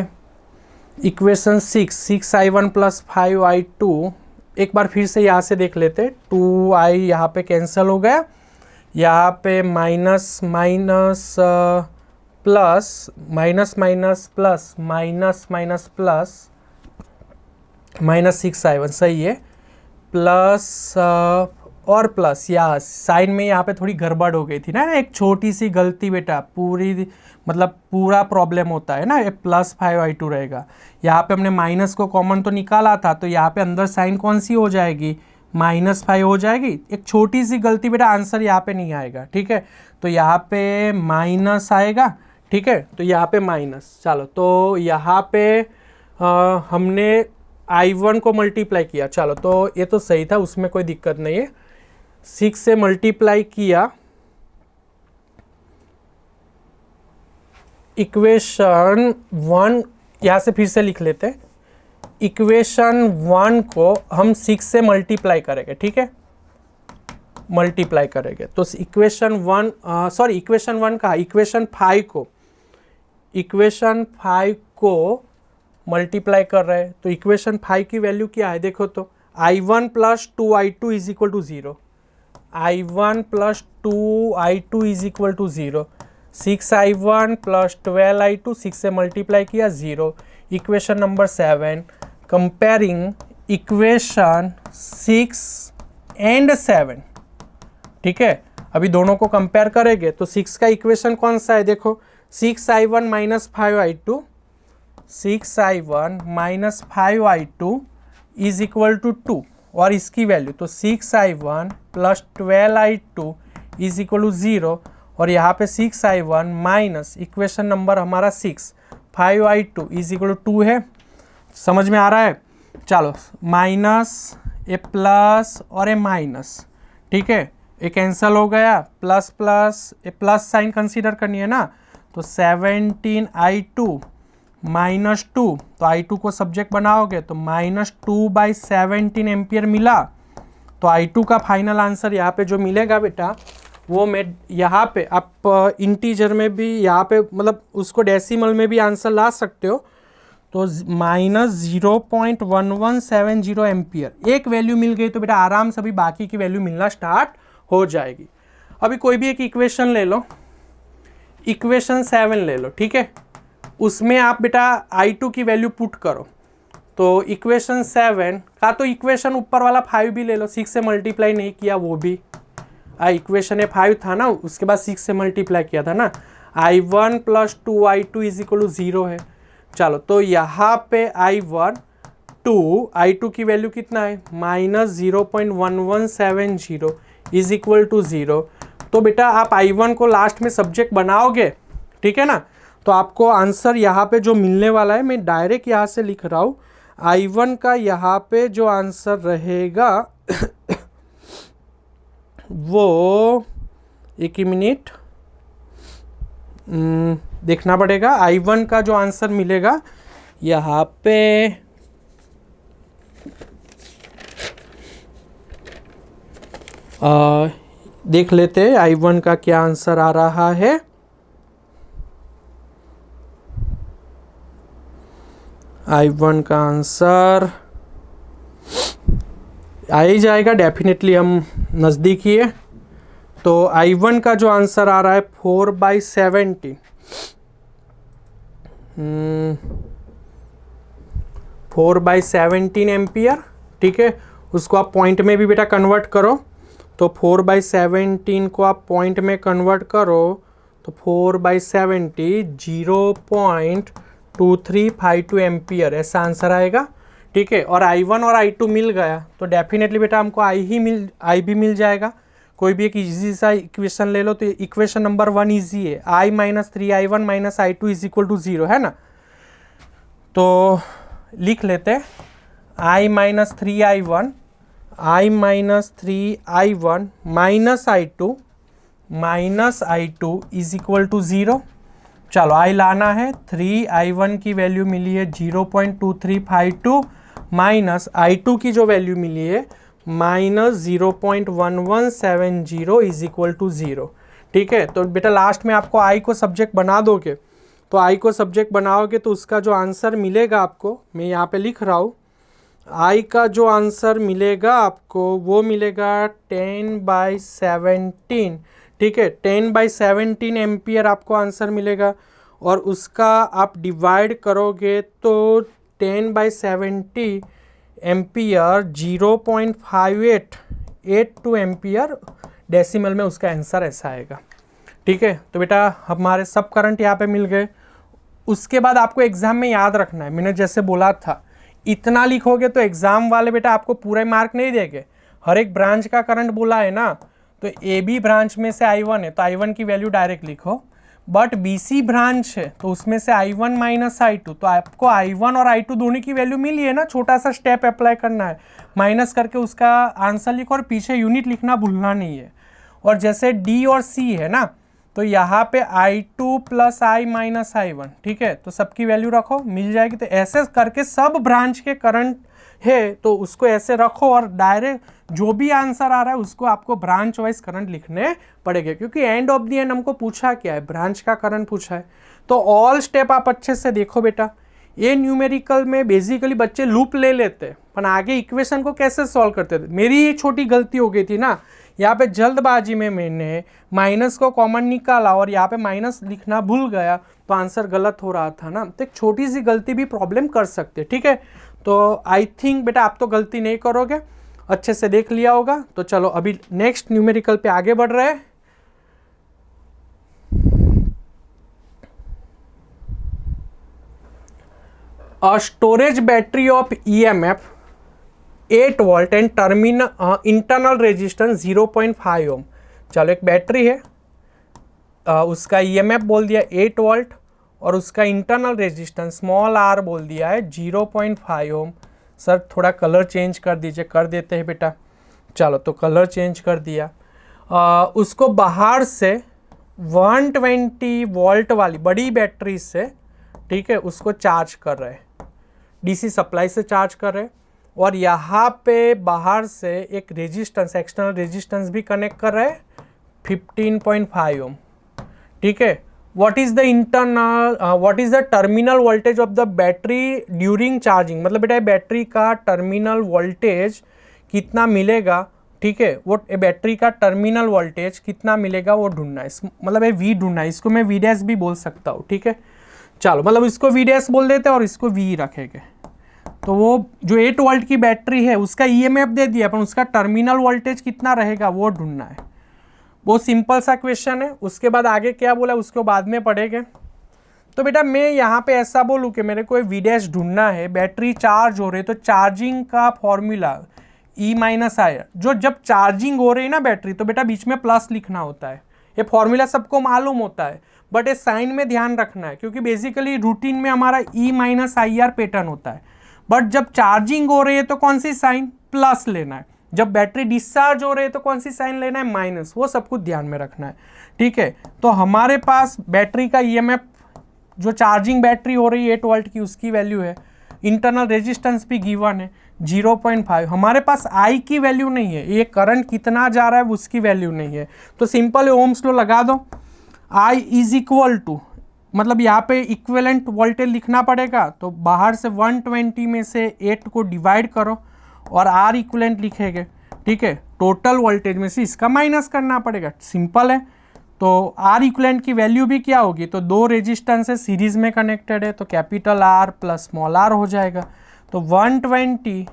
A: इक्वेशन 6i1 प्लस 5i2, एक बार फिर से यहाँ से देख लेते, 2i यहाँ पे कैंसिल हो गया, यहाँ पे minus minus plus, minus minus plus, minus minus plus, -6i1 सही है, प्लस और प्लस, या साइन में यहाँ पे थोड़ी गड़बड़ हो गई थी ना, एक छोटी सी गलती बेटा, पूरी मतलब पूरा प्रॉब्लम होता है ना, ये प्लस 5i2 रहेगा। यहाँ पे हमने माइनस को कॉमन तो निकाला था, तो यहाँ पे अंदर साइन कौन सी हो जाएगी, -5 हो जाएगी। एक छोटी सी गलती बेटा, आंसर यहाँ पे नहीं आएगा, ठीक है। तो यहाँ पे माइनस आएगा, ठीक है, तो यहाँ पे माइनस। चलो तो यहाँ पे हमने i1 को मल्टीप्लाई किया, चलो तो ये तो सही था, उसमें कोई दिक्कत नहीं है। 6 से मल्टीप्लाई किया, इक्वेशन 1 यहाँ से फिर से लिख लेते हैं, इक्वेशन 1 को हम 6 से मल्टीप्लाई करेंगे, ठीक है, मल्टीप्लाई करेंगे तो इक्वेशन 1 सॉरी इक्वेशन 1 का इक्वेशन 5 को, इक्वेशन 5 को मल्टीप्लाई कर रहे हैं, तो इक्वेशन 5 की वैल्यू क्या है देखो तो, i1 plus 2i2 is equal to 0, i1 plus 2i2 is equal to 0, 6i1 plus 12i2, 6 से मल्टीप्लाई किया 0। Equation number 7, comparing equation 6 and 7, ठीक है। अभी दोनों को कंपेयर करेंगे तो 6 का इक्वेशन कौन सा है देखो, 6i1 minus 5i2, 6i1 minus 5i2 is equal to 2 और इसकी वैल्यू तो 6i1 plus 12i2 is equal to 0 और यहाँ पे 6i1 माइनस इक्वेशन नंबर हमारा 6 5i2 इज इक्वल टू 2 है। समझ में आ रहा है? चलो माइनस ए प्लस और ए माइनस, ठीक है, ये कैंसिल हो गया, प्लस प्लस ये प्लस साइन कंसीडर करनी है ना, तो 17I2 माइनस 2, तो I2 को सब्जेक्ट बनाओगे तो -2/17 एम्पियर मिला। तो I2 का फाइनल आंसर यहाँ पे जो मिलेगा बेटा वो मैं यहाँ पे आप इंटीजर में भी यहाँ पे मतलब उसको डेसिमल में भी आंसर ला सकते हो, तो -0.1170 एम्पियर एक वैल्यू मिल गई तो बेटा आराम से अभी बाकी की वैल्यू मिलना स्टार्ट हो जाएगी। अभी कोई भी एक इक्वेशन ले लो, इक्वेशन 7 ले लो, ठीक है, उसमें आप बेटा I2 की वैल्यू पुट करो, तो इक्वेशन 7 का तो इक्वेशन ऊपर वाला 5 भी ले लो, 6 से मल्टीप्लाई नहीं किया वो भी, इक्वेशन ये 5 था ना, उसके बाद 6 से मल्टीप्लाई किया था ना, I1 + 2I2 = 0 है। चलो तो यहाँ पे I2 की वैल्यू कितना है, -0.1170 = 0। तो बेटा आप I1 को लास्ट में सब्जेक्ट बनाओगे, ठीक है ना, तो आपको आंसर यहाँ पे जो मिलने वाला है, मैं डायरेक्ट यहाँ से लिख रहा हूँ, I1 का यहाँ पे जो आंसर रहेगा वो एक ही मिनट देखना पड़ेगा। I1 का जो आंसर मिलेगा यहाँ पे देख लेते हैं I1 का क्या आंसर आ रहा है। I1 का आंसर आ ही जाएगा डेफिनेटली, हम नज़दीक ही है। तो I1 का जो आंसर आ रहा है 4/17 4/17 एम्पियर, ठीक है, उसको आप पॉइंट में भी बेटा कन्वर्ट करो, तो 4/17 को आप पॉइंट में कन्वर्ट करो तो 4/70 0.2352 एम्पियर ऐसा आंसर आएगा, ठीक है। और I1 और I2 मिल गया तो डेफिनेटली बेटा हमको I भी मिल जाएगा। कोई भी एक इजी सा इक्वेशन ले लो, तो इक्वेशन नंबर 1 इजी है, I - 3I1 - I2 = 0 है ना, तो लिख लेते हैं I - 3I1 -I2 = 0। चलो I लाना है, 3I1 की वैल्यू मिली है 0.2352 माइनस I2 की जो वैल्यू मिली है -0.1170 = 0, ठीक है। तो बेटा लास्ट में आपको I को सब्जेक्ट बना दोगे, तो I को सब्जेक्ट बनाओगे तो उसका जो आंसर मिलेगा आपको, मैं यहाँ पे लिख रहा हूँ, I का जो आंसर मिलेगा आपको वो मिलेगा 10/17, ठीक है, 10/17 एम्पियर आपको आंसर मिलेगा। और उसका आप डिवाइड करोगे तो 10/70 एम्पियर 0.5882 एम्पियर डेसिमल में उसका आंसर ऐसा आएगा, ठीक है। तो बेटा हमारे सब करंट यहाँ पे मिल गए। उसके बाद आपको एग्जाम में याद रखना है, मैंने जैसे बोला था, इतना लिखोगे तो एग्जाम वाले बेटा आपको पूरे मार्क नहीं देंगे। हर एक ब्रांच का करंट बोला है ना, तो AB ब्रांच में से I1 है तो I1 की वैल्यू डायरेक्ट लिखो, बट BC ब्रांच है तो उसमें से I1 - I2, तो आपको I1 और I2 दोनों की वैल्यू मिली है ना, छोटा सा स्टेप अप्लाई करना है, माइनस करके उसका आंसर लिखो और पीछे यूनिट लिखना भूलना नहीं है। और जैसे D और C है ना, तो यहाँ पे I2 + I - I1, ठीक है, तो सबकी वैल्यू रखो, मिल जाएगी। तो ऐसे करके सब ब्रांच के करंट है तो उसको ऐसे रखो और डायरेक्ट जो भी आंसर आ रहा है उसको आपको ब्रांच वाइज करंट लिखने पड़ेंगे, क्योंकि एंड ऑफ द एंड हमको पूछा क्या है, ब्रांच का करंट पूछा है। तो ऑल स्टेप आप अच्छे से देखो बेटा। ये न्यूमेरिकल में बेसिकली बच्चे लूप ले लेते हैं, पर आगे इक्वेशन को कैसे सॉल्व करते थे, मेरी ये छोटी गलती हो गई थी ना, यहाँ पे जल्दबाजी में मैंने माइनस को कॉमन निकाला और यहाँ पे माइनस लिखना भूल गया तो आंसर गलत हो रहा था ना। तो एक छोटी सी गलती भी प्रॉब्लम कर सकते, ठीक है। तो आई थिंक बेटा आप तो गलती नहीं करोगे, अच्छे से देख लिया होगा। तो चलो अभी नेक्स्ट न्यूमेरिकल पे आगे बढ़ रहे हैं। A storage battery of EMF 8 volt and internal resistance 0.5 ओम। चलो एक बैटरी है, उसका EMF बोल दिया 8 वोल्ट और उसका इंटरनल रेजिस्टेंस स्मॉल r बोल दिया है 0.5 ओम। सर थोड़ा कलर चेंज कर दीजिए, कर देते हैं बेटा। चलो तो कलर चेंज कर दिया। उसको बाहर से 120 वोल्ट वाली बड़ी बैटरी से, ठीक है, उसको चार्ज कर रहे हैं, डीसी सप्लाई से चार्ज कर रहे हैं। और यहाँ पे बाहर से एक रेजिस्टेंस, एक्सटर्नल रेजिस्टेंस भी कनेक्ट कर रहे हैं 15.5 ओम, ठीक है। What is the terminal voltage of the battery during charging, मतलब बेटा बैटरी का टर्मिनल वोल्टेज कितना मिलेगा, ठीक है, वो बैटरी का टर्मिनल वोल्टेज कितना मिलेगा वो ढूंढना है, मतलब वी ढूंढना है। इसको मैं वी डैश भी बोल सकता हूँ, ठीक है। चलो, मतलब इसको वी डैश बोल देते हैं और इसको वी रखेंगे। तो वो जो 8 वोल्ट की बैटरी है उसका ईएमएफ दे दिया, पर उसका टर्मिनल वोल्टेज कितना रहेगा वो ढूंढना है। बहुत सिंपल सा क्वेश्चन है। उसके बाद आगे क्या बोला उसको बाद में पढ़ेंगे। तो बेटा मैं यहाँ पे ऐसा बोलूँ कि मेरे को वी डैश ढूंढना है, बैटरी चार्ज हो रही है, तो चार्जिंग का फॉर्मूला E माइनस आई, जो जब चार्जिंग हो रही है ना बैटरी, तो बेटा बीच में प्लस लिखना होता है। ये फॉर्मूला सबको मालूम होता है, बट ये साइन में ध्यान रखना है, क्योंकि बेसिकली रूटीन में हमारा E minus I R pattern होता है, बट जब चार्जिंग हो रही है तो कौन सी साइन, प्लस लेना है। जब बैटरी डिस्चार्ज हो रही है तो कौन सी साइन लेना है, माइनस। वो सब कुछ ध्यान में रखना है, ठीक है। तो हमारे पास बैटरी का ईएमएफ, जो चार्जिंग बैटरी हो रही है 8 वोल्ट की, उसकी वैल्यू है, इंटरनल रेजिस्टेंस भी गिवन है 0.5। हमारे पास आई की वैल्यू नहीं है, ये करंट कितना जा रहा है उसकी वैल्यू नहीं है। तो सिंपल ओम्स लॉ लगा दो, आई इज इक्वल टू, मतलब यहाँ पे इक्विवेलेंट वोल्टेज लिखना पड़ेगा, तो बाहर से 120 में से 8 को डिवाइड करो और आर इक्विवेलेंट लिखेंगे, ठीक है। टोटल वोल्टेज में से इसका माइनस करना पड़ेगा, सिंपल है। तो आर इक्विवेलेंट की वैल्यू भी क्या होगी, तो दो रेजिस्टेंस है सीरीज में कनेक्टेड है, तो capital R plus small R हो जाएगा। तो 120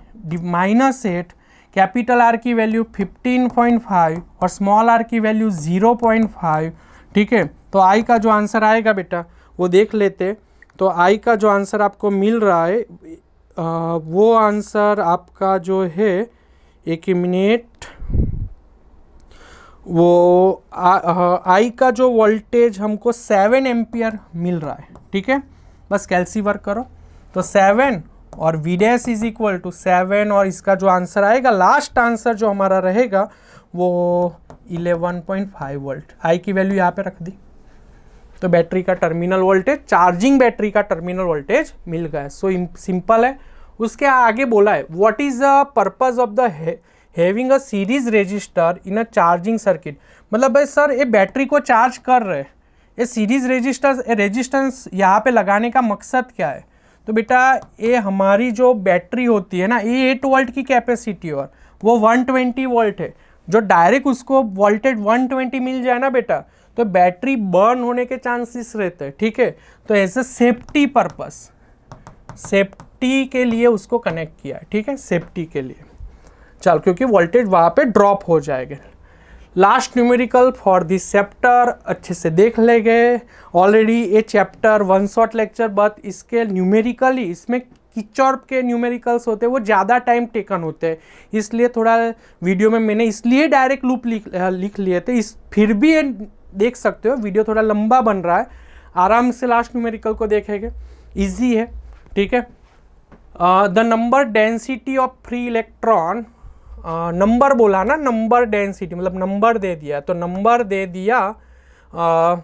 A: माइनस 8, कैपिटल आर की वैल्यू 15.5 और स्मॉल आर की वैल्यू 0.5, ठीक है। तो आई का जो आंसर आएगा बेटा वो देख लेते। तो आई का जो आंसर आपको मिल रहा है वो आंसर आपका जो है, एक मिनट, वो आई का जो वोल्टेज हमको 7 एम्पियर मिल रहा है, ठीक है। बस कैलसी वर्क करो, तो 7 और V dash is equal to 7, और इसका जो आंसर आएगा, लास्ट आंसर जो हमारा रहेगा वो 11.5 वोल्ट। आई की वैल्यू यहाँ पे रख दी, तो बैटरी का टर्मिनल वोल्टेज, चार्जिंग बैटरी का टर्मिनल वोल्टेज मिल गया। सो सिंपल है। उसके आगे बोला है what is the purpose of the having a series resistor in a charging circuit, मतलब भाई सर ये बैटरी को चार्ज कर रहे हैं, ये सीरीज रेजिस्टेंस यहाँ पे लगाने का मकसद क्या है। तो बेटा ये हमारी जो बैटरी होती है ना, ये 8 वोल्ट की कैपेसिटी और वो 120 वोल्ट है, जो डायरेक्ट उसको वोल्टेज 120 मिल जाए ना बेटा, तो बैटरी बर्न होने के चांसेस रहते हैं, ठीक है। तो as a safety purpose, safety के लिए उसको कनेक्ट किया है, ठीक है, सेफ्टी के लिए। चल, क्योंकि वोल्टेज वहाँ पे ड्रॉप हो जाएगा। Last numerical for this chapter अच्छे से देख ले गए ऑलरेडी। ये चैप्टर 1 शॉट लेक्चर, बट इसके न्यूमेरिकली, इसमें किचॉर्प के न्यूमेरिकल्स होते हैं वो ज़्यादा टाइम टेकन होते हैं, इसलिए थोड़ा वीडियो में मैंने इसलिए डायरेक्ट लूप लिख लिए थे। इस फिर भी ये देख सकते हो वीडियो थोड़ा लंबा बन रहा है, आराम से लास्ट न्यूमेरिकल को देखेंगे, इजी है, ठीक है। The number density of free electron, number बोला ना, नंबर डेंसिटी मतलब नंबर दे दिया, तो नंबर दे दिया और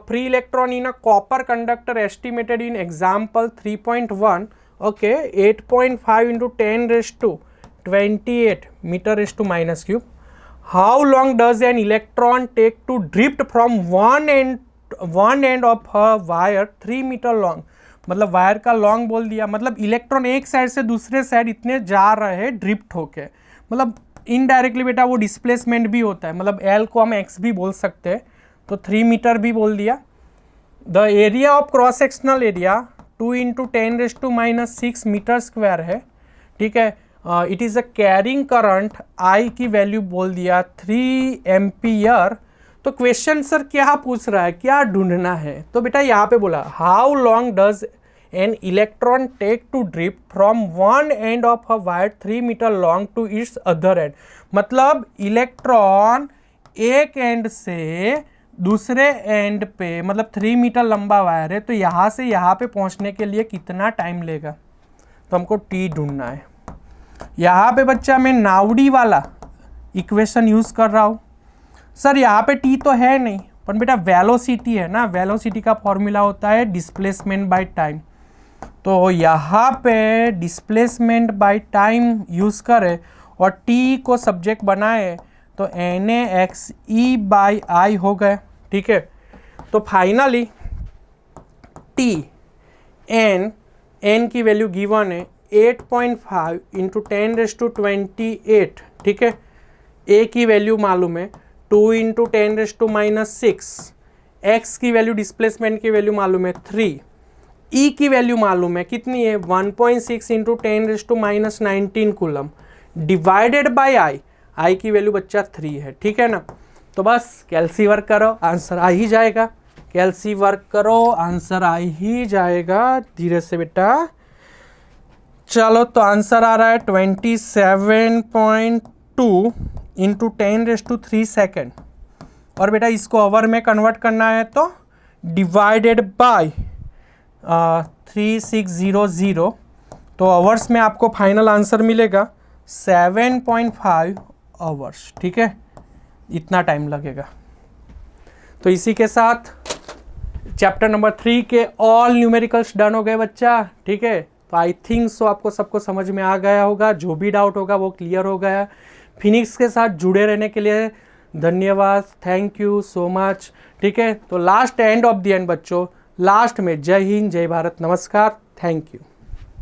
A: free electron in a copper conductor estimated in example 3.1, okay, 8.5 into 10⁻28 मीटर/−3। How long does an electron take to drift from one end of a wire 3 metre long, मतलब wire का लॉन्ग बोल दिया, मतलब इलेक्ट्रॉन एक साइड से दूसरे side इतने जा रहे हैं ड्रिफ्ट होके, मतलब इनडायरेक्टली बेटा वो डिस्प्लेसमेंट भी होता है, मतलब एल को हम एक्स भी बोल सकते हैं, तो 3 मीटर भी बोल दिया। The area of cross sectional area 2 into 10⁻⁻6 meter square है, ठीक है। It is a carrying current, I की वैल्यू बोल दिया 3 एम्पियर। तो क्वेश्चन सर क्या पूछ रहा है, क्या ढूंढना है, तो बेटा यहाँ पे बोला how long does an electron take to drift from one end of a wire 3 metre long to its other end, मतलब इलेक्ट्रॉन एक एंड से दूसरे एंड पे, मतलब 3 मीटर लंबा वायर है, तो यहाँ से यहाँ पे पहुँचने के लिए कितना टाइम लेगा, तो हमको टी ढूंढना है। यहाँ पे बच्चा मैं नाउडी वाला इक्वेशन यूज़ कर रहा हूँ, सर यहाँ पे टी तो है नहीं, पर बेटा वेलोसिटी है ना, वेलोसिटी का फॉर्मूला होता है डिस्प्लेसमेंट बाय टाइम। तो यहाँ पे डिस्प्लेसमेंट बाय टाइम यूज़ करें और टी को सब्जेक्ट बनाए तो NaXE/I हो गए, ठीक है। तो फाइनली टी एन की वैल्यू गिवन है 8.5 इंटू 10⁻²8, ठीक है। ए की वैल्यू मालूम है 2 इंटू 10⁻⁻6, एक्स की वैल्यू डिस्प्लेसमेंट की वैल्यू मालूम है 3, ई की वैल्यू मालूम है कितनी है 1.6 इंटू 10⁻⁻19 कूलम डिवाइडेड बाय आई की वैल्यू बच्चा 3 है, ठीक है ना। तो बस कैलसी वर्क करो, आंसर आ ही जाएगा। कैलसी वर्क करो, आंसर आ ही जाएगा धीरे से बेटा। चलो तो आंसर आ रहा है 27.2 इंटू 10⁻³ सेकेंड। और बेटा इसको आवर में कन्वर्ट करना है तो डिवाइडेड बाय 3600, तो आवर्स में आपको फाइनल आंसर मिलेगा 7.5 आवर्स, ठीक है। इतना टाइम लगेगा। तो इसी के साथ चैप्टर नंबर 3 के ऑल न्यूमेरिकल्स डन हो गए बच्चा, ठीक है। तो आई थिंक सो आपको सबको समझ में आ गया होगा, जो भी डाउट होगा वो क्लियर हो गया। फिनिक्स के साथ जुड़े रहने के लिए धन्यवाद, थैंक यू सो मच, ठीक है। तो last end of the end बच्चों, लास्ट में जय हिंद, जय भारत, नमस्कार, थैंक यू।